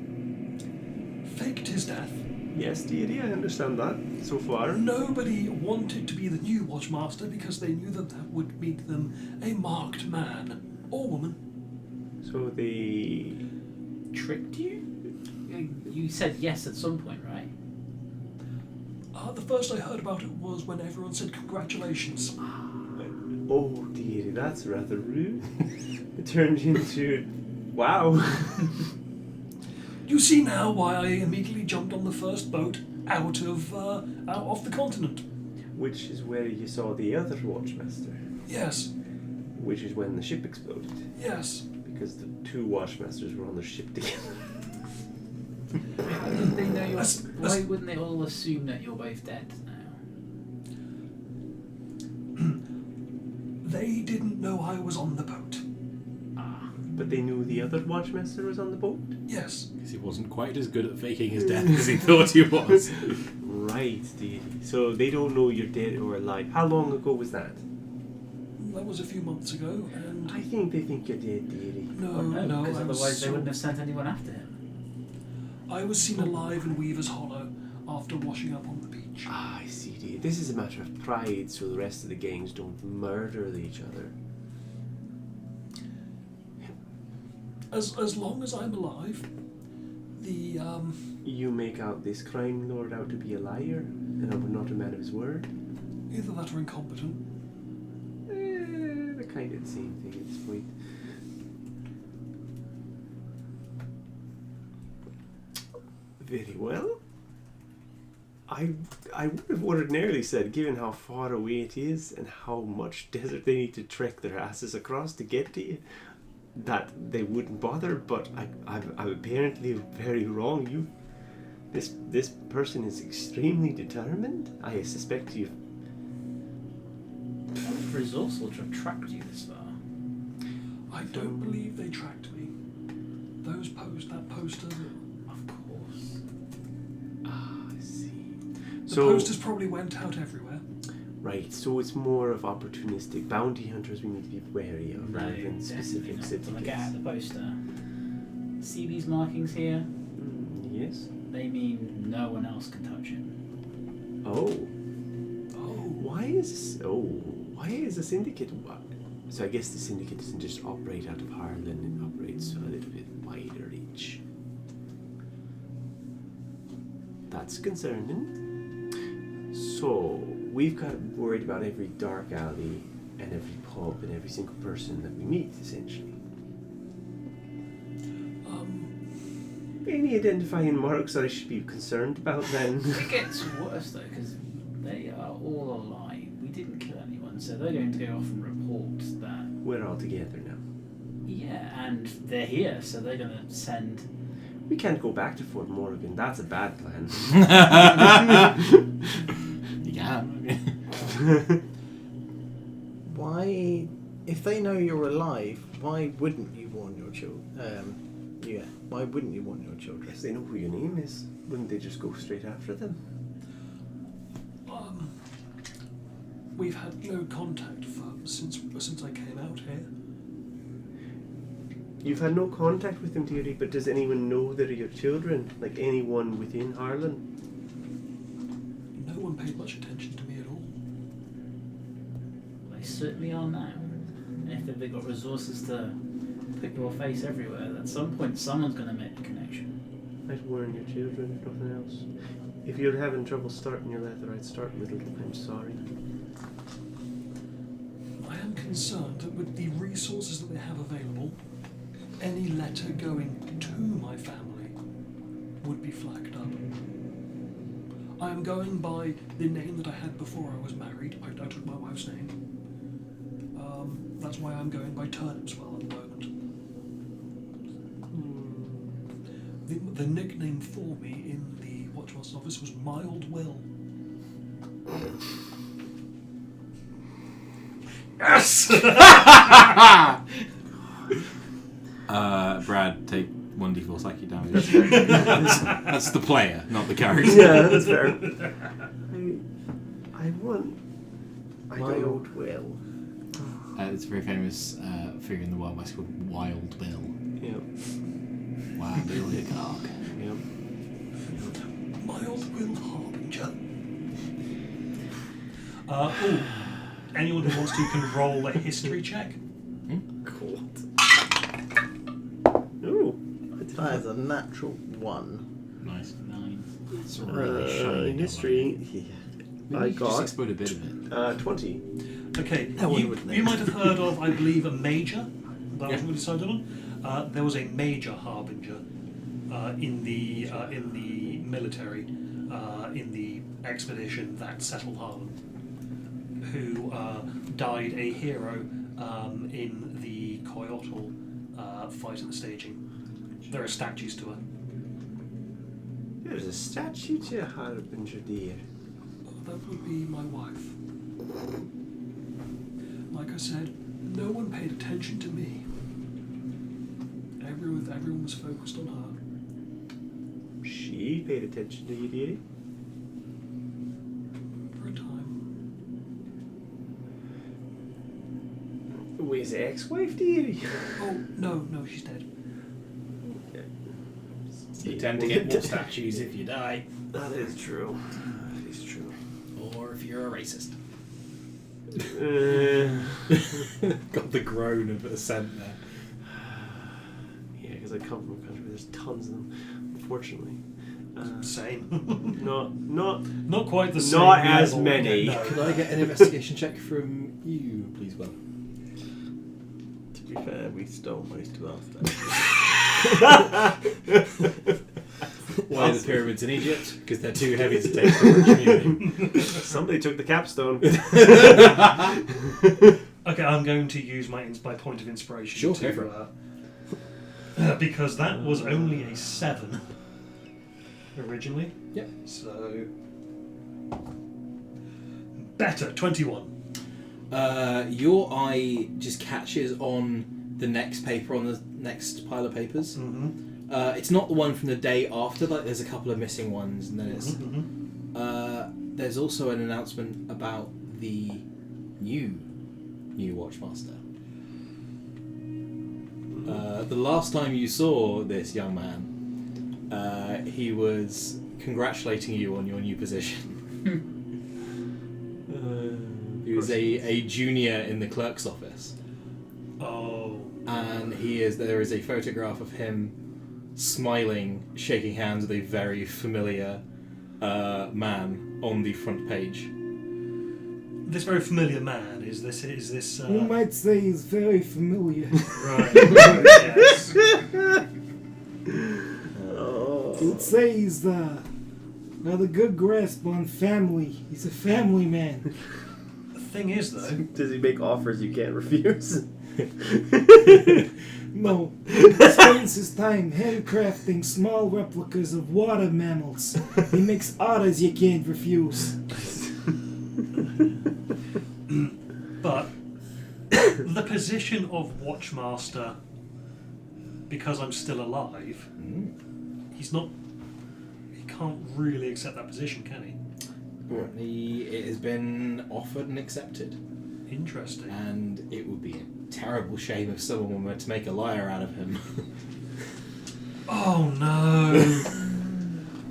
faked his death. Yes, dearie, I understand that so far. Nobody wanted to be the new Watchmaster because they knew that would make them a marked man or woman. So they... Tricked you? You said yes at some point, right? The first I heard about it was when everyone said congratulations. Oh, dearie, that's rather rude. It turned into... Wow. You see now why I immediately jumped on the first boat out of the continent. Which is where you saw the other Watchmaster. Yes, Which is when the ship exploded. yes. Because the two Watchmasters were on the ship together. How did they know you're... As- Why as- wouldn't they all assume that you're both dead now? They didn't know I was on the boat. But they knew the other Watchmaster was on the boat? Yes. Because he wasn't quite as good at faking his death as he thought he was. Right, dearie. So they don't know you're dead or alive. How long ago was that? That was a few months ago, and I think they think you're dead, dearie. no, Well, no, because I was otherwise they so- wouldn't have sent anyone after him. I was seen alive in Weaver's Hollow after washing up on the beach. Ah, I see, dearie. This is a matter of pride, so the rest of the gangs don't murder each other. As long as I'm alive, the You make out this crime lord out to be a liar and not a man of his word? either that or incompetent. They're kind of the same thing at this point. Very well. I would have ordinarily said, given how far away it is and how much desert they need to trek their asses across to get to you, that they wouldn't bother. But I'm apparently very wrong. This person is extremely determined. I suspect you've resourceful to have tracked you this far. I don't believe they tracked me. That poster. Of course. I see. The posters probably went out everywhere. Right, so it's more of opportunistic bounty hunters we need to be wary of rather than specific Look syndicates. at the poster. See these markings here? Yes. They mean no one else can touch him. Why is a syndicate? So I guess the syndicate doesn't just operate out of Ireland; it operates a little bit wider reach. That's concerning. So we've got worried about every dark alley and every pub and every single person that we meet, essentially. Any identifying marks that I should be concerned about then? It gets worse though, because they are all alive. We didn't kill anyone, so they're going to go off and report that. We're all together now. Yeah, and they're here, so they're going to send. We can't go back to Fort Morgan. That's a bad plan. You can. Why, if they know you're alive, why wouldn't you warn your children? Why wouldn't you warn your children? If they know who your name is, wouldn't they just go straight after them? We've had no contact since I came out here. You've had no contact with them, dearie, but does anyone know they're your children? Like anyone within Ireland? No one paid much attention to me at all. They certainly are now. And if they've got resources to put your face everywhere, at some point someone's going to make a connection. I'd warn your children, if nothing else. If you're having trouble starting your letter, I'd start with it. I'm sorry. I am concerned that with the resources that they have available, any letter going to my family would be flagged up. I am going by the name that I had before I was married. I took my wife's name. That's why I'm going by Turnipswell at the moment. The nickname for me in the Watchmaster's office was Mild Will. Yes! Brad, take 1d4 psychic damage. That's the player, not the character. Yeah, that's fair. I want... Mild Will. It's a very famous figure in the Wild West called Wild Bill. Yep. Wild Bill Hickok. Yep. Mild Will Harbinger. Anyone who wants to can roll a history check. Cool. Ooh. That is a natural 1. Nice. 9. It's a really shiny history. Maybe I you could just got explode a bit of it. 20. Okay, That one would you might have heard of, I believe, a major. That was Yeah. what we decided on. There was a major harbinger in the military, in the expedition that settled Harlem, who died a hero in the Coyotl fight at the staging. There are statues to her. There's a statue to Harbinger dear. That would be my wife. Like I said, no one paid attention to me. Everyone was focused on her. She paid attention to you, dearie. For a time. His ex-wife, dearie. Oh, no, she's dead. You tend to get more statues if you die, That is true. That is true. or if you're a racist. Got the groan of assent there. Yeah, because I come from a country where there's tons of them, unfortunately. Same. Not quite the same. Not as level. many. No. Could I get an investigation check from you, please, Will? To be fair, we stole most of our stuff. Why are the pyramids in Egypt? Because they're too heavy to take storage community. Somebody took the capstone. Okay, I'm going to use my point of inspiration Sure, to go for because that was only a 7 originally. Yep. So better, 21. Your eye just catches on the next paper on the next pile of papers. Mm-hmm. It's not the one from the day after. Like, there's a couple of missing ones, and then it's. There's also an announcement about the new Watchmaster. The last time you saw this young man, he was congratulating you on your new position. He was a junior in the clerk's office. Oh. And there is a photograph of him smiling, shaking hands with a very familiar man on the front page. This very familiar man, is this... You might say he's very familiar. Right, yes. You'd say he's got a good grasp on family. He's a family man. The thing is, though... Does he make offers you can't refuse? No, he spends his time handcrafting small replicas of water mammals. He makes orders you can't refuse. But the position of Watchmaster, because I'm still alive, he's not... He can't really accept that position, can he? Apparently, it has been offered and accepted. Interesting. And it would be a terrible shame if someone were to make a liar out of him. Oh no!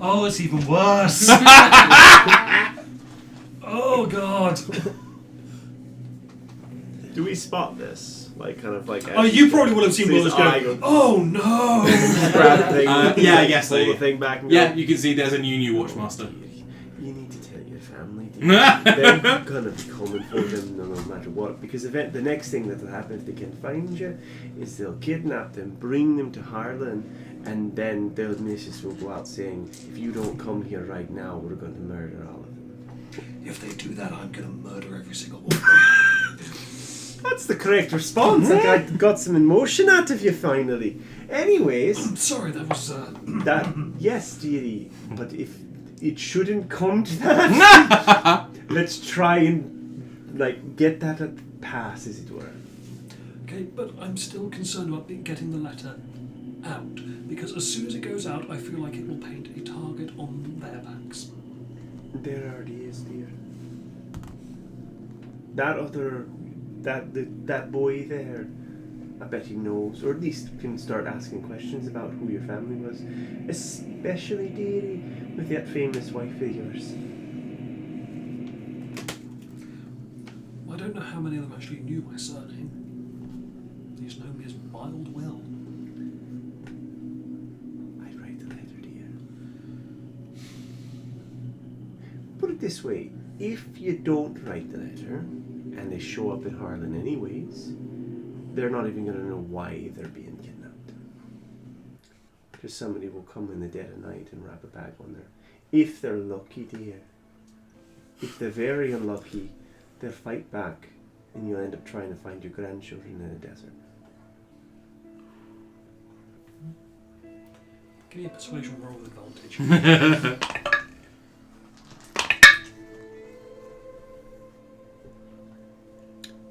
Oh, it's even worse! Oh god! Do we spot this? Like, kind of like... Oh, you probably would have seen Willis go, oh no! Grab the thing, yeah, I guess so. pull the thing back and Yeah, go, you can see there's a new Watchmaster. You need to tell your family. They're gonna be coming for them no matter what. Because the next thing that'll happen if they can find you is they'll kidnap them, bring them to Harlan, and then their missus will go out saying, if you don't come here right now, we're going to murder all of them. If they do that, I'm gonna murder every single one. That's the correct response. I got some emotion out of you finally. Anyways, I'm sorry, that was... yes, dearie, but if it shouldn't come to that, let's try and get that at pass, as it were. Okay, but I'm still concerned about getting the letter out, because as soon as it goes out, I feel like it will paint a target on their backs. There already is, dear. That boy there, I bet he knows, or at least can start asking questions about who your family was, especially, dearie, with that famous wife of yours. I don't know how many of them actually knew my surname. They just know me as Mild Will. I'd write the letter, dear. Put it this way, if you don't write the letter, and they show up in Harlan anyways, they're not even going to know why they're being kidnapped. Because somebody will come in the dead of night and wrap a bag on there. If they're lucky, dear. If they're very unlucky, they'll fight back and you'll end up trying to find your grandchildren in a desert. Give me a persuasion roll with advantage.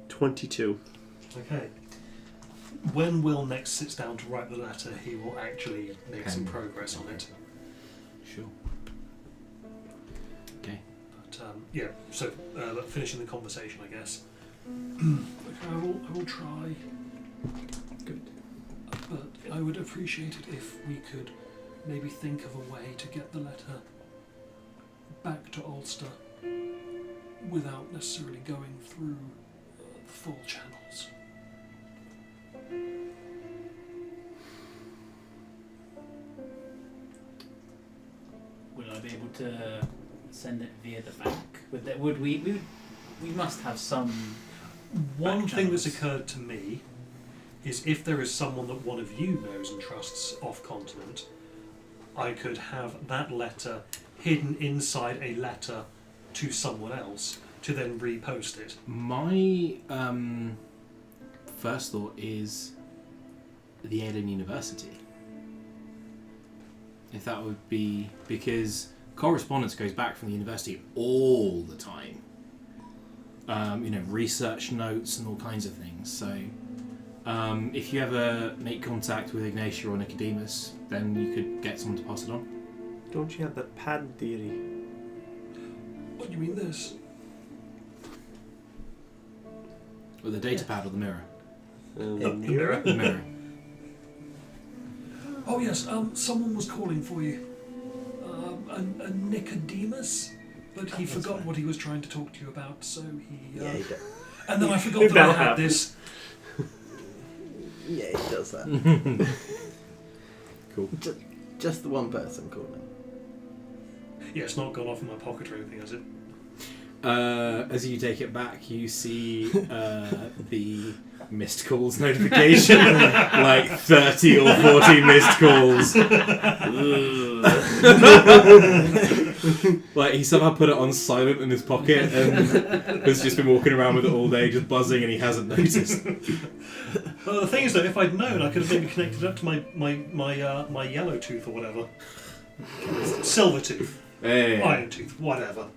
22. Okay. When Will next sits down to write the letter, he will actually make some progress on it. Sure. Okay. But yeah, so finishing the conversation, I guess. Okay, I will try. Good. But I would appreciate it if we could maybe think of a way to get the letter back to Ulster without necessarily going through the full channels. Will I be able to send it via the bank? Would we must have some. One back thing that's channels. occurred to me is if there is someone that one of you knows and trusts off continent, I could have that letter hidden inside a letter to someone else to then repost it. My first thought is the Alien University. If that would be... because correspondence goes back from the university all the time. research notes and all kinds of things. So if you ever make contact with Ignatia or Nicodemus, then you could get someone to pass it on. Don't you have the pad theory? What do you mean this? Or the data pad or the mirror? The mirror. The mirror. Oh yes, someone was calling for you. A Nicodemus, but he forgot what he was trying to talk to you about, so he... Yeah, he does. And then I forgot that I had this. Yeah, he does that. Cool. Just the one person calling. Yeah, it's not gone off in my pocket or anything, has it? As you take it back, you see the missed calls notification, like 30 or 40 missed calls. Like he somehow put it on silent in his pocket and has just been walking around with it all day, just buzzing, and he hasn't noticed. Well, the thing is, though, if I'd known, I could have maybe connected it up to my yellow tooth or whatever, silver tooth, Hey. iron tooth, whatever.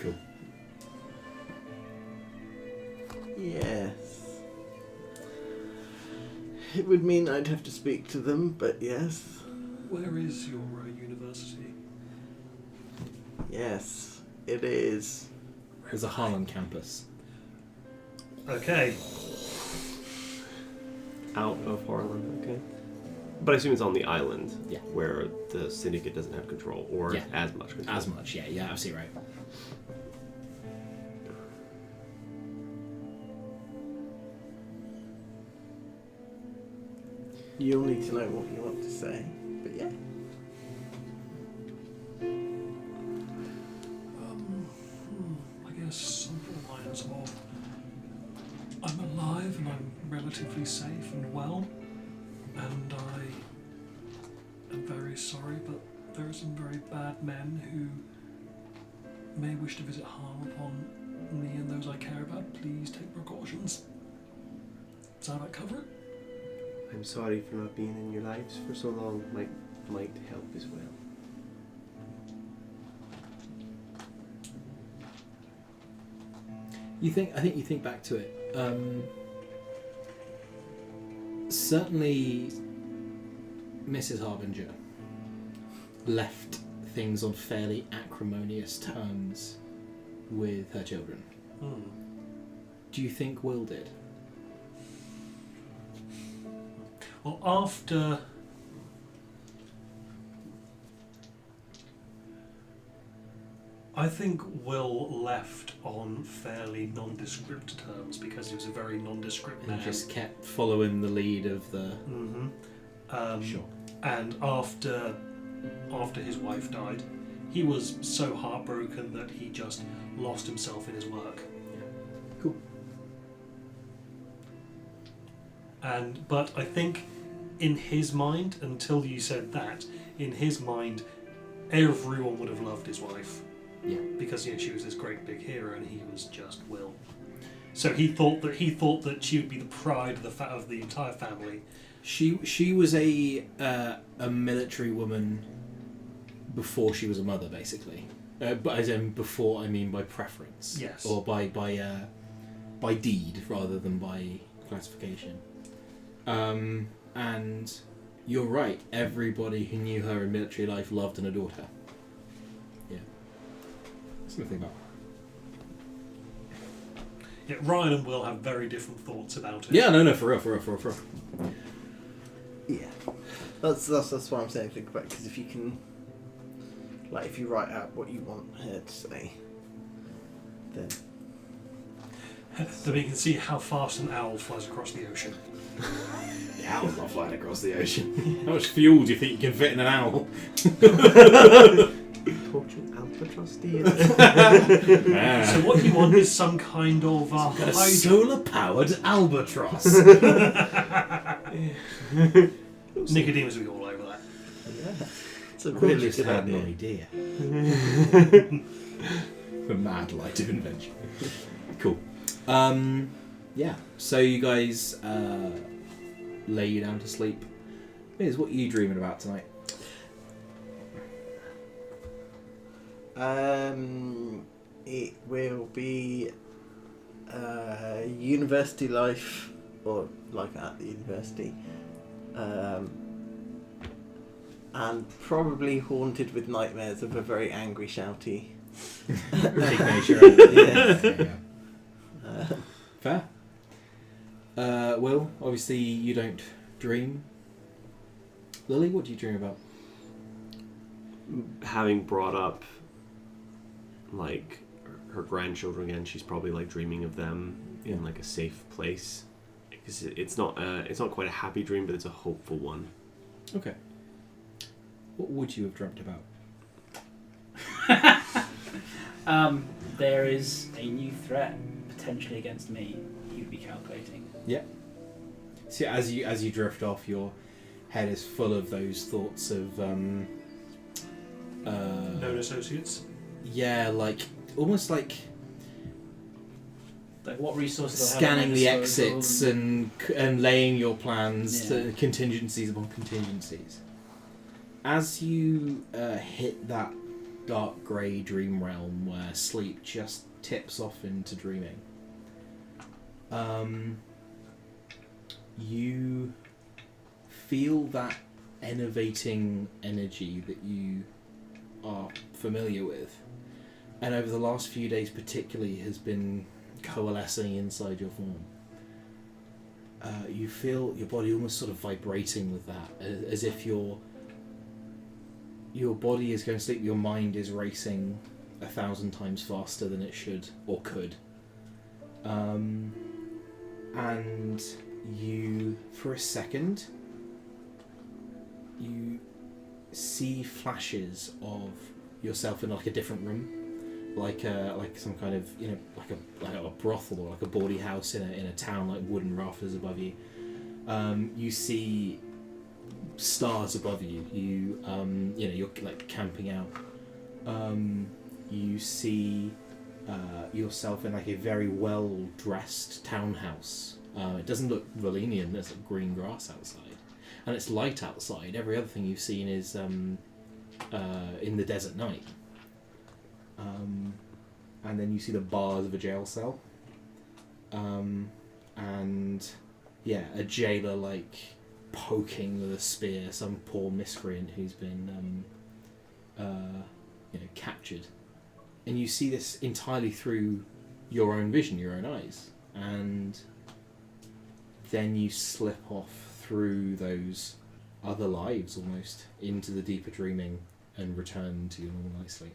Cool. Yes. It would mean I'd have to speak to them, but yes. Where is your university? Yes, it is. There's a Harlem campus. Okay. Out of Harlem, okay. But I assume it's on the island, Yeah. where the syndicate doesn't have control, or Yeah. as much control. As much, yeah, absolutely right. You'll need to know what you want to say, but yeah. I guess something along the lines of I'm alive and I'm relatively safe and well, and I am very sorry, but there are some very bad men who may wish to visit harm upon me and those I care about. Please take precautions. Does that cover it? I'm sorry for not being in your lives for so long. Might help as well. I think you think back to it. Certainly, Mrs. Harbinger left things on fairly acrimonious terms with her children. Do you think Will did? Well, after I think Will left on fairly nondescript terms because he was a very nondescript man. And just kept following the lead of the... Sure. And after his wife died, he was so heartbroken that he just lost himself in his work. Cool. But I think in his mind, until you said that, in his mind, everyone would have loved his wife. Yeah. Because she was this great big hero, and he was just Will. So he thought that she would be the pride of the entire family. She was a military woman before she was a mother, basically. But as in before, I mean by preference. Yes. Or by deed rather than by classification. And you're right. Everybody who knew her in military life loved and adored her. Yeah. Something about. Yeah, Ryan and Will have very different thoughts about it. Yeah, no, for real. Yeah. That's why I'm saying think about it, because if you can, like, if you write out what you want her to say, then Then we can see how fast an owl flies across the ocean. The owl's not flying across the ocean. How much fuel do you think you can fit in an owl? Tortured albatross deer. So what you want is some kind of a solar-powered albatross. Nicodemus will be all over that. yeah, it's a really Just good had an idea. idea. The mad light of invention. Cool. Yeah. So you guys lay you down to sleep. Miz, what are you dreaming about tonight? It will be university life, or life at the university, and probably haunted with nightmares of a very angry, shouty. Big nature. Yeah. Fair. Will, obviously you don't dream. Lily, what do you dream about? Having brought up like her grandchildren again, she's probably like dreaming of them in like a safe place. Because it's not quite a happy dream, but it's a hopeful one. Okay. What would you have dreamt about? There is a new threat potentially against me. You'd be calculating. Yeah. See, as you drift off, your head is full of those thoughts of Known associates. yeah, like almost like Like what resources? do I have at scanning my the disposal? exits and laying your plans Yeah. to contingencies upon contingencies. As you hit that dark grey dream realm where sleep just tips off into dreaming, you feel that enervating energy that you are familiar with, and over the last few days particularly has been coalescing inside your form. You feel your body almost sort of vibrating with that, as if your body is going to sleep, your mind is racing 1,000 times faster than it should or could. And you, for a second, you see flashes of yourself in like a different room, like some kind of, you know, like a brothel or like a bawdy house in a town, like wooden rafters above you. You see stars above you. You know, you're like camping out. You see yourself in like a very well dressed townhouse. It doesn't look Valenian. There's like green grass outside, and it's light outside. Every other thing you've seen is in the desert night. And then you see the bars of a jail cell. And yeah, a jailer like poking with a spear some poor miscreant who's been captured. And you see this entirely through your own vision, your own eyes. And then you slip off through those other lives almost into the deeper dreaming and return to your normal night's sleep.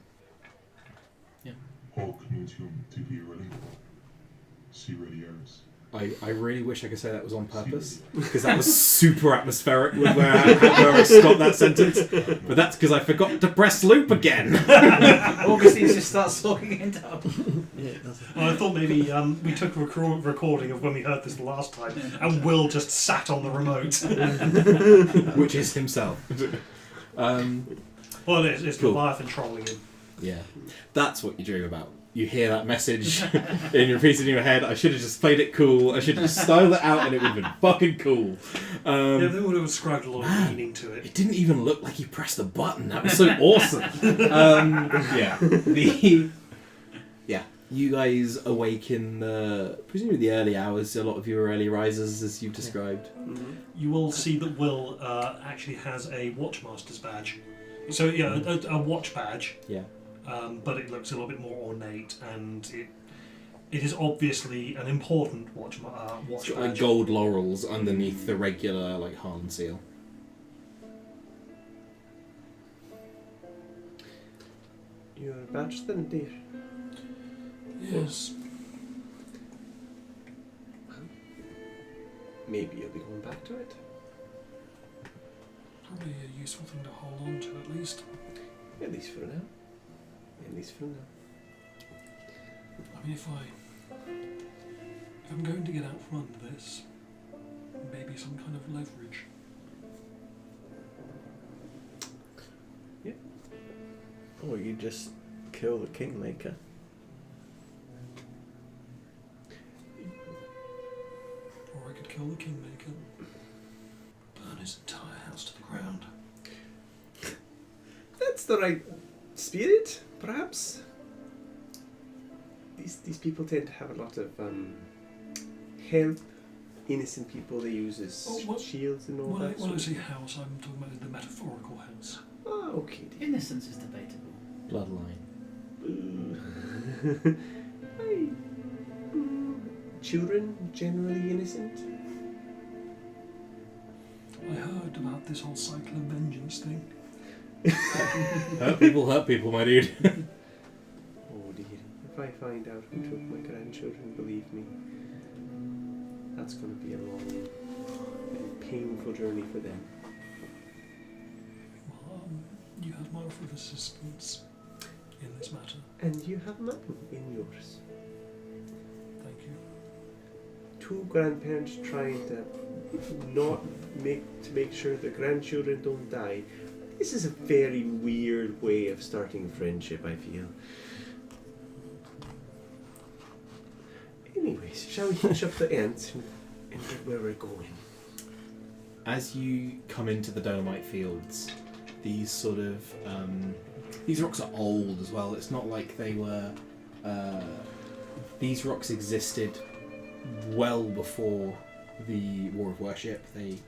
I really wish I could say that was on purpose, because that was super atmospheric with where I stopped that sentence. But that's because I forgot to press loop again. Augustine just starts talking it up. Yeah, that's Well, I thought maybe we took a recording of when we heard this the last time, and Will just sat on the remote. Which is himself. Well, it's Cool. Leviathan trolling him. Yeah, that's what you dream about. You hear that message and repeated in your head. I should have just played it cool. I should have just styled it out and it would have been fucking cool. Yeah, they would have ascribed a lot of meaning to it. It didn't even look like he pressed a button. That was so awesome. You guys awake in presumably the early hours. A lot of you are early risers, as you've described. Mm-hmm. You will see that Will actually has a Watchmaster's badge. So yeah, a watch badge. Yeah. But it looks a little bit more ornate, and it is obviously an important watch It's got badge. like gold laurels underneath the regular like Harlan seal. You're badged then, dear. Yes. Maybe you'll be going back to it. Probably a useful thing to hold on to, at least. At least for now. At least for now. I mean, if I'm going to get out from under this, maybe some kind of leverage. Or you just kill the Kingmaker. Or I could kill the Kingmaker, burn his entire house to the ground. That's the right spirit, perhaps. These people tend to have a lot of help innocent people they use as Oh, shields and all When I that. sort say of- house, I'm talking about the metaphorical house. Ah, okay. Innocence is debatable. Bloodline. Hey, children generally innocent. I heard about this whole cycle of vengeance thing. Hurt people, my dude. Oh dear. If I find out who took my grandchildren, believe me, that's going to be a long and painful journey for them. Well, you have my offer of assistance in this matter. And you have mine in yours. Thank you. Two grandparents trying to make sure their grandchildren don't die. This is a very weird way of starting a friendship, I feel. Anyways, shall we hitch up the ends and get where we're going? As you come into the Dolomite fields, these sort of these rocks are old as well. It's not like they were. These rocks existed well before the War of Worship. They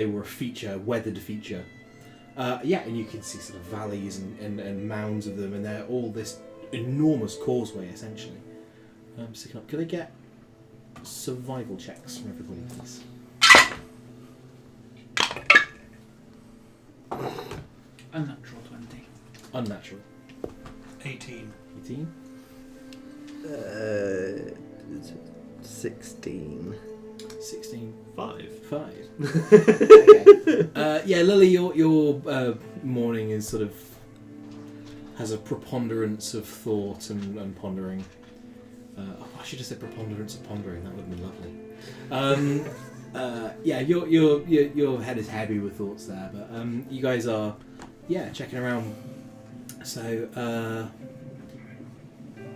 were a feature, weathered feature. And you can see sort of valleys and mounds of them, and they're all this enormous causeway essentially. Sticking up. Could I get survival checks from everybody, please? Unnatural 20. Unnatural. 18. 18. 16. 16. 5. 5. Okay. Lily, your morning is sort of has a preponderance of thought and pondering. I should have said preponderance of pondering. That would have been lovely. Your head is heavy with thoughts there, but you guys are checking around. So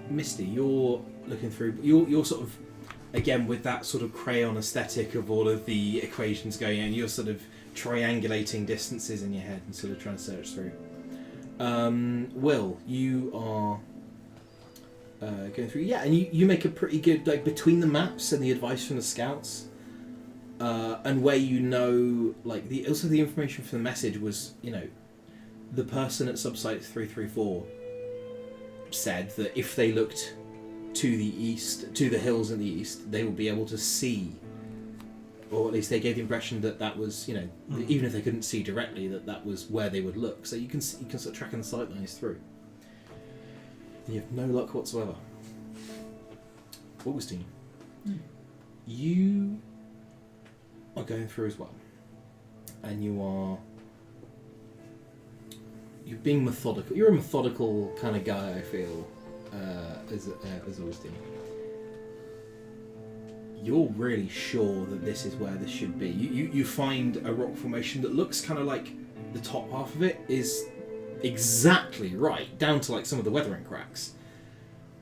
Misty, you're looking through. You're sort of again with that sort of crayon aesthetic of all of the equations going in. You're sort of triangulating distances in your head and sort of trying to search through. Will, you are going through, and you make a pretty good, like, between the maps and the advice from the scouts, and where like the information from the message was, the person at subsite 334 said that if they looked to the east, to the hills in the east, they would be able to see, or at least they gave the impression that was, even if they couldn't see directly, that was where they would look. So you can start tracking the sight lines through. And you have no luck whatsoever. Augustine, you are going through as well, and you're being methodical. You're a methodical kind of guy, I feel, as Augustine. You're really sure that this is where this should be. You find a rock formation that looks kind of like the top half of it is exactly right, down to like some of the weathering cracks.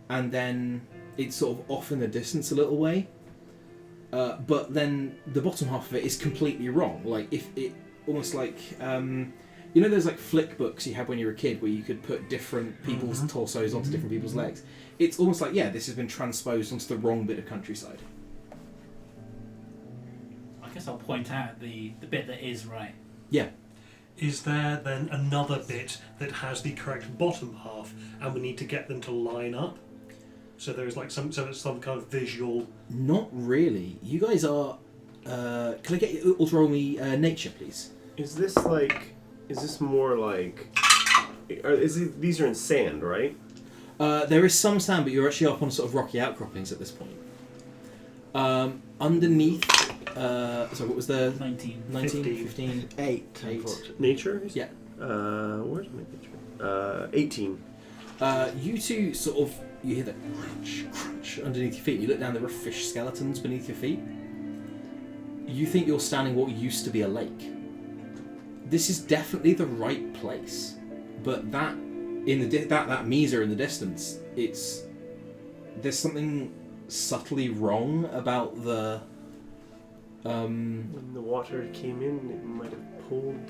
And then it's sort of off in the distance a little way. But then the bottom half of it is completely wrong. Like, if it almost like those like flick books you had when you were a kid where you could put different people's torsos onto different people's legs. It's almost like, this has been transposed onto the wrong bit of countryside. I guess I'll point out the bit that is right. Yeah. Is there then another bit that has the correct bottom half, and we need to get them to line up? So there is like some kind of visual. Not really. You guys are. Can I get you to roll me nature, please? Is this more like? These are in sand, right? There is some sand, but you're actually up on sort of rocky outcroppings at this point. Underneath. So what was the 19. 15? 8. 8. Nature? Yeah. Where's my nature? 18. You two sort of, you hear the crunch underneath your feet. You look down, there are fish skeletons beneath your feet. You think you're standing what used to be a lake. This is definitely the right place, but that Mesa in the distance, there's something subtly wrong about the. When the water came in, it might have pulled.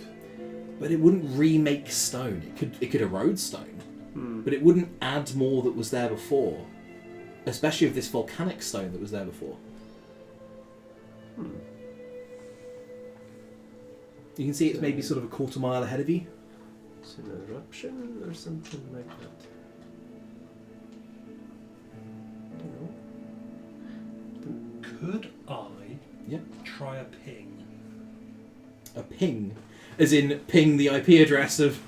But it wouldn't remake stone. It could erode stone, but it wouldn't add more that was there before. Especially of this volcanic stone that was there before. You can see it's maybe sort of a quarter mile ahead of you. It's an eruption or something like that. Could I Yeah. try a ping? A ping, as in ping the IP address of.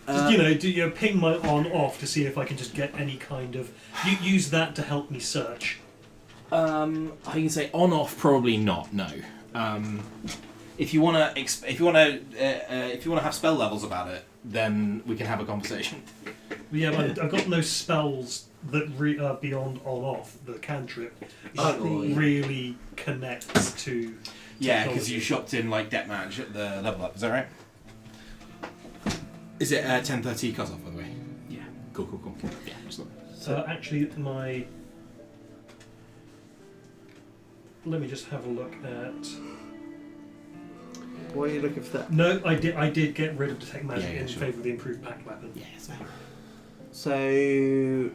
Just, do you ping my on-off to see if I can just get any kind of... use that to help me search. I can say on off, probably not. No. If you wanna have spell levels about it, then we can have a conversation. Yeah, but I've got no spells that are beyond on-off. The cantrip really connects to... Yeah, because you shopped in like debt match at the level up. Is that right? Is it 10:30 cut off, by the way? Yeah. Cool. Yeah. Excellent. So actually, let me just have a look at... Why are you looking for that? No, I did get rid of detect magic in sure. favour of the improved pack weapon. Yeah. So. So,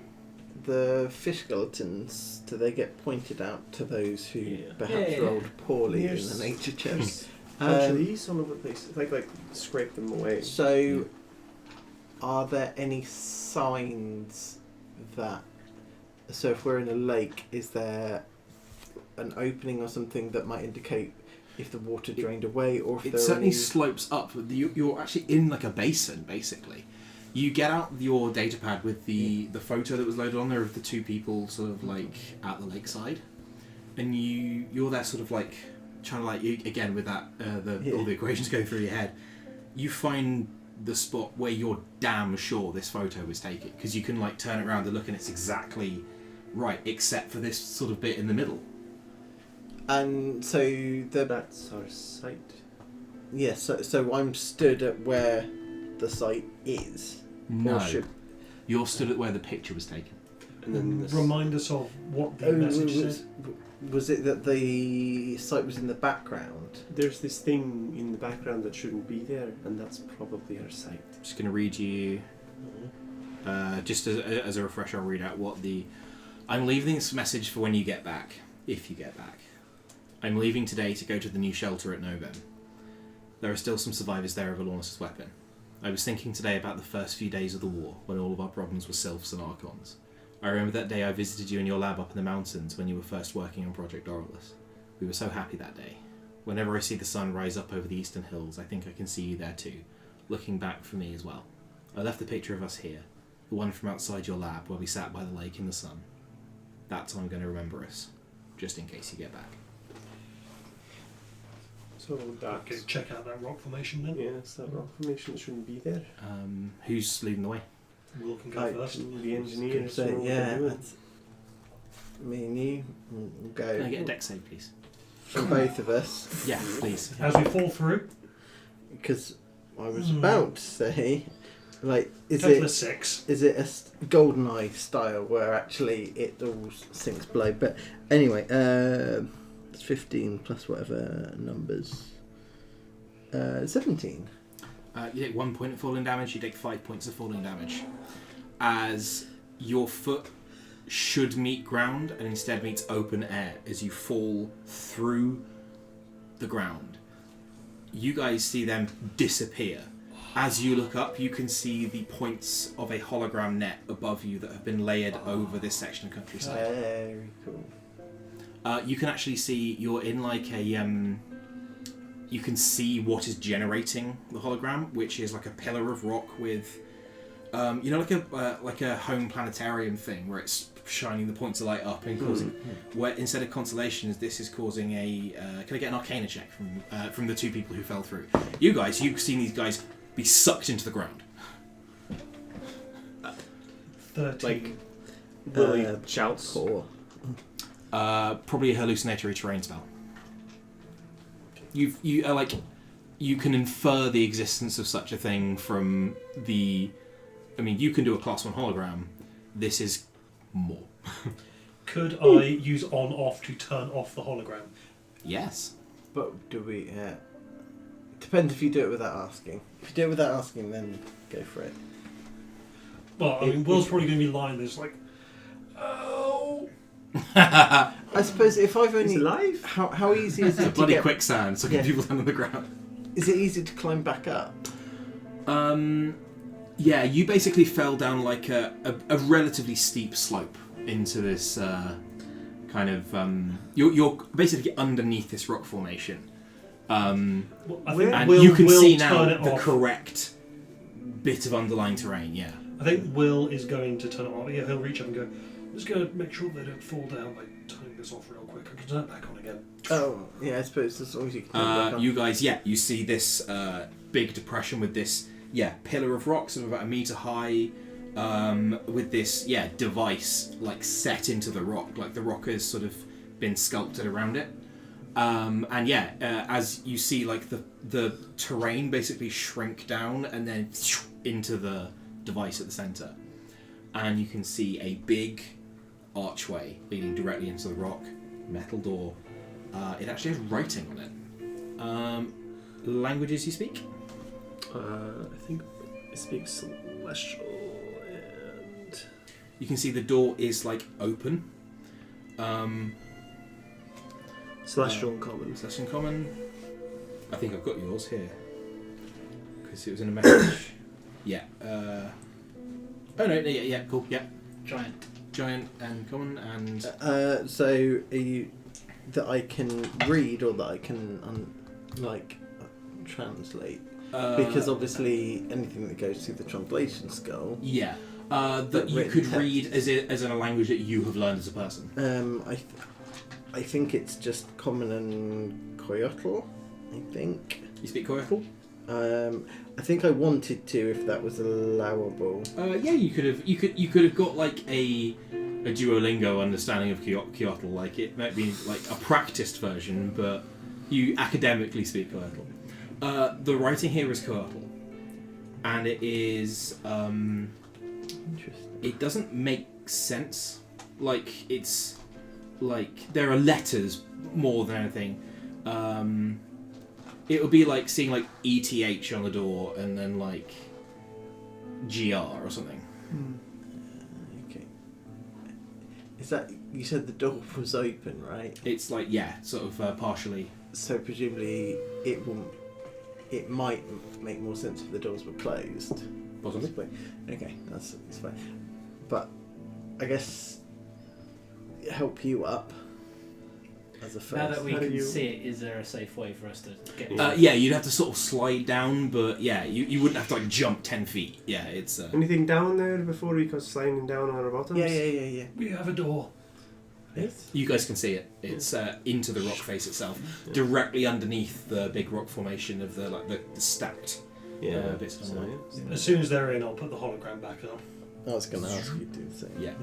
the fish skeletons, do they get pointed out to those who perhaps Yeah. rolled poorly Yes. in the nature checks? Actually, some of the places, like scrape them away. So, are there any signs that... So if we're in a lake, is there an opening or something that might indicate if the water drained away, or if It there certainly are any... slopes up. You're actually in like a basin, basically. You get out your data pad with the photo that was loaded on there of the two people sort of like at the lakeside, and you're there sort of like trying to like again with that all the equations go through your head. You find the spot where you're damn sure this photo was taken, because you can like turn it around and look and it's exactly right, except for this sort of bit in the middle. And so That's our site. yes, so I'm stood at where the site is. No, Or should... you're stood at where the picture was taken. And then this... Remind us of what the message said. Was it that the site was in the background? There's this thing in the background that shouldn't be there, and that's probably our site. I'm just going to read you, just as a refresher, I'll read out what the... I'm leaving this message for when you get back, if you get back. I'm leaving today to go to the new shelter at Novem. There are still some survivors there of Alornus' weapon. I was thinking today about the first few days of the war, when all of our problems were sylphs and archons. I remember that day I visited you in your lab up in the mountains when you were first working on Project Dorylus. We were so happy that day. Whenever I see the sun rise up over the eastern hills, I think I can see you there too, looking back for me as well. I left the picture of us here, the one from outside your lab where we sat by the lake in the sun. That's how I'm going to remember us, just in case you get back. So that's... Okay, check out that rock formation then. Yeah, it's that rock formation that shouldn't be there. Who's leading the way? Will can go first. The engineers. So, know what they're yeah, doing. that's... Me and you will Can I go. get a deck save, please? For both of us. Yeah, please. As we fall through, Because I was about to say, like, is go for the it 6. is it a GoldenEye style where actually it all sinks below? But anyway, it's 15 plus whatever numbers. 17. You take 1 point of falling damage, you take 5 points of falling damage. As your foot should meet ground and instead meets open air as you fall through the ground. You guys see them disappear. As you look up, you can see the points of a hologram net above you that have been layered over this section of countryside. Very cool. You can actually see you're in like a you can see what is generating the hologram, which is like a pillar of rock with like a home planetarium thing where it's shining the points of light up and causing where instead of constellations this is causing a can I get an arcana check from the two people who fell through? You've seen these guys be sucked into the ground. 13. Like, Willie shouts. 4. Probably a hallucinatory terrain spell. You can infer the existence of such a thing from the... I mean, you can do a class 1 hologram. This is more. Could I use on-off to turn off the hologram? Yes. But do we... depends if you do it without asking. If you do it without asking, then go for it. Well, I mean, Will's probably going to be lying there, just like, oh. I suppose if I've He's only alive. how easy is It's a it to bloody get? quicksand, sucking Yeah. people down on the ground. Is it easy to climb back up? Yeah, you basically fell down like a relatively steep slope into this kind of. You're basically underneath this rock formation. Well, I Where- think And Will, you can Will see turn now it the off. correct bit of underlying terrain, yeah. I think Will is going to turn it off. Yeah, he'll reach up and go, I'm just going to make sure they don't fall down by turning this off real quick. I can turn it back on again. Oh, yeah. I suppose as long as you can. turn it back on. You guys, you see this big depression with this, pillar of rocks of about 1 meter high, with this, device like set into the rock, like the rock has sort of been sculpted around it. As you see, like the terrain basically shrink down and then into the device at the center, and you can see a big archway leading directly into the rock, metal door. It actually has writing on it. Languages you speak? I think it speaks Celestial, and You can see the door is like open. Celestial and Common. Celestial Common. I think I've got yours here because it was in a message. Oh no, yeah, cool, yeah. Giant and Common and So are you that I can read or that I can translate? Because obviously anything that goes through the translation skill. that you written could text. read as in a language that you have learned as a person. I think it's just Common and Coyotl. I think. You speak Koyakal? I think I wanted to, if that was allowable. You could have got like a Duolingo understanding of Kyotl. Like it might be like a practiced version, but you academically speak Kyotl. The writing here is Kyotl, and it is Interesting. it doesn't make sense. Like it's like there are letters more than anything. It would be like seeing like ETH on the door and then like GR or something. Okay. Is that you said the door was open, right? It's like sort of partially. So presumably it might make more sense if the doors were closed. Possibly. Okay, that's fine. But I guess help you up as a first. Now that we How do can you- see it, is there a safe way for us to get? You'd have to sort of slide down, but you wouldn't have to like jump 10 feet. Yeah, it's. Anything down there before we go sliding down on our bottoms? Yeah. We have a door. Yes. You guys can see it. It's into the rock face itself, directly underneath the big rock formation of the stacked bits of So, stone. As soon as they're in, I'll put the hologram back up. I was going to ask you to do the same. Yeah.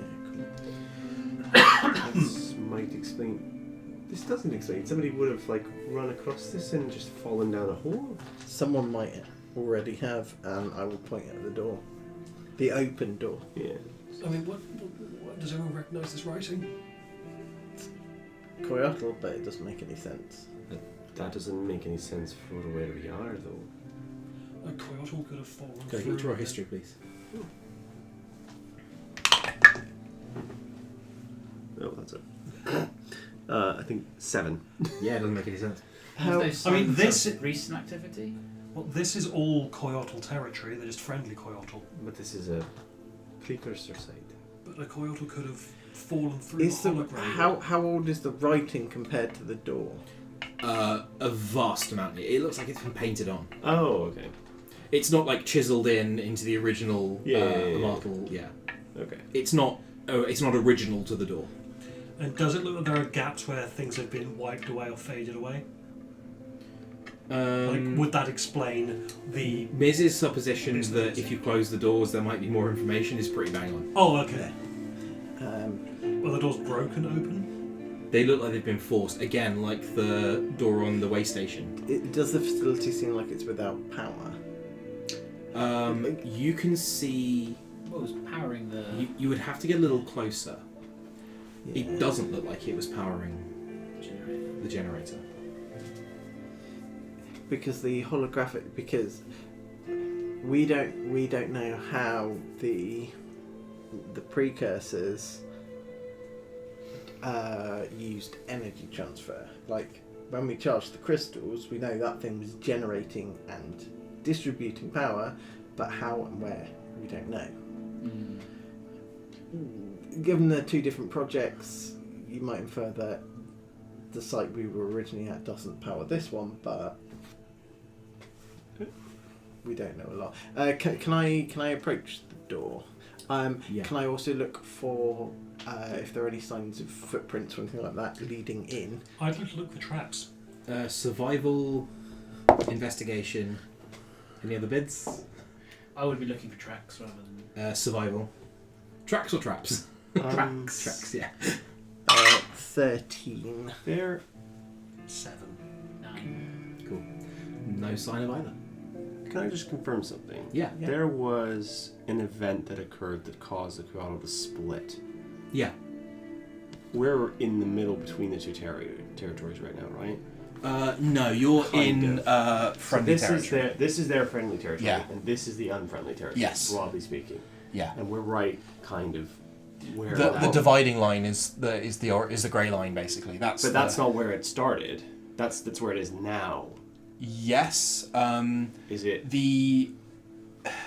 This might explain. This doesn't explain. Somebody would have like run across this and just fallen down a hole. Someone might already have, and I will point at the door. The open door. Yeah. I mean, what does everyone recognise this writing? Coyotl, but it doesn't make any sense. That doesn't make any sense for where we are, though. A Coyotl could have fallen Can I through. get draw history, please? Oh, that's it. I think 7. Yeah, it doesn't make any sense. How- There's I mean, signs this- of recent activity. Well, this is all Coyotl territory. They're just friendly Coyotl. But this is a precursor site. But a Coyotl could have fallen through Is the the hologram. how old is the writing compared to the door? A vast amount. It looks like it's been painted on. Oh, okay. It's not like chiseled into the original Yeah. marble. Yeah, Okay. it's not. Oh, it's not original to the door. And does it look like there are gaps where things have been wiped away or faded away? Like, would that explain the... Miz's supposition Obviously, that yes. if you close the doors there might be more information is pretty bang on. Oh, okay. Um, Well, the door's broken open? They look like they've been forced. Again, like the door on the way station. does the facility seem like it's without power? You can see... What was powering the? You would have to get a little closer. Yeah. It doesn't look like it was powering generator? the generator. Because the holographic, because we don't know how the precursors used energy transfer. Like when we charged the crystals, we know that thing was generating and distributing power, but how and where we don't know. Given the two different projects, you might infer that the site we were originally at doesn't power this one, but we don't know a lot. Can I approach the door? Yeah. Can I also look for if there are any signs of footprints or anything like that leading in? I'd like to look for traps. Survival, investigation. Any other bids? I would be looking for tracks rather than... Survival. Tracks or traps? Tracks. Tracks, yeah. 13. There. 7. 9. Cool. No sign of either. Can I just confirm something? Yeah. There was an event that occurred that caused the Kyoto to split. Yeah. We're in the middle between the two territories right now, right? No, you're Kind in friendly territory. This is their friendly territory, Yeah. and this is the unfriendly territory. Yes. Broadly speaking. Yeah. And we're right, kind of, where. The dividing line is the grey line basically. That's not where it started. That's where it is now. Yes. Is it? The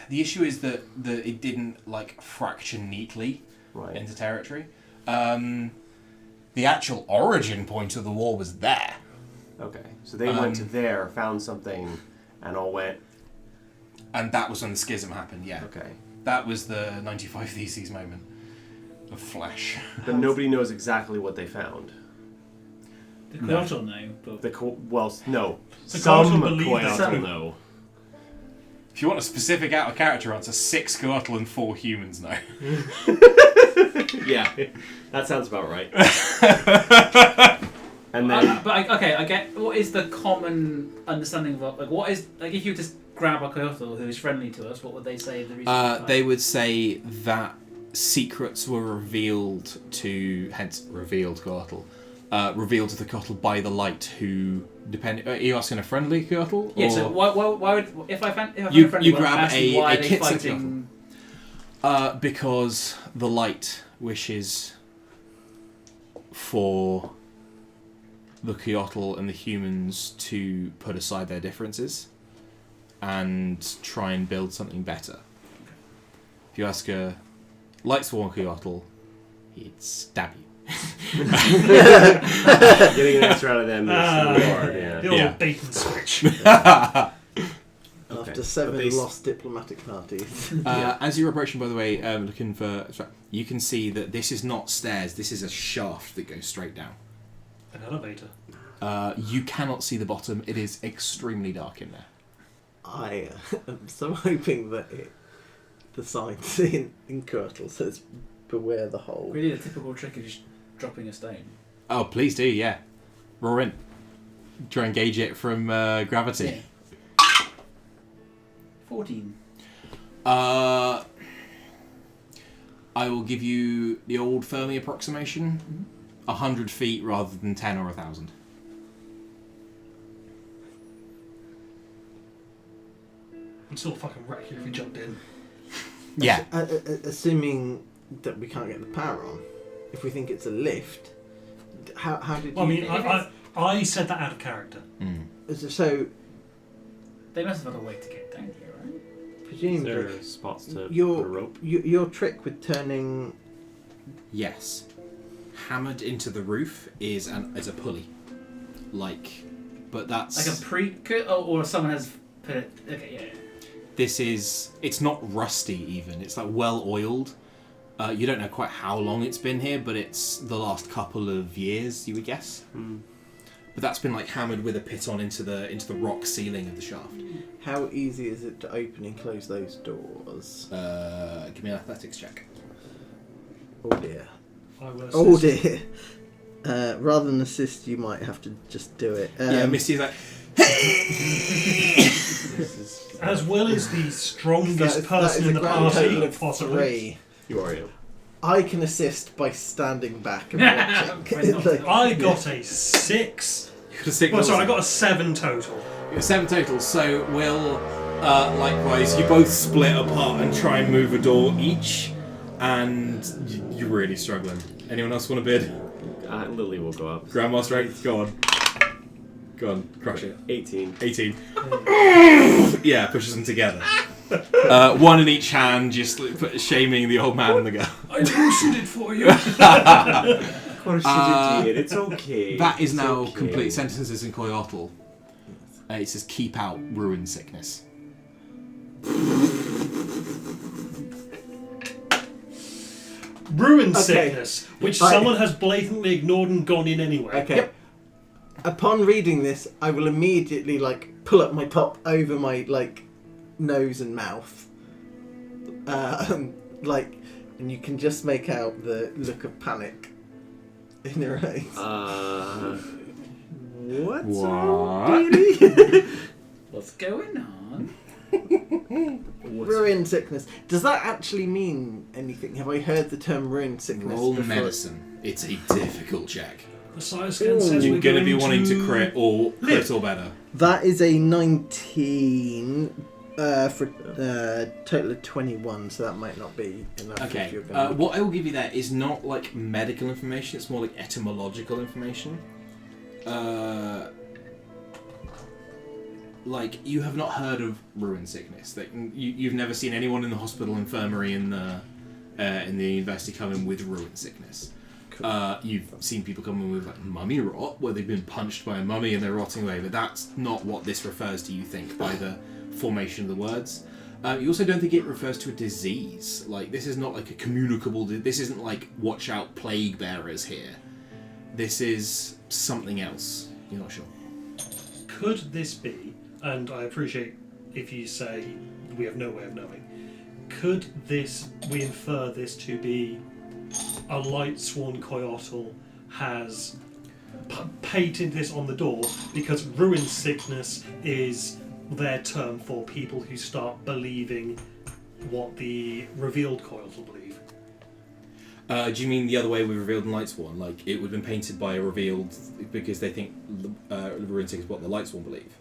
issue is that it didn't like fracture neatly Right. into territory. The actual origin point of the war was there. Okay. So they went to there, found something, and all went. And that was when the schism happened, yeah. Okay. That was the 95 Theses moment of flesh. But nobody knows exactly what they found. The Kyoto know, but... No. The Some Kyoto believe Kyoto that. know. If you want a specific out of character answer, 6 Coatl and 4 humans know. Yeah, that sounds about right. And then, I get... What is the common understanding of... Like, what is... Like, if you just grab a Kyoto who is friendly to us, what would they say the reason They would say that secrets were revealed to... Hence, revealed Coatl. Revealed to the Coatl by the light who... Are you asking a friendly Coatl? Yeah, so why would... If I find a You friendly grab a why are they Kitsu fighting... because the light wishes for the Kyoto and the humans to put aside their differences and try and build something better. If you ask a Lightsworn Kyoto, he'd stab you. getting an answer out of them is hard, yeah. The old Yeah. bait and switch. After But 7 they- lost diplomatic parties. As you're approaching, by the way, looking for... You can see that this is not stairs, this is a shaft that goes straight down. An elevator. You cannot see the bottom, it is extremely dark in there. I am so hoping that the signs in Kurtle says beware the hole. Really the typical trick of just dropping a stone. Oh, please do, yeah. Roar in. Try and gauge it from gravity. Yeah. 14. I will give you the old Fermi approximation. 100 feet rather than 10 or 1,000. I'm still fucking wreck you if you jumped in. Yeah. Assuming that we can't get the power on, if we think it's a lift, how did you... Well, I mean, I said that out of character. So, They must have had a way to get down here, right? presumably... There are spots to put a Your, rope. your trick with turning... Yes. Hammered into the roof is a pulley. But that's... Like a pre... Or someone has put it... Okay, yeah. This is... It's not rusty even. It's like well oiled. You don't know quite how long it's been here, but it's the last couple of years, you would guess. But that's been like hammered with a pit on into the rock ceiling of the shaft. How easy is it to open and close those doors? Give me an athletics check. Oh dear. I will assist. Oh dear. Rather than assist, you might have to just do it. Yeah, Misty's like... As well as the strongest that person is in a the grand party, total of possibly. 3. You are you. I can assist by standing back and watching. Like, I got a 6. Well, Sorry, I got a 7 total. 7 total, so we'll likewise, you both split apart and try and move a door each, and you're really struggling. Anyone else want a bid? Lily will go up. Grandma strength, go on. Go on, crush it. 18. 18. Yeah, pushes them together. One in each hand, just shaming the old man and the girl. I loosened it for you. Of course you did. It's okay. That is It's now okay. complete sentences in Coyotl. It says keep out ruin sickness. Ruin Okay. sickness, which Right. someone has blatantly ignored and gone in anyway. Okay. Yep. Upon reading this, I will immediately pull up my top over my nose and mouth, and you can just make out the look of panic in her eyes. What's What? What's going on? Ruin sickness. Does that actually mean anything? Have I heard the term ruin sickness Roll before? medicine. It's a difficult check. The size scan says You're we're going to be going wanting to crit or better. That is a 19 for a total of 21, so that might not be enough. Okay. If you're gonna... What I will give you there is not medical information. It's more like etymological information. You have not heard of ruin sickness. You've never seen anyone in the hospital infirmary in the university come in with ruin sickness. You've seen people come in with mummy rot, where they've been punched by a mummy and they're rotting away, but that's not what this refers to, you think, by the formation of the words. You also don't think it refers to a disease. This is not a communicable... This isn't watch out plague bearers here. This is something else. You're not sure. Could this be, and I appreciate if you say we have no way of knowing, could we infer this to be a light sworn Coyotl has painted this on the door because ruin sickness is their term for people who start believing what the revealed Coyotl believe? Do you mean the other way with revealed and lightsworn? It would have been painted by a revealed because they think ruin sickness is what the lightsworn believe?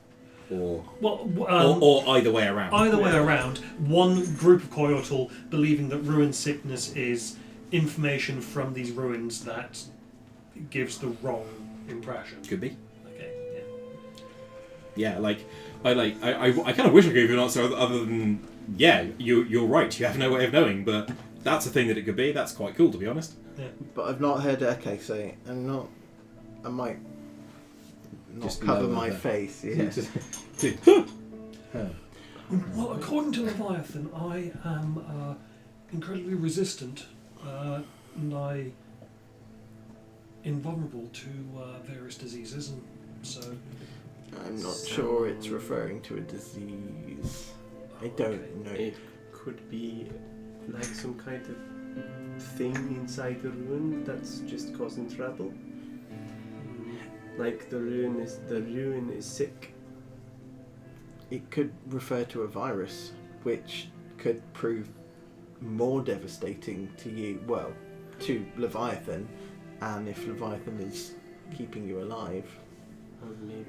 Or either way around? Either way around, one group of Coyotl believing that ruin sickness is information from these ruins that gives the wrong impression. Could be. Okay, Yeah, I kind of wish I gave you an answer other than you're right. You have no way of knowing, but that's a thing that it could be. That's quite cool, to be honest. yeah. But I've not heard it. Okay, so I might not Just cover lower my the- face. Yeah. Well, according to Leviathan, I am incredibly resistant and I invulnerable to various diseases, and so I'm not sure it's referring to a disease. I don't know. It could be some kind of thing inside the ruin that's just causing trouble. The ruin is sick. It could refer to a virus, which could prove more devastating to you, to Leviathan, and if Leviathan is keeping you alive. Or maybe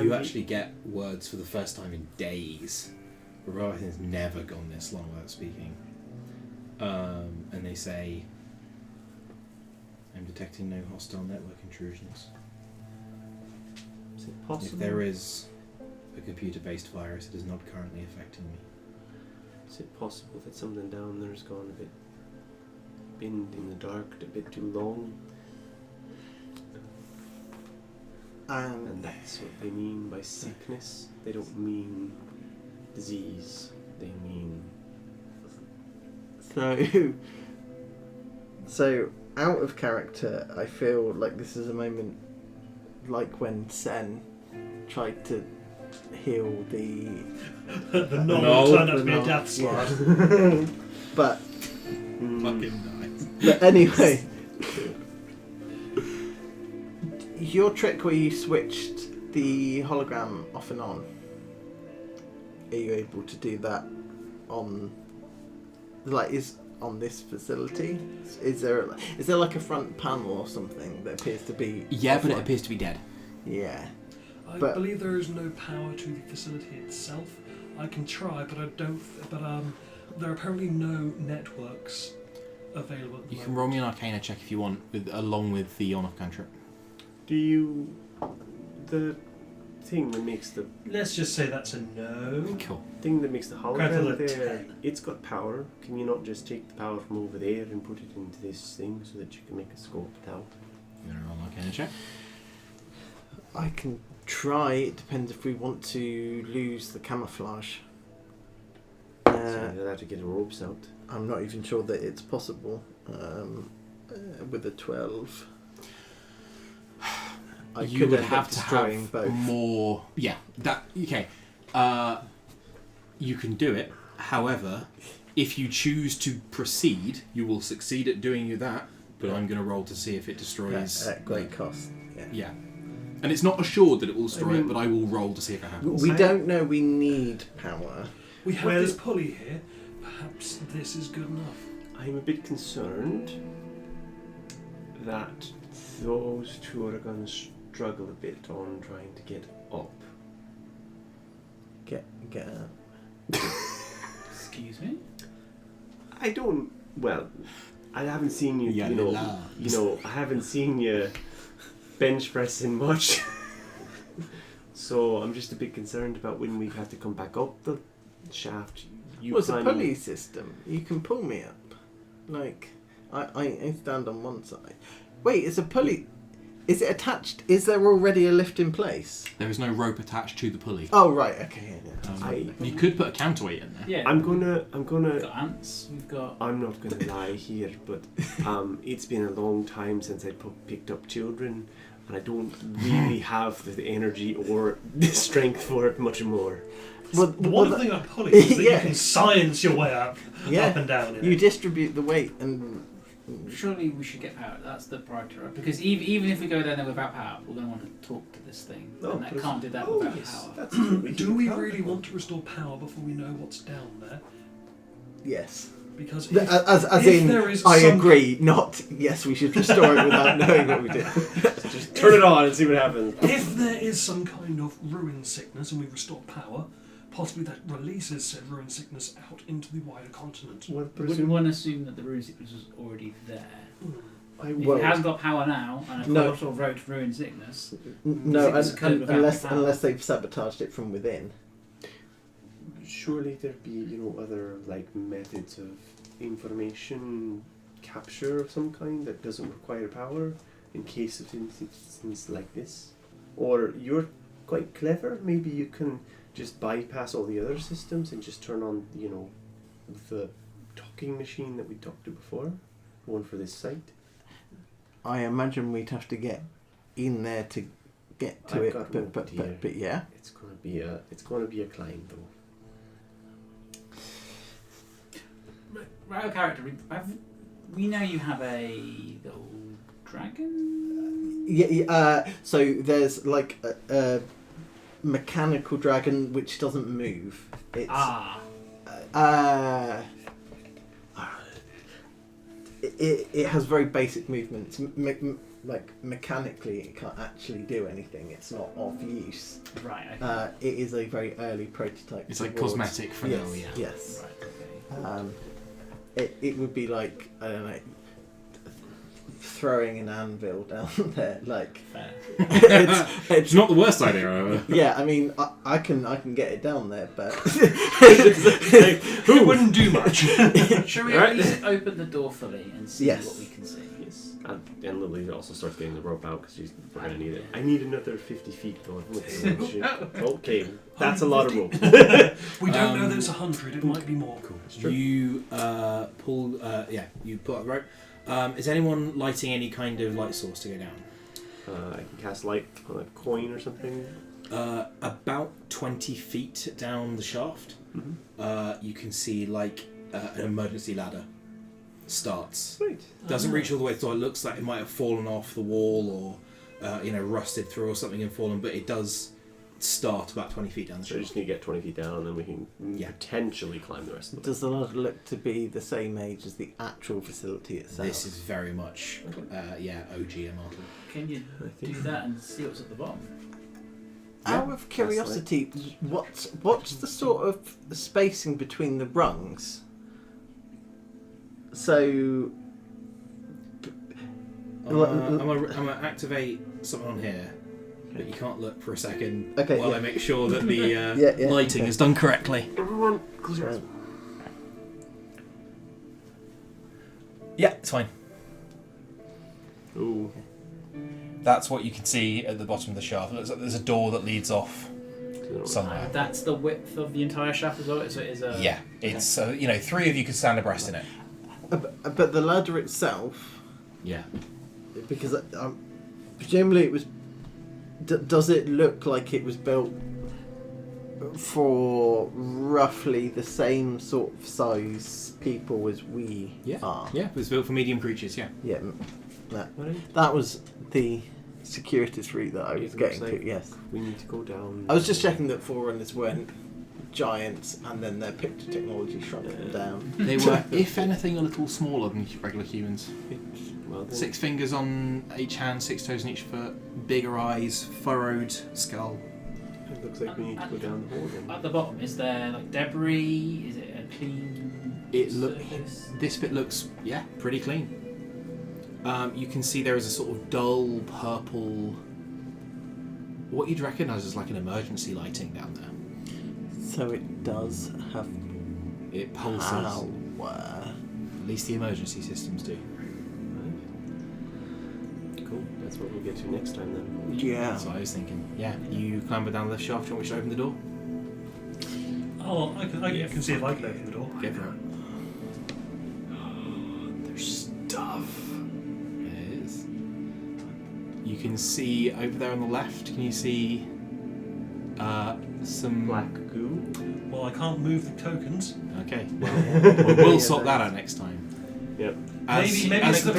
You actually get words for the first time in days. Leviathan's never gone this long without speaking. And they say, I'm detecting no hostile network intrusions. Is it possible? If there is a computer-based virus, it is not currently affecting me. Is it possible that something down there's gone a bit binned in the dark, a bit too long? And that's what they mean by sickness. They don't mean disease. They mean... So out of character, I feel like this is a moment like when Sen tried to heal the the knoll knoll. turned out to be a death slot. Yeah. but Fucking nice. But anyway, your trick where you switched the hologram off and on, are you able to do that on, is on this facility? Is there like a front panel or something that appears to be Yeah, but it offline? appears to be dead. Yeah. I But- believe there is no power to the facility itself. I can try, but I don't. But there are apparently no networks available at the You can moment. roll me an Arcana check if you want, along with the on-off cantrip. Do you... The thing that makes the Let's just say that's a no. Cool. thing that makes the Grapple hologram at there, 10. it's got power. Can you not just take the power from over there and put it into this thing so that you can make a scope now? You want to roll an Arcana check? I can try. It depends if we want to lose the camouflage. So you'll have to get the ropes out. I'm not even sure that it's possible with a 12. I You could would end up have to destroying have both. more. Yeah, that okay. You can do it. However, if you choose to proceed, you will succeed at doing that. But I'm going to roll to see if it destroys. At great cost. Yeah. Yeah, and it's not assured that it will destroy I mean- it, but I will roll to see if it happens. We don't know we need power. We have Well- this pulley here. Perhaps this is good enough. I'm a bit concerned that those two are going to struggle a bit on trying to get up. Get out. Excuse me? I don't. Well, I haven't seen you. Yeah, You know. la. You know. I haven't seen you bench pressing much. So I'm just a bit concerned about when we have to come back up the shaft. You Well, it's a climbing- pulley system. You can pull me up. Like, I stand on one side. Wait, it's a pulley. Is it attached? Is there already a lift in place? There is no rope attached to the pulley. Oh, right, okay. Yeah. You could put a counterweight in there. Yeah. I'm gonna. We've got ants. We've got. I'm not going to lie here, but it's been a long time since I picked up children, and I don't really have the energy or the strength for it much more. Well, The wonderful thing about pulley is that Yeah. you can science your way up Yeah. and down. In you it. distribute the weight and... Surely we should get power. That's the priority, right? Because even if we go down there without power, we're going to want to talk to this thing. Oh, and that but- can't do that Oh, without yes, power. that's true. Do we really want to restore power before we know what's down there? Yes. Because The- if, as if in, there is I some- agree, not, yes, we should restore it without knowing what we did. Just turn it on and see what happens. if there is some kind of ruin sickness and we restore power, possibly that releases said ruin sickness out into the wider continent. Well, Would one assume that the ruin sickness was already there? I If it has got power now, and a No. colossal road to ruin sickness, No, Sickness occurred without unless power. unless they've sabotaged it from within. Surely there'd be, other like methods of information capture of some kind that doesn't require power in case of instances like this. Or you're quite clever. Maybe you can just bypass all the other systems and just turn on, the talking machine that we talked to before, one for this site. I imagine we'd have to get in there to get to I've it, got no but idea. yeah. It's gonna be a climb though. right, our character. We know you have a little dragon. Yeah. So there's like a mechanical dragon which doesn't move. It's it has very basic movements. Like mechanically, it can't actually do anything. It's not of use. Right. Okay. It is a very early prototype. It's like towards- cosmetic for yes, now, yeah. Yes. Right. Okay. It would be like, I don't know, throwing an anvil down there. Like Fair. It's not the worst idea ever. yeah, I mean, I can get it down there, but It wouldn't do much. Shall we Right. at least open the door fully and see Yes. what we can see? Yes. And Lily also starts getting the rope out because we're going to need it. I need another 50 feet though. Okay, that's a lot of rope. We don't know that it's 100. It might be more. Cool. You pull. You pull out the rope. Is anyone lighting any kind of light source to go down? I can cast light on a coin or something. About 20 feet down the shaft, you can see like an emergency ladder starts. Sweet. Doesn't reach all the way through. It looks like it might have fallen off the wall or rusted through or something and fallen, but it does start about 20 feet down the So we shaft. just need to get 20 feet down and then we can Yeah. potentially climb the rest of the way. does the ladder look to be the same age as the actual facility itself? This is very much, OG immortal. Can you do that and see what's at the bottom? Out of curiosity, what's the sort of spacing between the rungs? So. I'm gonna activate something on here, but you can't look for a second while I make sure that the lighting is done correctly. Everyone, close your eyes. Yeah, it's fine. Ooh. That's what you can see at the bottom of the shaft. It looks like there's a door that leads off somewhere. That's the width of the entire shaft as well. So it is a. Yeah, it's 3 of you could stand abreast in it. But the ladder itself, Yeah. because presumably it was. Does it look like it was built for roughly the same sort of size people as we are? Yeah, it was built for medium creatures. Yeah. Yeah. That was the circuitous route that I was getting to. Yes. We need to go down. I was just checking that Forerunners weren't giants, and then their picture technology shrunk them down. They were, if anything, a little smaller than regular humans. Well, 6 fingers on each hand, 6 toes on each foot, bigger eyes, furrowed skull. it looks like we need to go down the hall again. At the bottom, is there like debris? Is it a clean surface? This bit looks pretty clean. You can see there is a sort of dull purple, what you'd recognise as like an emergency lighting down there. So it does have It pulses. power. At least the emergency systems do. Cool. That's what we'll get to next time then. Yeah. That's what I was thinking. Yeah, you climber down the shaft. Do you want me to open the door? Oh, I can see if I can open the door. Go for it. There's stuff. It is. You can see over there on the left. Can you see some Black goo. Well, I can't move the tokens. Okay. Well, we'll sort that out next time. Yep. Maybe as instead of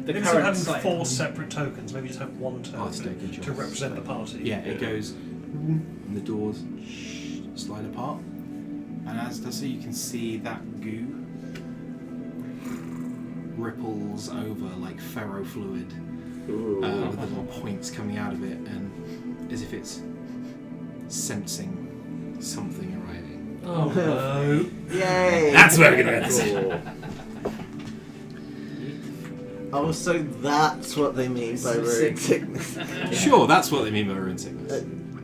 the door- having site. 4 separate tokens, maybe just have one that's a good token choice. to represent the party. Yeah, it goes, and the doors slide apart, and as does so, you can see that goo ripples over like ferro fluid, Ooh. with the little points coming out of it, and as if it's sensing something arriving. Oh no. Yay! That's where we're gonna go. Cool. Oh, so that's what they mean by ruined sickness. Sure, that's what they mean by ruined sickness.